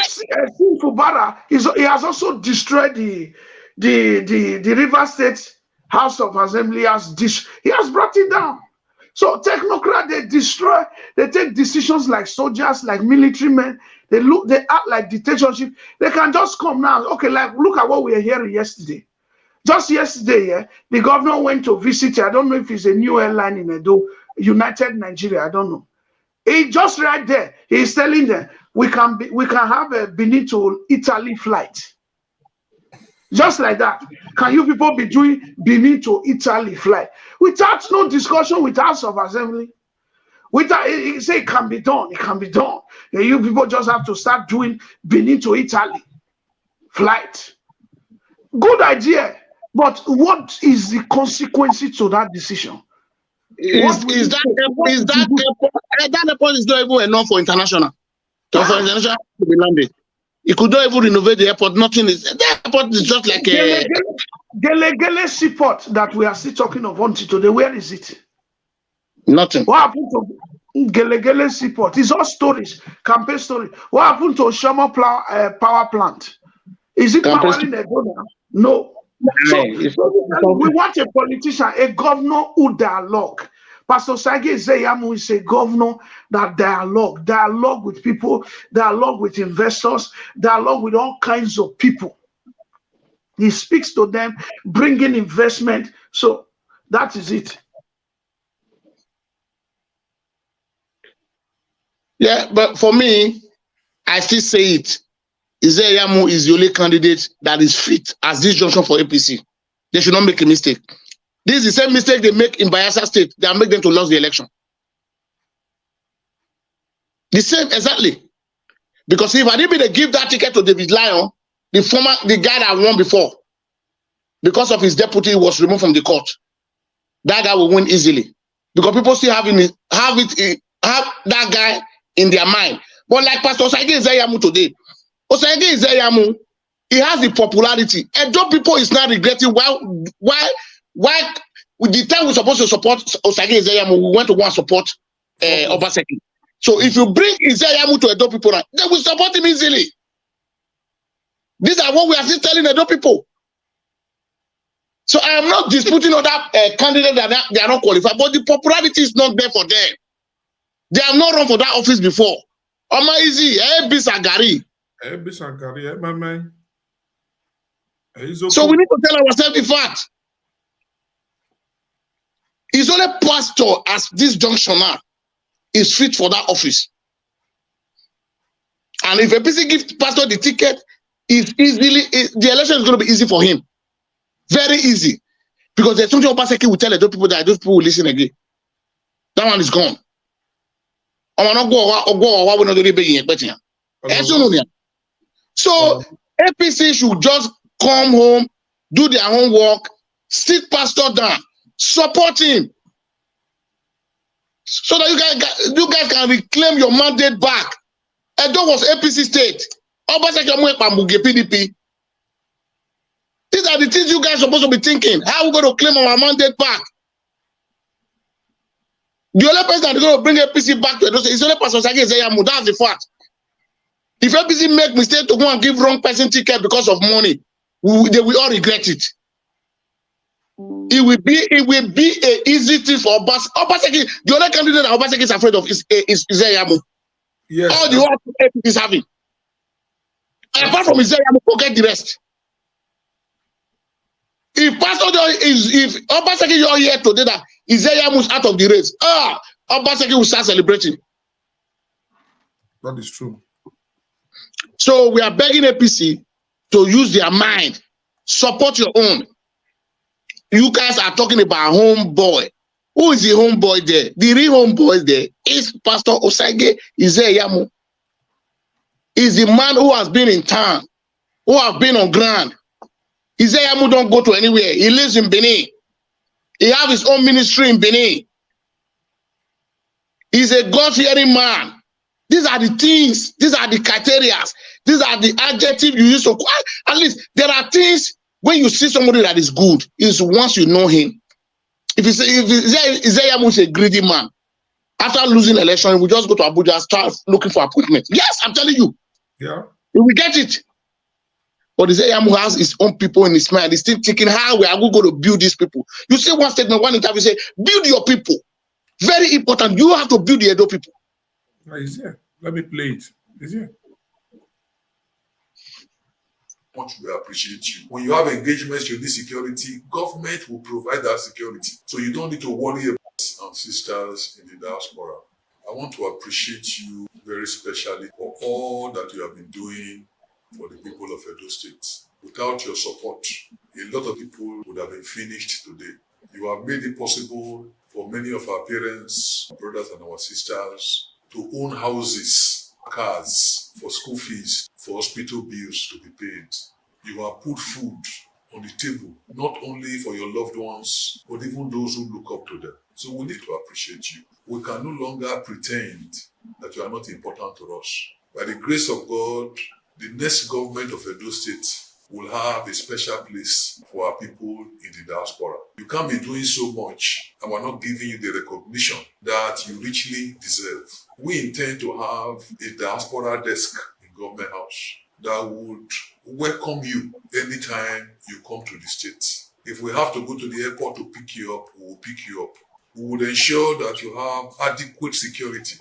[SPEAKER 3] Fubara he has also destroyed the River State House of Assembly. He has brought it down. So technocrat, they destroy, they take decisions like soldiers, like military men. They act like dictatorship. They can just come now. Okay, like look at what we were hearing yesterday. Just yesterday, the governor went to visit. I don't know if it's a new airline in Edo, United Nigeria. I don't know. He just right there. He's telling them we can have a Benin to Italy flight. Just like that. Can you people be doing Benin to Italy flight without no discussion with House of Assembly? Without he say it can be done. It can be done. And you people just have to start doing Benin to Italy. flight. Good idea, but what is the consequences to that decision?
[SPEAKER 9] That airport is not even enough for international. So for international to be landed. It could not even renovate the airport. Nothing is. The airport is just like a
[SPEAKER 3] Gele seaport that we are still talking of until today. Where is it?
[SPEAKER 9] nothing.
[SPEAKER 3] What happened to Gele seaport? It's all stories, campaign story. What happened to Oshama power plant? Is it powering a donor? No. So we want a politician, a governor who dialogue. Pastor Osagie Ize Iyamu is a governor that dialogue with people, dialogue with investors, dialogue with all kinds of people. He speaks to them, bringing investment. So that is it.
[SPEAKER 9] Yeah, but for me, I still say it. Ize Iyamu is the only candidate that is fit as this junction for APC. They should not make a mistake. This is the same mistake they make in Bayelsa State. They make them to lose the election. The same, exactly. Because if I didn't give that ticket to David Lyon, the guy that won before, because of his deputy was removed from the court, that guy will win easily. Because people still have that guy in their mind. But like Pastor Osagie Ize Iyamu today, Osagie Ize Iyamu, he has the popularity. And those people is not regretting why with the time we're supposed to support Osagie Ize Iyamu, we went to go and support Obaseki. So if you bring Ize Iyamu to Edo people, they will support him easily. These are what we are still telling Edo people. So I am not disputing other candidates that they are not qualified, but the popularity is not there for them. They have not run for that office before. Oma Ize, Bisagari.
[SPEAKER 1] Bisagari, my man.
[SPEAKER 9] So we need to tell ourselves the fact. It's only pastor as this junction now is fit for that office. And if a PC gives pastor the ticket, the election is going to be easy for him. Very easy. Because there's something Obaseki will tell those people that those people will listen again. That one is gone. So APC should just come home, do their homework, sit pastor down, support him, so that you guys can reclaim your mandate back. Edo was APC state. PDP. These are the things you guys are supposed to be thinking. How are we going to claim our mandate back? The only person that is going to bring APC back to Edo State is only Pastor Osagie Ize Iyamu. That's the fact. If APC make mistake to go and give wrong person ticket because of money, they will all regret it. It will be a easy thing for Obaseki. The only candidate that Obaseki is afraid of is Ize Iyamu.
[SPEAKER 1] Yes.
[SPEAKER 9] All the work APC is having. And apart from Ize Iyamu, forget the rest. If Obaseki is all here today that Ize Iyamu is out of the race, Obaseki will start celebrating.
[SPEAKER 1] That is true.
[SPEAKER 9] So we are begging APC to use their mind, support your own. You guys are talking about homeboy. Who is the homeboy there? The real homeboy there is Pastor Osagie Ize Iyamu. Is the man who has been in town, who have been on ground. Ize Iyamu don't go to anywhere. He lives in Benin. He has his own ministry in Benin. He's a God-fearing man. These are the things, these are the criteria, these are the adjectives you use to, at least there are things when you see somebody that is good, is once you know him. If Ize Iyamu is a greedy man, after losing election, he will just go to Abuja and start looking for appointments. Yes, I'm telling you.
[SPEAKER 1] Yeah.
[SPEAKER 9] He will get it. But Ize Iyamu has his own people in his mind. He's still thinking, how we are going to build these people? You see one statement, one interview, say, build your people. Very important. You have to build the Edo people.
[SPEAKER 1] He's here. Let me play it. He's here.
[SPEAKER 4] Much we appreciate you. When you have engagements, you need security, government will provide that security. So you don't need to worry about our sisters in the diaspora. I want to appreciate you very especially for all that you have been doing for the people of Edo State. Without your support, a lot of people would have been finished today. You have made it possible for many of our parents, our brothers and our sisters to own houses, cars, for school fees, for hospital bills to be paid. you have put food on the table, not only for your loved ones, but even those who look up to them. So we need to appreciate you. We can no longer pretend that you are not important to us. By the grace of God, the next government of Edo State will have a special place for our people in the diaspora. You can't be doing so much and we're not giving you the recognition that you richly deserve. We intend to have a diaspora desk in Government House that would welcome you anytime you come to the state. If we have to go to the airport to pick you up, we will pick you up. We would ensure that you have adequate security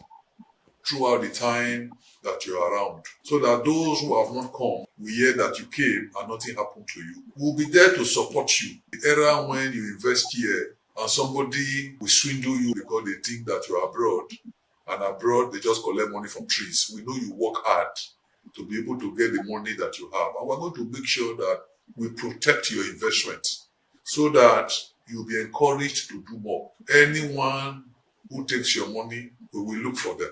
[SPEAKER 4] throughout the time that you're around, so that those who have not come will hear that you came and nothing happened to you. We'll be there to support you. The era when you invest here and somebody will swindle you because they think that you're abroad, and abroad they just collect money from trees. We know you work hard to be able to get the money that you have, and we're going to make sure that we protect your investment so that you'll be encouraged to do more. Anyone who takes your money, we will look for them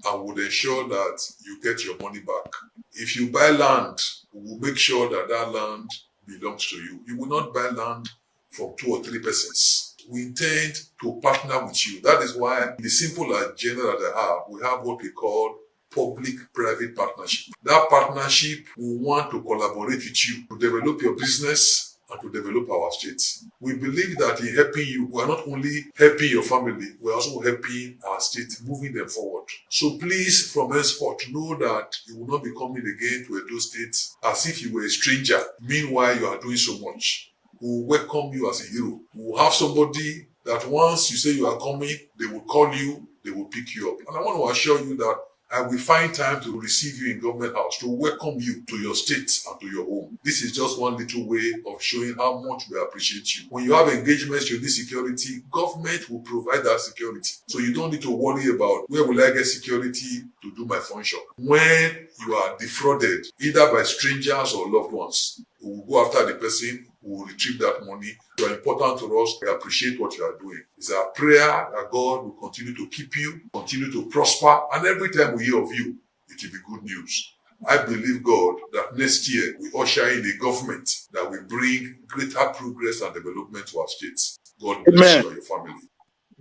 [SPEAKER 4] and would ensure that you get your money back. If you buy land, we will make sure that that land belongs to you. You will not buy land from 2 or 3 persons. We intend to partner with you. That is why in the simple agenda that I have, we have what we call public-private partnership. That partnership will want to collaborate with you to develop your business and to develop our states. We believe that in helping you, we are not only helping your family, we are also helping our state, moving them forward. So please, from henceforth, know that you will not be coming again to Edo State as if you were a stranger. Meanwhile, you are doing so much. We will welcome you as a hero. We will have somebody that once you say you are coming, they will call you, they will pick you up. And I want to assure you that I will find time to receive you in Government House, to welcome you to your state and to your home. This is just one little way of showing how much we appreciate you. When you have engagements, you need security, government will provide that security. So you don't need to worry about where will I get security to do my function. When you are defrauded, either by strangers or loved ones, we will go after the person, we will retrieve that money. You are important to us. We appreciate what you are doing. It's our prayer that God will continue to keep you, continue to prosper, and every time we hear of you, it will be good news. I believe, God, that next year we usher in a government that will bring greater progress and development to our states. God bless you and your family.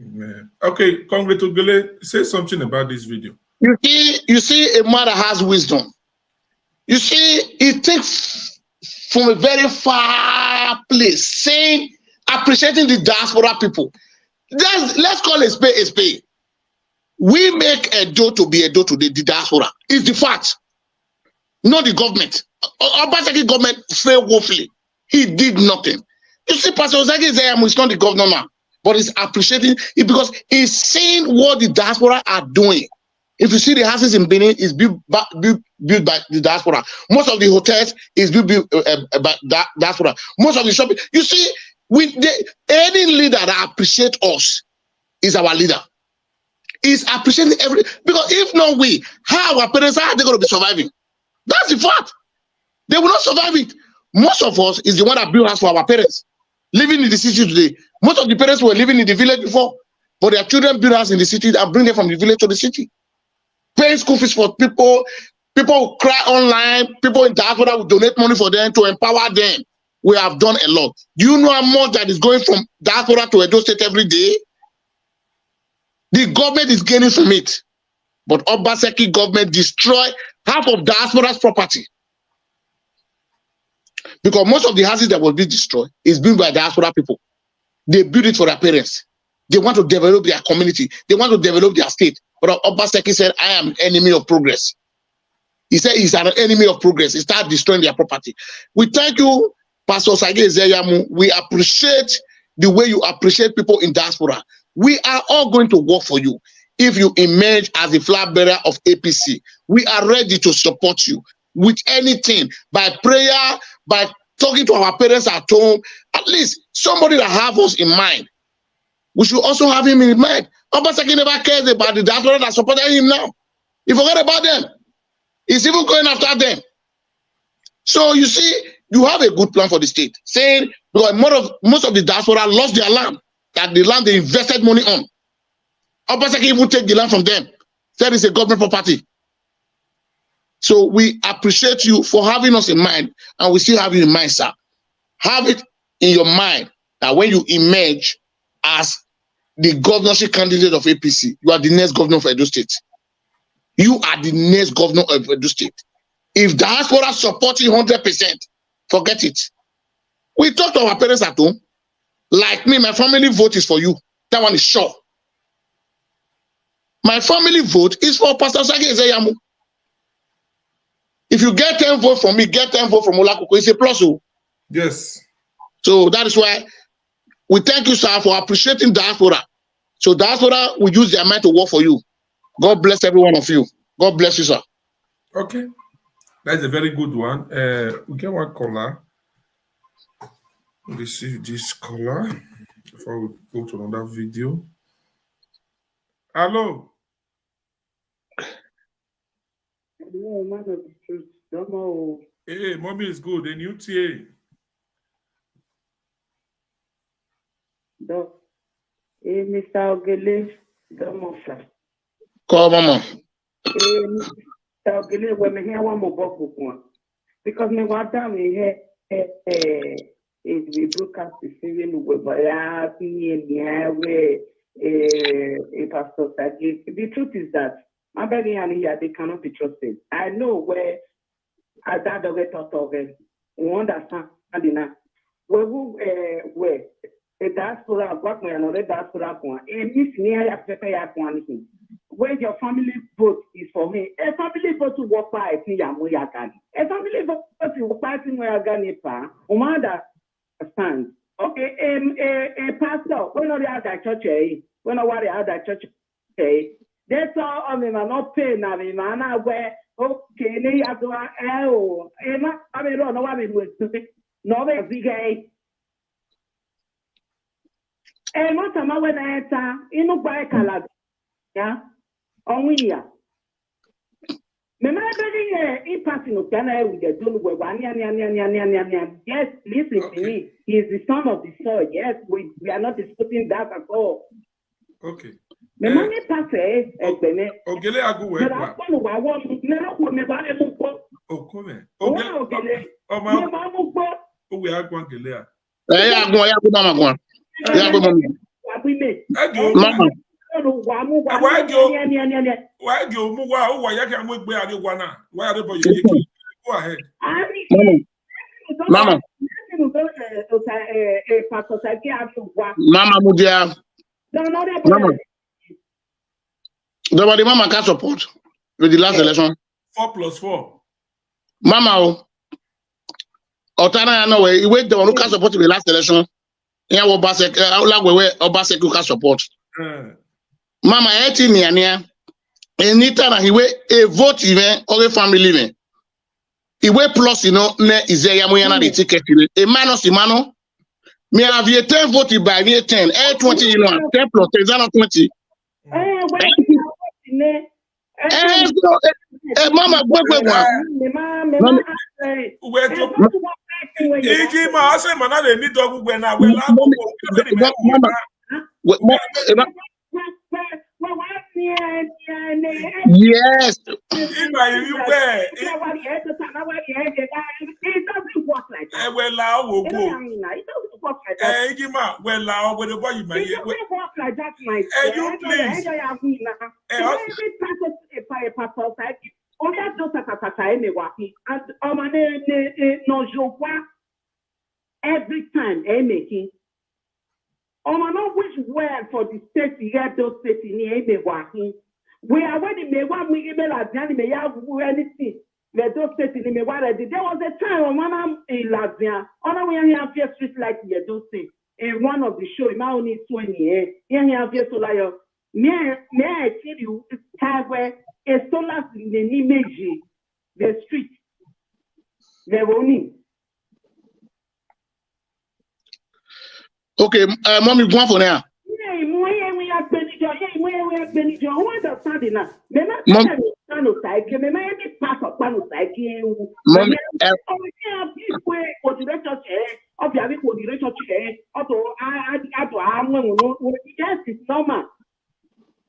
[SPEAKER 1] Amen. Okay, Congress Ogele, say something about this video.
[SPEAKER 9] You see a man that has wisdom. You see, it takes from a very far place, saying, appreciating the diaspora people. Let's call a spade a spade. We make Edo to be Edo today, the diaspora. It's the fact, not the government. Osagie government failed woefully. He did nothing. You see, Pastor Osagie Ize Iyamu is not the governor now, but he's appreciating it because he's seeing what the diaspora are doing. If you see the houses in Benin, it's built by the diaspora. Most of the hotels is built by diaspora. Most of the shopping. You see, any leader that appreciates us is our leader. Is appreciating every, because if not we, how our parents, how are they going to be surviving? That's the fact. They will not survive it. Most of us is the one that built house for our parents. Living in the city today. Most of the parents were living in the village before, but their children build house in the city and bring them from the village to the city. Paying school fees for people who cry online, people in diaspora will donate money for them to empower them. We have done a lot. Do you know how much that is going from diaspora to Edo State every day? The government is gaining from it. But Osagie government destroy half of diaspora's property. Because most of the houses that will be destroyed is built by diaspora people. They build it for their parents. They want to develop their community. They want to develop their state. But Osagie said, I am enemy of progress. He said he's an enemy of progress. He started destroying their property. We thank you, Pastor Osagie Ize Iyamu. We appreciate the way you appreciate people in diaspora. We are all going to work for you. If you emerge as the flag bearer of APC, we are ready to support you with anything, by prayer, by talking to our parents at home, at least somebody that have us in mind. We should also have him in mind. Osagie never cares about the diaspora that supported him now. He forgot about them. He's even going after them. So you see, you have a good plan for the state, saying because most of the diaspora lost their land, that the land they invested money on. Osagie even take the land from them. Said it's a government property. So we appreciate you for having us in mind, and we still have you in mind, sir. Have it in your mind that when you emerge as the governorship candidate of APC, you are the next governor of Edo State. You are the next governor of Edo State. If diaspora support you 100%, forget it. We talk to our parents at home. Like me, my family vote is for you. That one is sure. My family vote is for Pastor Osagie Ize Iyamu. If you get 10 votes from me, get 10 votes from Olakoko, it's a plus.
[SPEAKER 1] Yes.
[SPEAKER 9] So that is why we thank you, sir, for appreciating diaspora. So diaspora will use their mind to work for you. God bless every one of you. God bless you, sir.
[SPEAKER 1] Okay. That's a very good one. We get one caller. Let's see this caller before we go to another video. Hello.
[SPEAKER 7] Hello, man of the truth.
[SPEAKER 1] Hey, mommy is good. And UTA.
[SPEAKER 7] Mr. Ogele, Domofa.
[SPEAKER 9] Call mama.
[SPEAKER 7] Mr. Ogele, when me hear one more book one. Because me one time we hear we broadcast the civil with Bayati and Yahweh, Pastor Osagie. The truth is that my baby and here they cannot be trusted. I know where I that the way thought of it. We understand enough. Where a diaspora, what my another diaspora one, a miss near ya prepare ya one. Where your family vote is for me. A family vote to work by Ize Iyamu Yagani. A family vote to work by Ize Iyamu Yagani pa. Umanda stands. Okay, a pastor, when are the other church, when are the other church, that's all of them are not paying now, man. Where, okay, they have to, Emma, I mean, no one was no, they're big. And what am I when I enter in a bike, yeah, on here. Remember, in passing of Ghana with the yes, listen to me. He is the son of the soil. Yes, we are not disputing that at all.
[SPEAKER 1] Okay.
[SPEAKER 7] Remember, passe,
[SPEAKER 1] Ogele agu
[SPEAKER 7] but I want to never put me back and move.
[SPEAKER 1] Oh, come
[SPEAKER 7] Ogele.
[SPEAKER 1] Oh, my. Oh, we are going to
[SPEAKER 9] Yeah, go, mama. Yeah, go, mama. Mama.
[SPEAKER 1] Why do you move? Why you can move where you wanna? Why are you? Go ahead.
[SPEAKER 9] Mama. Mama Mudia. Mama. The mama can support with the last election.
[SPEAKER 1] 4+4.
[SPEAKER 9] Mama. Otana no way. You wait the one who can support with the last election. Yeah, Obasek can support. Mama, anytime he way a vote even or a family living. He way plus, you know, Ize Iyamu yana the ticket. A man of Simano. Me have 10 voted by me 10. 20, you know, 10 plus 10, 20. Mama, yes.
[SPEAKER 7] It doesn't work like that. It doesn't work like that. It doesn't work like that, my every time making. I know which word for the state Edo State in working. We are when me one we email at the may have anything. Edo State in me what I did. There was a time when I'm in Latvia. On we have here street like Edo State. In one of the show, my only 20 years. Here have here so like may I tell you have where a solar in the image the street. The only.
[SPEAKER 9] Okay, mommy, go on for now.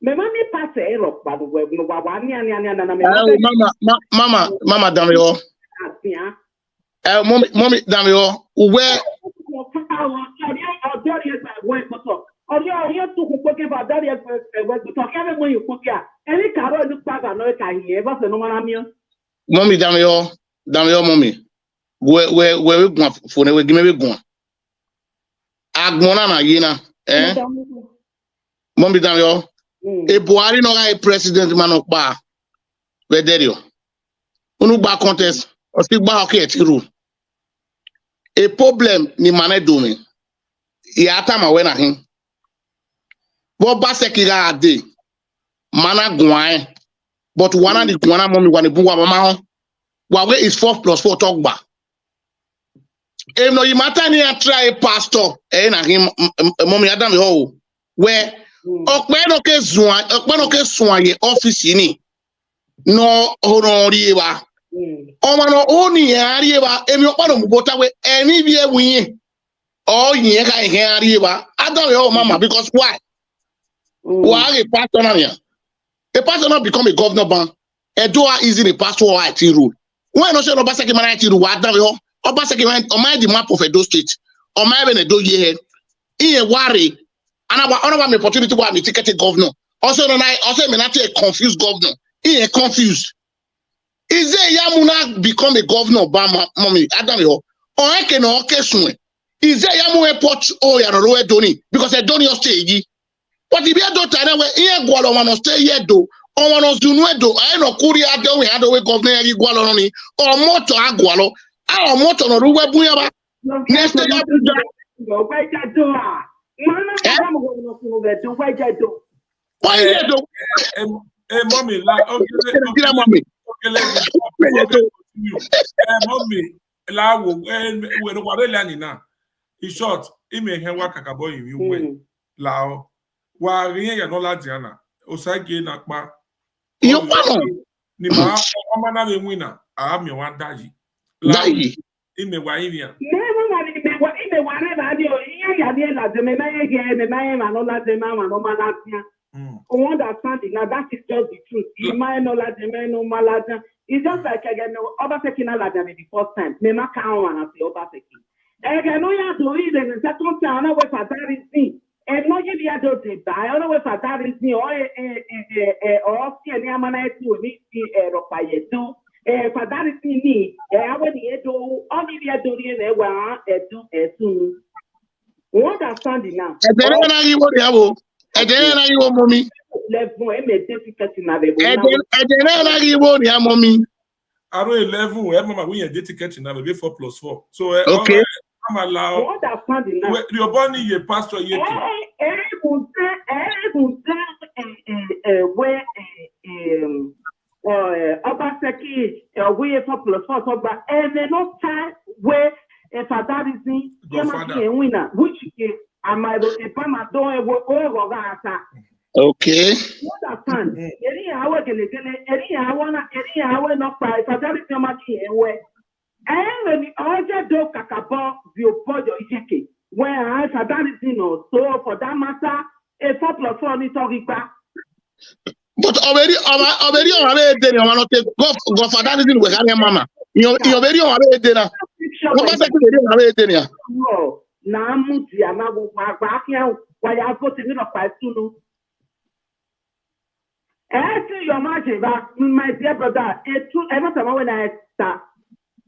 [SPEAKER 7] Me mami pass Europe, but we no wani
[SPEAKER 9] Mama Damio. Mommy Damio, where Mommy Damio, mommy. Where we go for we give me go. Agmona na yina, Mommy Damio. E Buhari no ga president man okpa. We there you. Unu gba contest, o still gba okay ti rule. A problem ni mane do me. Ya tama we na hin. Bo ba sekira ade. Mana gwan. But wana di gwana mommy wan bu wa mama ho. Wa we is 4+4 talk ba. If no you matter ni try pastor na him mommy Adam ho where okpeno ke suan ye office ni no honori ba. Omano oni ari ba emi okpano mubota we eni bi ewin o yin ka ihe ari ba Adam ho mama because why? Why a pastor na here? A pastor not become a governor ban. Edo Ize the pastor IT rule. When no say no Obaseki man IT rule, Adam ho Obaseki man on my the map of Edo State. On my even Edo ye he worry. And I want an opportunity to be ticket governor. Also, me not a confused governor. He is confused. Ize Iyamu now become a governor Obama, mommy. Adam yo. Or I can okay soon. Ize Iyamu airport oh ya no Doni because I don't stay. But if you don't tell me here gwalo man stay here do. On one of Zunuedo, I know Korea don't we had away governor Gualoni or moto agwalo. Our moto no ruwe buyaba. Next to why you do?
[SPEAKER 1] Mommy, like mommy, la we no wale lani na. In short, ime henwa kakabo yin we la wa rien ya no la diana. Osagie na pa.
[SPEAKER 9] You pano.
[SPEAKER 1] Ni ma o na be wina. A mi wan daji.
[SPEAKER 9] Daji.
[SPEAKER 1] Ime wa inia.
[SPEAKER 7] Understanding now that is just the truth. You might know that it's just like again Obaseki na la the first time. Me ma can one as Obaseki. Again, no ya do it the second time na we for that is and no you ya do it. I don't know if that is or see any amana to ni ropayeto. For that is me. I want to do only the do the wa do understanding now.
[SPEAKER 9] Mommy. Mommy.
[SPEAKER 1] Aro 11 mama we get ticket na be 4+4. So
[SPEAKER 9] okay.
[SPEAKER 1] I'm allow.
[SPEAKER 7] Understanding now.
[SPEAKER 1] Your body ye pastor ye.
[SPEAKER 7] Where Obaseki we 4+4 so but and no time where if that is winner which am I the Pama don't
[SPEAKER 9] okay.
[SPEAKER 7] Understand? Any hour not price. I tell you how much where. And when all the dog kakabo you put your ijeke. Where I that is so for that matter a 4+4 is talking back.
[SPEAKER 9] But already go for that reason we carry mama. You already there.
[SPEAKER 7] No, na muti amago back here. Why I put in a price to your margin, my dear brother, every time when I start,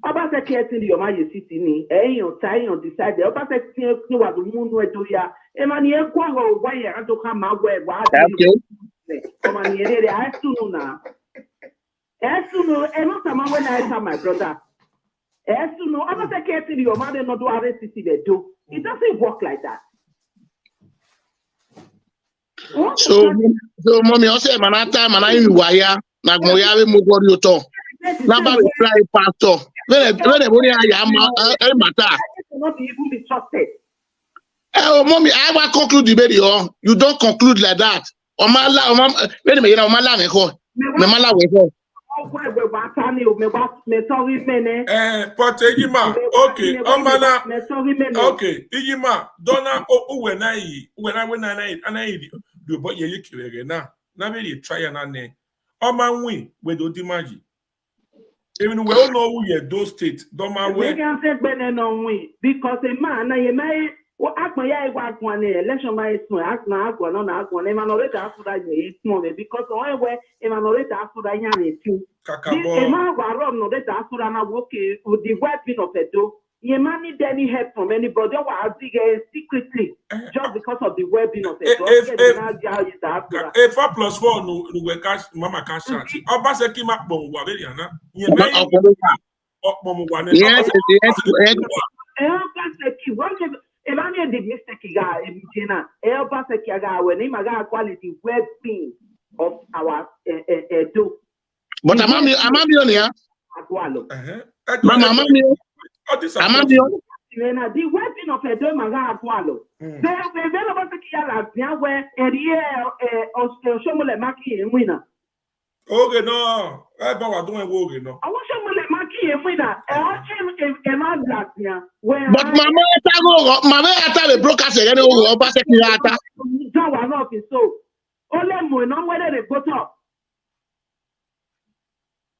[SPEAKER 7] Obaseki your majesty ni, your time on the side, the Obaseki was the moon where to ya, Emmanuel Quago, why you have to come out where I have to know now. As to know, every time when I saw my brother, as to know, Obaseki your mother not do RCC they do. It doesn't work like that.
[SPEAKER 9] So mommy also manata manai wire na gboya we mo gori oto na ba we try pastor when body aya matter
[SPEAKER 7] not even be trusted.
[SPEAKER 9] Oh mommy I will conclude the video. You don't conclude like that o ma la when me na o ma la me ko me ma la we ko
[SPEAKER 1] but Ijima, okay, okay, Ijima, dona when I do but ye kire na na me try na ne o man win with odimaji even we all know who Edo State don't man
[SPEAKER 7] we
[SPEAKER 1] win
[SPEAKER 7] can say better no win because a man na you may akwa ya igwa one election by small ask na akwa no na akwa na minority after you small because when we minority after ya na two
[SPEAKER 1] kakabo
[SPEAKER 7] e man gwa rom no that after na okay with the weapon of Edo you man need any help from anybody or secretly just because of the well-being of Edo.
[SPEAKER 1] If 4 plus 4 no we cash mama cash out Obaseki ma pon wa be yana yen me opon wa ne
[SPEAKER 9] yes
[SPEAKER 7] Obaseki one if I need the mistake ga Ebijena Obaseki ga we ni maga quality well-being of our Edo.
[SPEAKER 9] But amami on here mama
[SPEAKER 7] the weapon of Edo maga akwalo. They Obaseki ya la where Oshomole Maki winner.
[SPEAKER 1] Okay, no. I don't want to do no.
[SPEAKER 7] I want Oshomole Maki winner.
[SPEAKER 9] But mama ata the broadcast again Obaseki ata.
[SPEAKER 7] Don't want not so. Only more no whether they go up.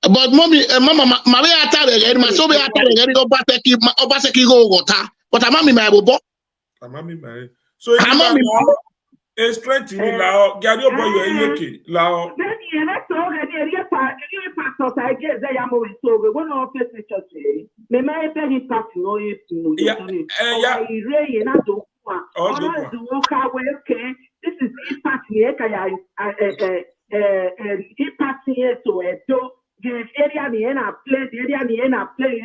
[SPEAKER 9] But mama ata again my so be ata again Obaseki go water. But amami my bobo.
[SPEAKER 1] Amami my. So it's strength in la gari obo yo yeke la
[SPEAKER 7] then you na so already pastor I get Ize Iyamu so we want to face church me my very impact no you ire na do kwa all the work away okay this is impact here kaya impact here to Edo the area ni na play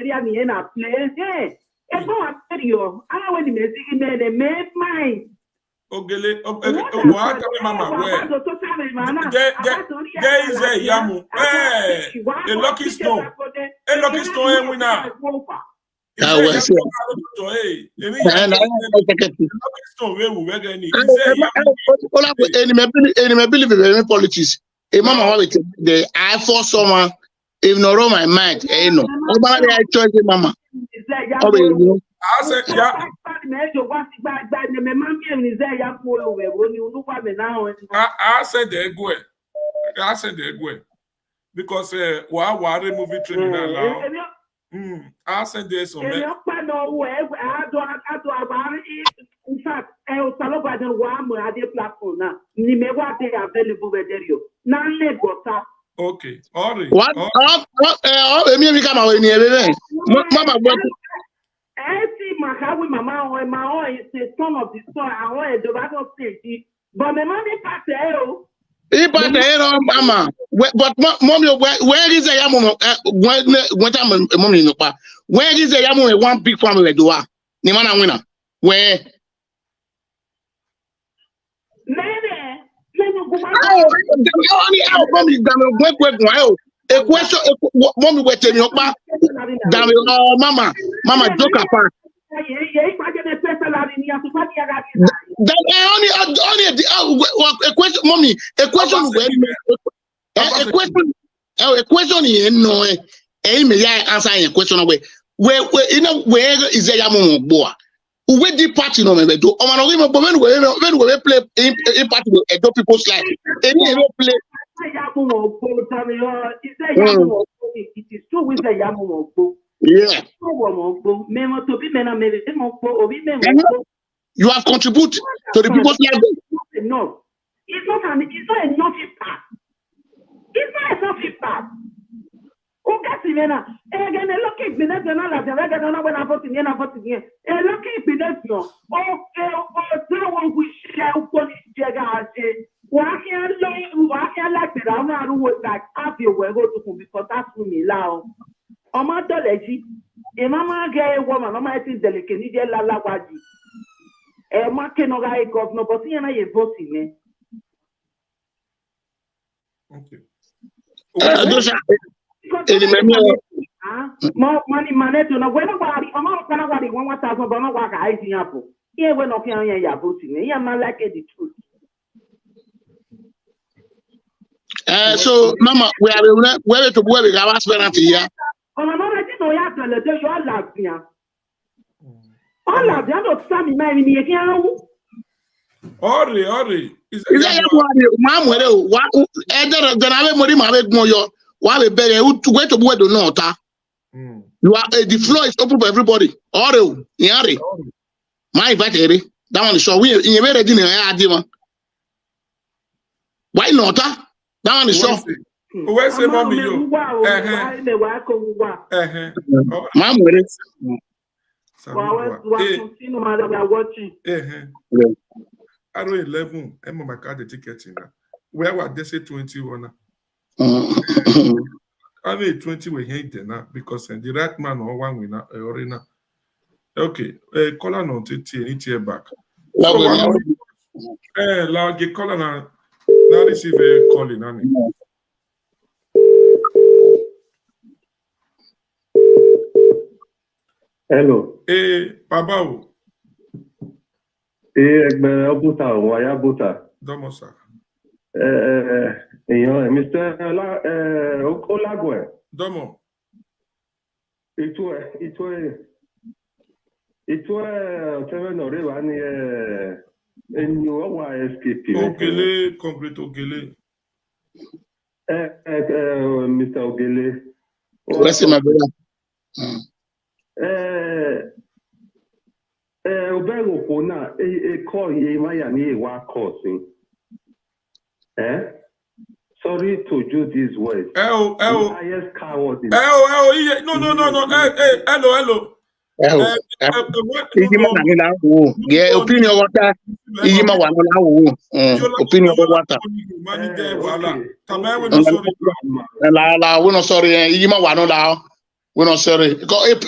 [SPEAKER 7] hey it's not a video I want to make me mind
[SPEAKER 1] Ogele what mama where get Ize Iyamu a lucky stone winner lucky stone we get ni
[SPEAKER 9] any believe in politics a mama want the I for someone ignore my mind no nobody I choose mama
[SPEAKER 1] I said yeah I said they go because wa remove training now I said there's some
[SPEAKER 7] in fact platform now available
[SPEAKER 1] okay all right
[SPEAKER 9] what me come away near mama
[SPEAKER 7] Mama is the son of the son. I want to Edo State, but my mommy
[SPEAKER 9] mama. But mommy, where is Ize Iyamu? When time mommy no pa. Where is Ize Iyamu? One big family do ah. Ni mana winner. Where? Mommy, a question, mommy, wait till you pa. Mama, joke apart. A question, mommy. A question here. No, me answer a question away. Where is Ize Iyamu boy? Where the party no me do? O man we play in party Edo people's life. Any play.
[SPEAKER 7] It is true with the Iyamu.
[SPEAKER 9] Yeah. You have contributed to the people's life.
[SPEAKER 7] No, it's not enough impact. It's not enough impact. Again, a lucky business, when I put in a lucky business, someone who share like the Rama was like, after you were going to because that's who me loud. Omatology, a mama gay woman, no matter the Canadian Lalawaji. A market no guy governor, but he and I voting.
[SPEAKER 1] Okay.
[SPEAKER 7] More money, to know when nobody, I'm not going to 1,000, but not like Ize Iyamu. Here, we're not hearing your voting. Yeah, man, like the truth.
[SPEAKER 9] So, Mama, we are where to where we are Aspirant here.
[SPEAKER 7] On another thing, I have to let you all like me. All of them don't stand in my
[SPEAKER 1] Ori. Ize
[SPEAKER 9] Ize Iyamu ma mwere wa eder ganawe mori ma be gbon yo wa be bere we to buwe do no ta. You are the floor is open for everybody. Ori yare. My invite ere. That one is sure we in very ready na adi ma. Why not? That one is sure.
[SPEAKER 1] Where say mommy yo?
[SPEAKER 9] Ma mwere.
[SPEAKER 1] Aro 11, I'm on my card the ticket in that. Where were they say 21? I mean 20 we hate now because the right man or one winner or okay, color no TT back. So like color now receive a calling Annie.
[SPEAKER 10] Hello.
[SPEAKER 1] Papa.
[SPEAKER 10] Obuta, waya buta.
[SPEAKER 1] Domo sir.
[SPEAKER 10] Mr. Olagwe.
[SPEAKER 1] Domo.
[SPEAKER 10] It was seven or eight and you are escaping.
[SPEAKER 1] Ogele, concrete Ogele.
[SPEAKER 10] Mr. Ogele.
[SPEAKER 9] Where's my brother?
[SPEAKER 10] Obero Kona, a call ye Miami, wa coursing. Sorry to do this words.
[SPEAKER 1] No.
[SPEAKER 9] Opinion water. Opinion water. We're not sorry. We're not sorry.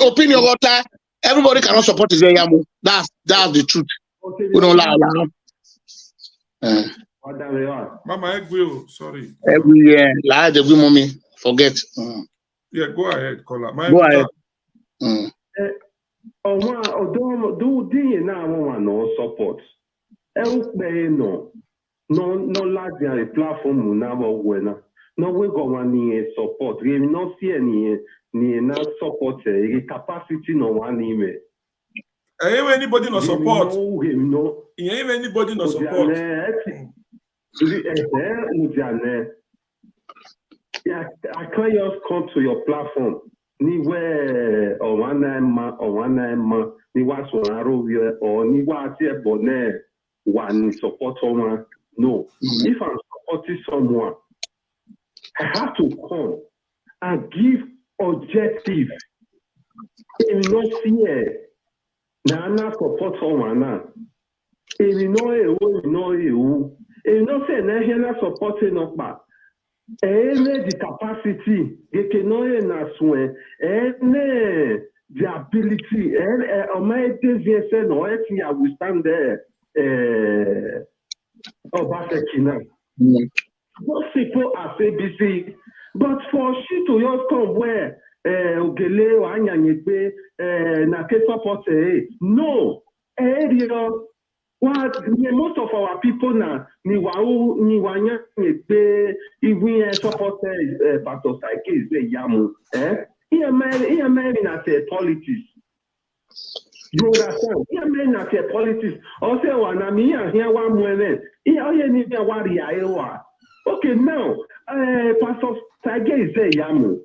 [SPEAKER 9] Opinion water. Everybody cannot support Ize Iyamu. That's the truth. We don't allow.
[SPEAKER 1] Mama, sorry.
[SPEAKER 9] Every year, like the mommy forget.
[SPEAKER 1] Yeah, go ahead, caller.
[SPEAKER 9] Go ahead.
[SPEAKER 10] No support. No large a platform no we go any support. We not see any support capacity no one email.
[SPEAKER 1] Anybody no support? No. Anybody no support?
[SPEAKER 10] I can't just come to your platform. Anywhere or one man, ni was one or ni was here bonnet one support someone. No. If I'm supporting someone, I have to come and give objective. If not fear, na support someone now. If you know you, if not say na supporting up back. The capacity, they can know na soin, the ability, my DVSN or anything I will stand there. Basekina. Most people are ABC, but for she to just come where Ogele or Anyanyebe na ke support no, what most of our people now ni wanya even support Pastor Osagie Ize Iyamu. Here man at politics. You understand? Here men at politics. Also, one me here one moment. Here need to worry. Okay, now Pastor Osagie Ize Iyamu.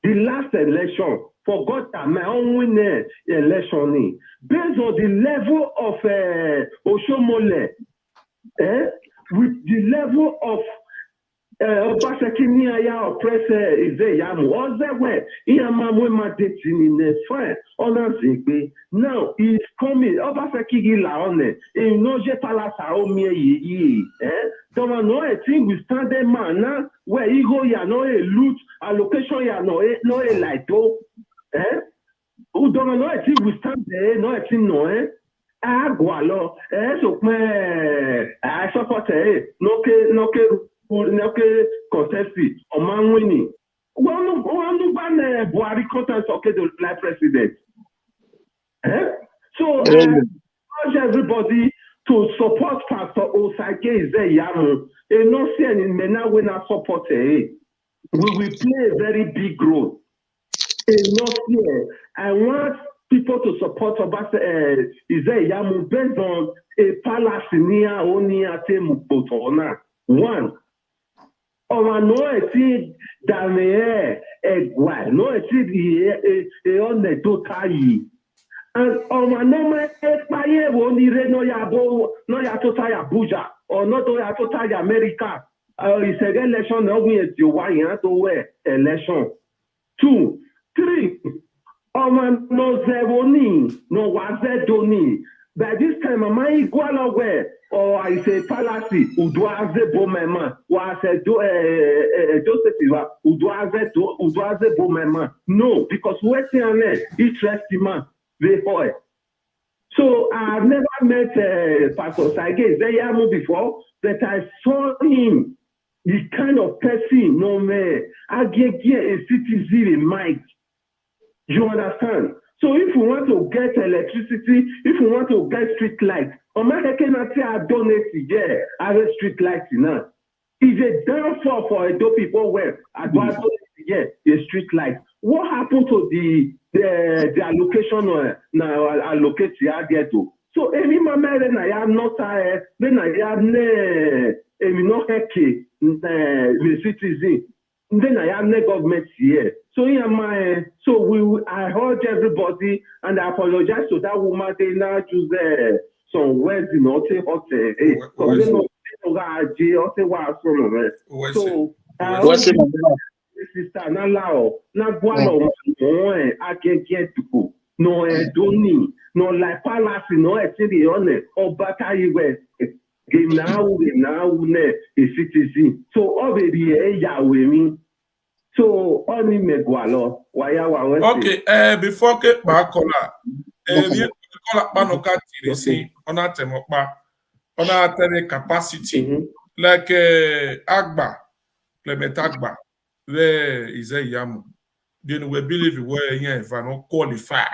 [SPEAKER 10] The last election. Forgot that my own winner election based on the level of Oshomole, with the level of Obaseki oppressor Ize Iyamu. All that way, now he's coming. Obaseki Gilaone, in Noje Palace, don't know a thing we stand there, man. Now where you go, ya no a loot allocation, ya no a light. Who don't know a thing we stand there, no a thing, no, Agualo, so I support no contested or man winning. One Buhari contest okay to like president. So I urge everybody to support Pastor Osagie Ize Iyamu. And not see any men when I support we will play a very big role. And not here. I want people to support Ize Iyamu based on a palace near Onia Temupotona. One, or no, I see Dame Egwa, no, I see the on the Totai. And on no man expire only no yabo, no yatotaya Buja, or not yatotaya America. It's a election of me at your why election. 2, 3. No zeroni, no wazedoni. By this time, am I equal aware? Or I say palace, Uduaze Bomema, was a Joseph, Uduaze Bomema. No, because we're saying interesting man, before. So I've never met Pastor Osagie Ize Iyamu before, but I saw him, the kind of person, no man, I get a citizen in mind. You understand? So if you want to get electricity, if you want to get street lights, American I donate I have street lights now. It's a downfall for Edo people where I donate a street light. What happened to the allocation now allocate here to? So any mama then I am not then I am not the citizen. Then I am the government here. So I urge everybody and I apologize to that woman. They now choose some words in sister Nalao, Nagualo, I can get to go. No, Doni, no, like Palace, no, I see the honor or Batai West. Now, a citizen. So, already, with me. So, only Megualo, why are
[SPEAKER 1] okay, before get back on that, Panoka Tiresi, on that on that capacity, like Agba, Clement Agba, where Ize Iyamu. Then we believe where here if I don't qualify.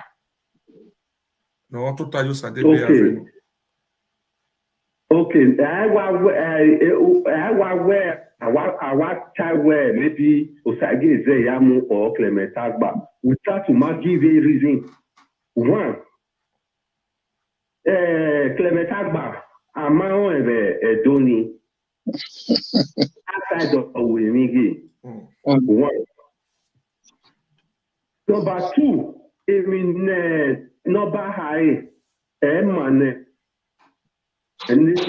[SPEAKER 1] No, total use a DB.
[SPEAKER 10] Okay, I want time where maybe Osagie Ize Iyamu or Clement Agba. We start to give a reason. One, Clement Agba, amount of Doni outside of Wemigi. One. Number 2, number high, man. And this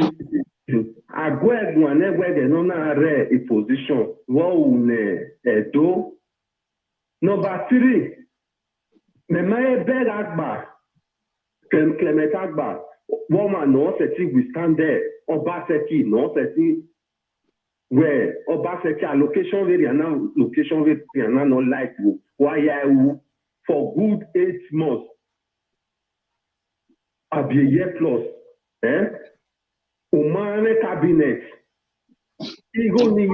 [SPEAKER 10] is I go whenever they don't have a position. Number 3, me beg Agba, Clement Agba, woman no seti we stand there. Obaseki no seti where Obaseki allocation very now location very now not like why for good 8 months. I'll be a year plus. Umane cabinet. Ego ni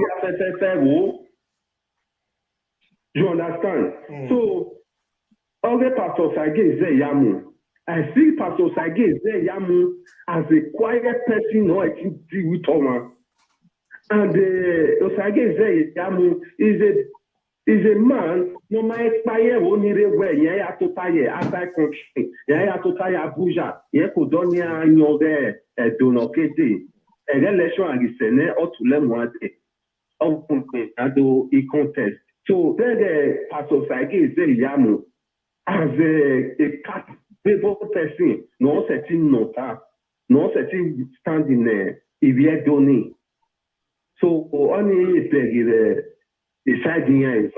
[SPEAKER 10] you understand? So, okay, Pastor Osagie Ize Iyamu. I see Pastor Osagie Ize Iyamu as a quiet person, no, I can deal with Thomas. And Osagie Ize Iyamu is a man, no man expire only where ya to tie outside country, ya to tie Abuja, ya Kodonia Nyode, Donokete, a relation and the Senate or to Lemoite, a contest. So then Pastor Osagie Ize Iyamu as a capable person, no setting nota, no setting standing there, if you don't. So only deciding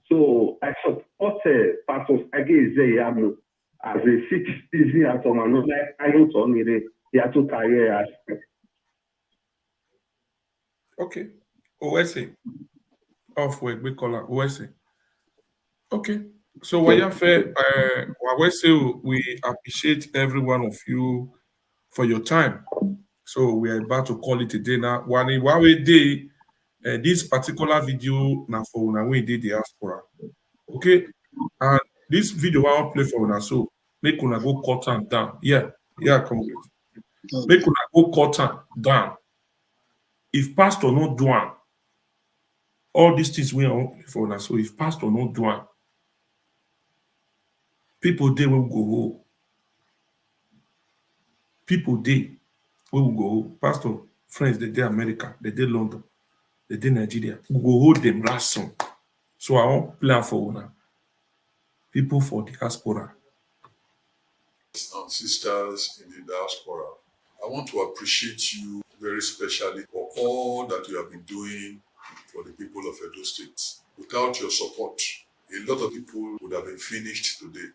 [SPEAKER 10] so I support Pastor Osagie Ize Iyamu as a citizen as a man. I don't only to career aspect.
[SPEAKER 1] Okay. OSA. Off work, we call it OSA. Okay. So we appreciate every one of you for your time. So we are about to call it a day now. One day. This particular video now for una we did Diaspora. Okay, and this video I want play for una so make una go cut am down. Yeah, comrade. Make una go cut am down. If pastor not do am, all these things we want play for una. So if pastor not do am, People there will go home. People there will go home. Pastor, friends, they did America, they did London, they did Nigeria. We go hold them ransom. So I want plan for una. People for diaspora.
[SPEAKER 4] And sisters in the diaspora, I want to appreciate you very specially for all that you have been doing for the people of Edo State. Without your support, a lot of people would have been finished today.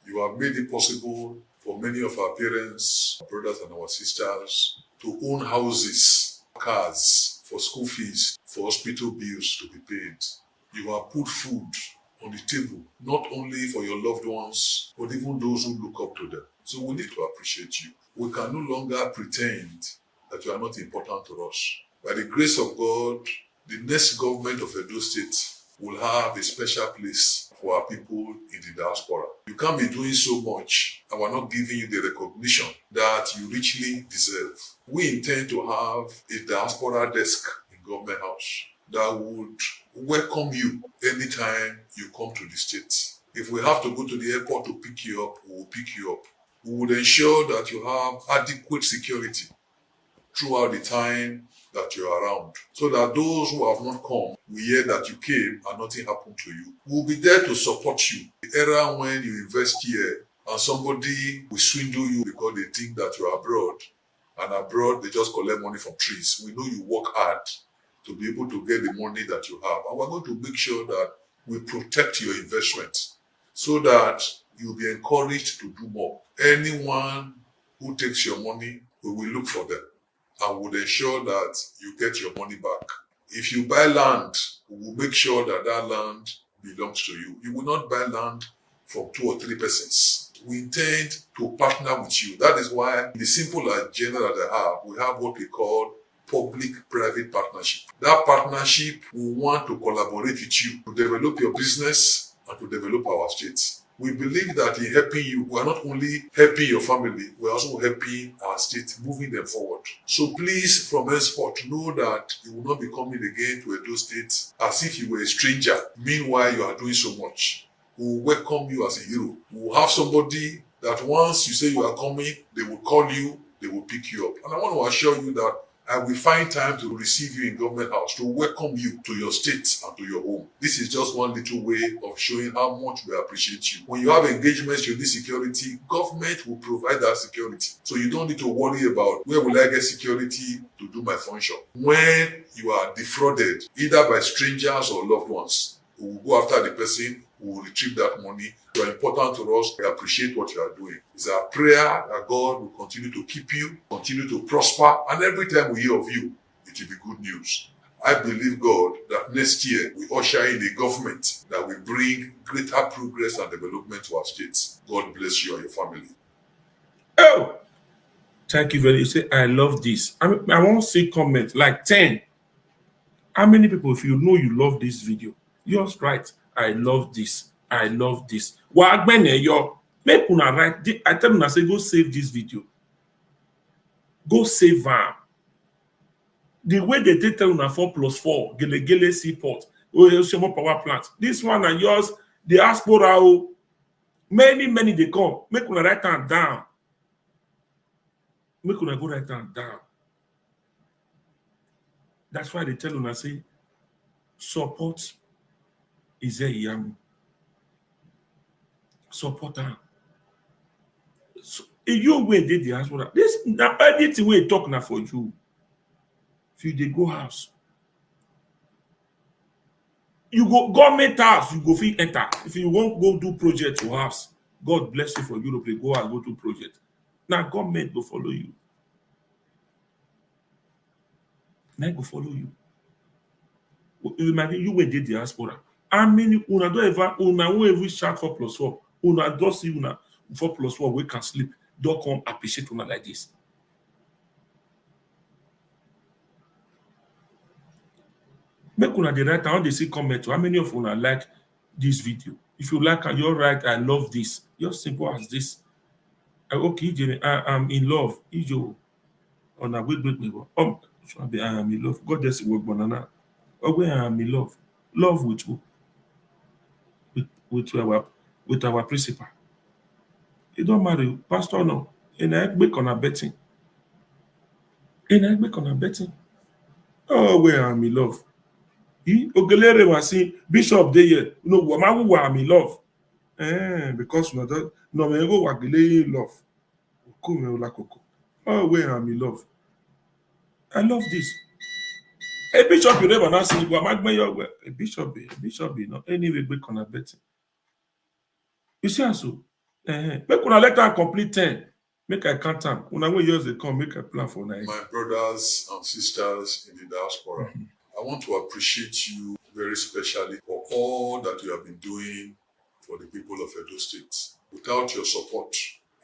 [SPEAKER 4] You have made it possible for many of our parents, our brothers and our sisters to own houses, cars, for school fees, for hospital bills to be paid. You have put food on the table, not only for your loved ones, but even those who look up to them. So we need to appreciate you. We can no longer pretend that you are not important to us. By the grace of God, the next government of Edo State will have a special place for our people in the diaspora. You can't be doing so much and we're not giving you the recognition that you richly deserve. We intend to have a diaspora desk in Government House that would welcome you anytime you come to the state. If we have to go to the airport to pick you up, we will pick you up. We would ensure that you have adequate security throughout the time that you're around, so that those who have not come will hear that you came and nothing happened to you. We'll be there to support you. The era when you invest here and somebody will swindle you because they think that you're abroad, and abroad they just collect money from trees. We know you work hard to be able to get the money that you have, and we're going to make sure that we protect your investment so that you'll be encouraged to do more. Anyone who takes your money, we will look for them and would ensure that you get your money back. If you buy land, we will make sure that that land belongs to you. You will not buy land from 2 or 3 persons. We intend to partner with you. That is why in the simple agenda that I have, we have what we call public-private partnership. That partnership will want to collaborate with you to develop your business and to develop our states. We believe that in helping you, we are not only helping your family, we are also helping our state, moving them forward. So please, from henceforth, know that you will not be coming again to Edo State as if you were a stranger. Meanwhile, you are doing so much. We will welcome you as a hero. We will have somebody that once you say you are coming, they will call you, they will pick you up. And I want to assure you that I will find time to receive you in Government House, to welcome you to your state and to your home. This is just one little way of showing how much we appreciate you. When you have engagements, you need security, government will provide that security. So you don't need to worry about where will I get security to do my function. When you are defrauded, either by strangers or loved ones, we will go after the person, we will retrieve that money. You are important to us. We appreciate what you are doing. It's our prayer that God will continue to keep you, continue to prosper, and every time we hear of you, it will be good news. I believe, God, that next year we usher in a government that will bring greater progress and development to our states. God bless you and your family.
[SPEAKER 1] Oh, thank you very much. You say, I love this. I want to see comments like 10. How many people, if you know you love this video, just write, I love this. I love this. Make una write. I tell una say go save this video. Go save am. The way they take tell una 4+4, Gele seaport, Osagie power plant. This one and yours, the Diaspora. Many they come. Make una write am down. Make una go write am down. That's why they tell una say support Ize Iyamu. Support am. So, if you wait the diaspora, this now anything we talk now for you. If you dey go house, you go government house, you go fit enter. If you won't go do project to house, God bless you for Europe, they go and go do project. Now government go follow you. Now go follow you. Imagine you wait the diaspora. How many una don't ever una won't even shout 4+4? Una don't see una 4+4 we can sleep. Don't come appreciate una like this. Make una the right. I want to see comment. How many of una like this video? If you like, you're right. I love this. Just simple as this. Okay, I'm in love. Ijo, on a wait. I am in love. God just work banana. Oh, where I am in love. Love with who? With our principal. He don't marry. Pastor no. In a make on a betting. In a make on a betting. Oh, where am in love? He Ogelere was saying Bishop dey here. No, Wamawu wa am in love. Because no that no me go wagele love. Come la koko. Oh, where am in love? I love this. A bishop you never now say Wamagbe your a bishop, no anyway make on a betting. You see so. Make una let her complete 10. Make I count them. Una when years they come, make a plan for night.
[SPEAKER 4] My brothers and sisters in the diaspora, I want to appreciate you very specially for all that you have been doing for the people of Edo State. Without your support,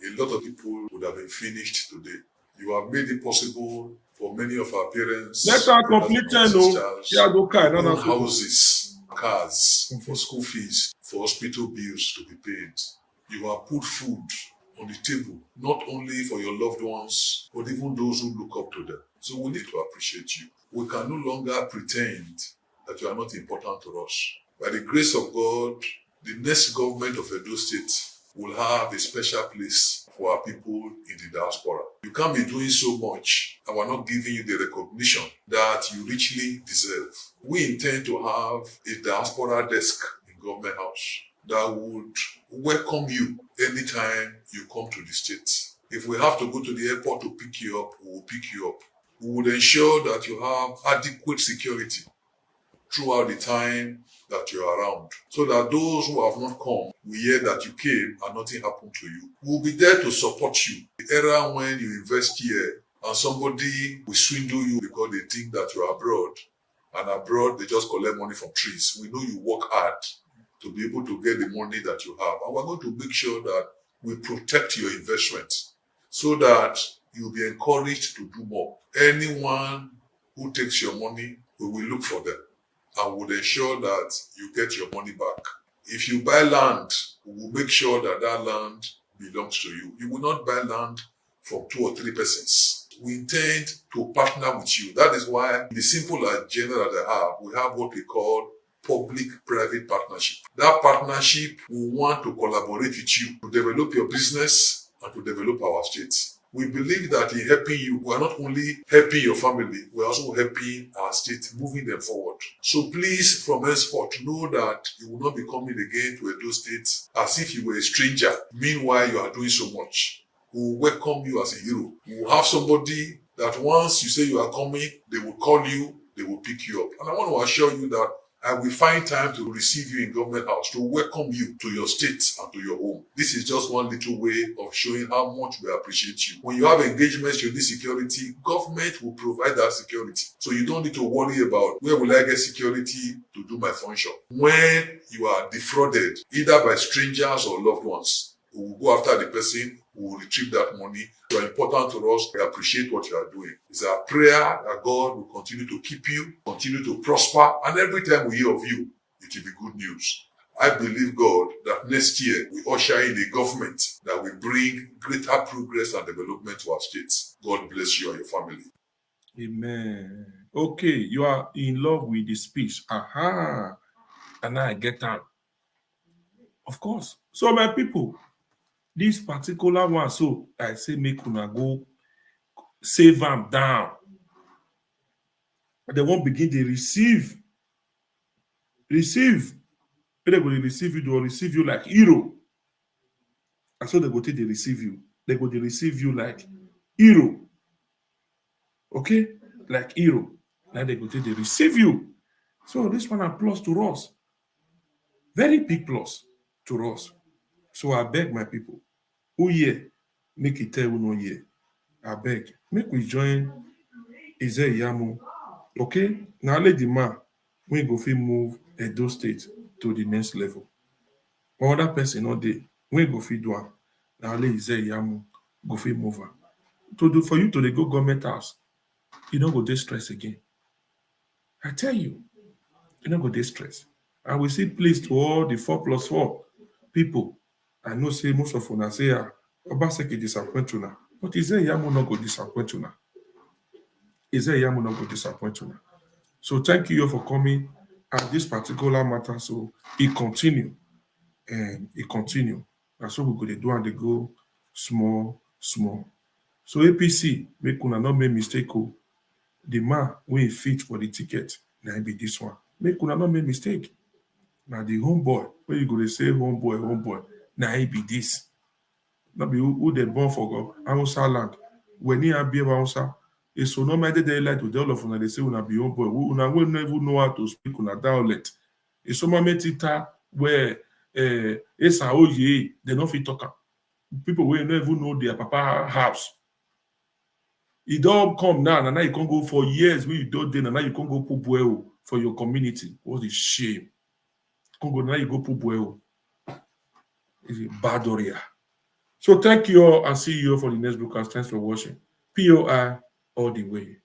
[SPEAKER 4] a lot of people would have been finished today. You have made it possible for many of our parents,
[SPEAKER 1] Let her complete 10.
[SPEAKER 4] own houses, cars, for school fees, for hospital bills to be paid. You have put food on the table, not only for your loved ones, but even those who look up to them. So we need to appreciate you. We can no longer pretend that you are not important to us. By the grace of God, the next government of Edo State will have a special place for our people in the diaspora. You can't be doing so much and we're not giving you the recognition that you richly deserve. We intend to have a diaspora desk in Government House that would welcome you anytime you come to the state. If we have to go to the airport to pick you up, we will pick you up. We would ensure that you have adequate security throughout the time that you're around, so that those who have not come will hear that you came and nothing happened to you. We'll be there to support you. The era when you invest here and somebody will swindle you because they think that you're abroad, and abroad they just collect money from trees. We know you work hard to be able to get the money that you have. And we're going to make sure that we protect your investment so that you'll be encouraged to do more. Anyone who takes your money, we will look for them and would ensure that you get your money back. If you buy land, we will make sure that that land belongs to you. You will not buy land from 2 or 3 persons. We intend to partner with you. That is why the simple agenda that I have, we have what we call public-private partnership. That partnership will want to collaborate with you to develop your business and to develop our state. We believe that in helping you, we are not only helping your family, we are also helping our state, moving them forward. So please, from henceforth, know that you will not be coming again to Edo State as if you were a stranger. Meanwhile, you are doing so much. We will welcome you as a hero. We will have somebody that once you say you are coming, they will call you, they will pick you up. And I want to assure you that I will find time to receive you in Government House, to welcome you to your state and to your home. This is just one little way of showing how much we appreciate you. When you have engagements, you need security, government will provide that security. So you don't need to worry about where will I get security to do my function. When you are defrauded, either by strangers or loved ones, we will go after the person, we will retrieve that money. You are important to us. We appreciate what you are doing. It's our prayer that God will continue to keep you, continue to prosper, and every time we hear of you, it will be good news. I believe, God, that next year we usher in a government that will bring greater progress and development to our states. God bless you and your family.
[SPEAKER 1] Amen. Okay, you are in love with the speech. Aha. And now I get out. Of course. So my people, this particular one, so I say make una go save them down. They won't begin to receive. They're going to receive you, they will receive you like hero. And so they go to receive you. They go to receive you like hero. Okay? Like hero. Now they go to receive you. So this one a plus to us. Very big plus to us. So I beg my people, who here, make it tell who no here. I beg, make we join Ize Iyamu. Okay? Now let the man, we go fit move Edo State to the next level. Other person not there, we go fit do am. Now let Ize Iyamu go fit move am. To do for you to go government house, you don't go dey stress again. I tell you, you don't go dey stress. And we see please to all the 4+4 people. I know say most of una say Obaseki disappoint una, but Ize Iyamu not go disappoint una. Ize Iyamu not go disappoint una. So thank you for coming at this particular matter. So it continue and it continue. That's what we're going to do and they go small. So APC, make una not make mistake. The man wey fit for the ticket, now be this one. Make una not make mistake. Now the homeboy, where you go to say homeboy, now he be this. Not be who they born for God. Hausa land. When he be Hausa, it's so no matter they like to tell of una, they say una be homeboy. Una will never know how to speak una dialect. It's so metita where it's a oye, they don't fit talk. People will never know their papa house. It don't come now, and now you can't go for years when you don't then, and now you can't go put well for your community. What a shame. Can't go now, you go put well. It's a bad area. So thank you all and see you all for the next broadcast. Thanks for watching. POI all the way.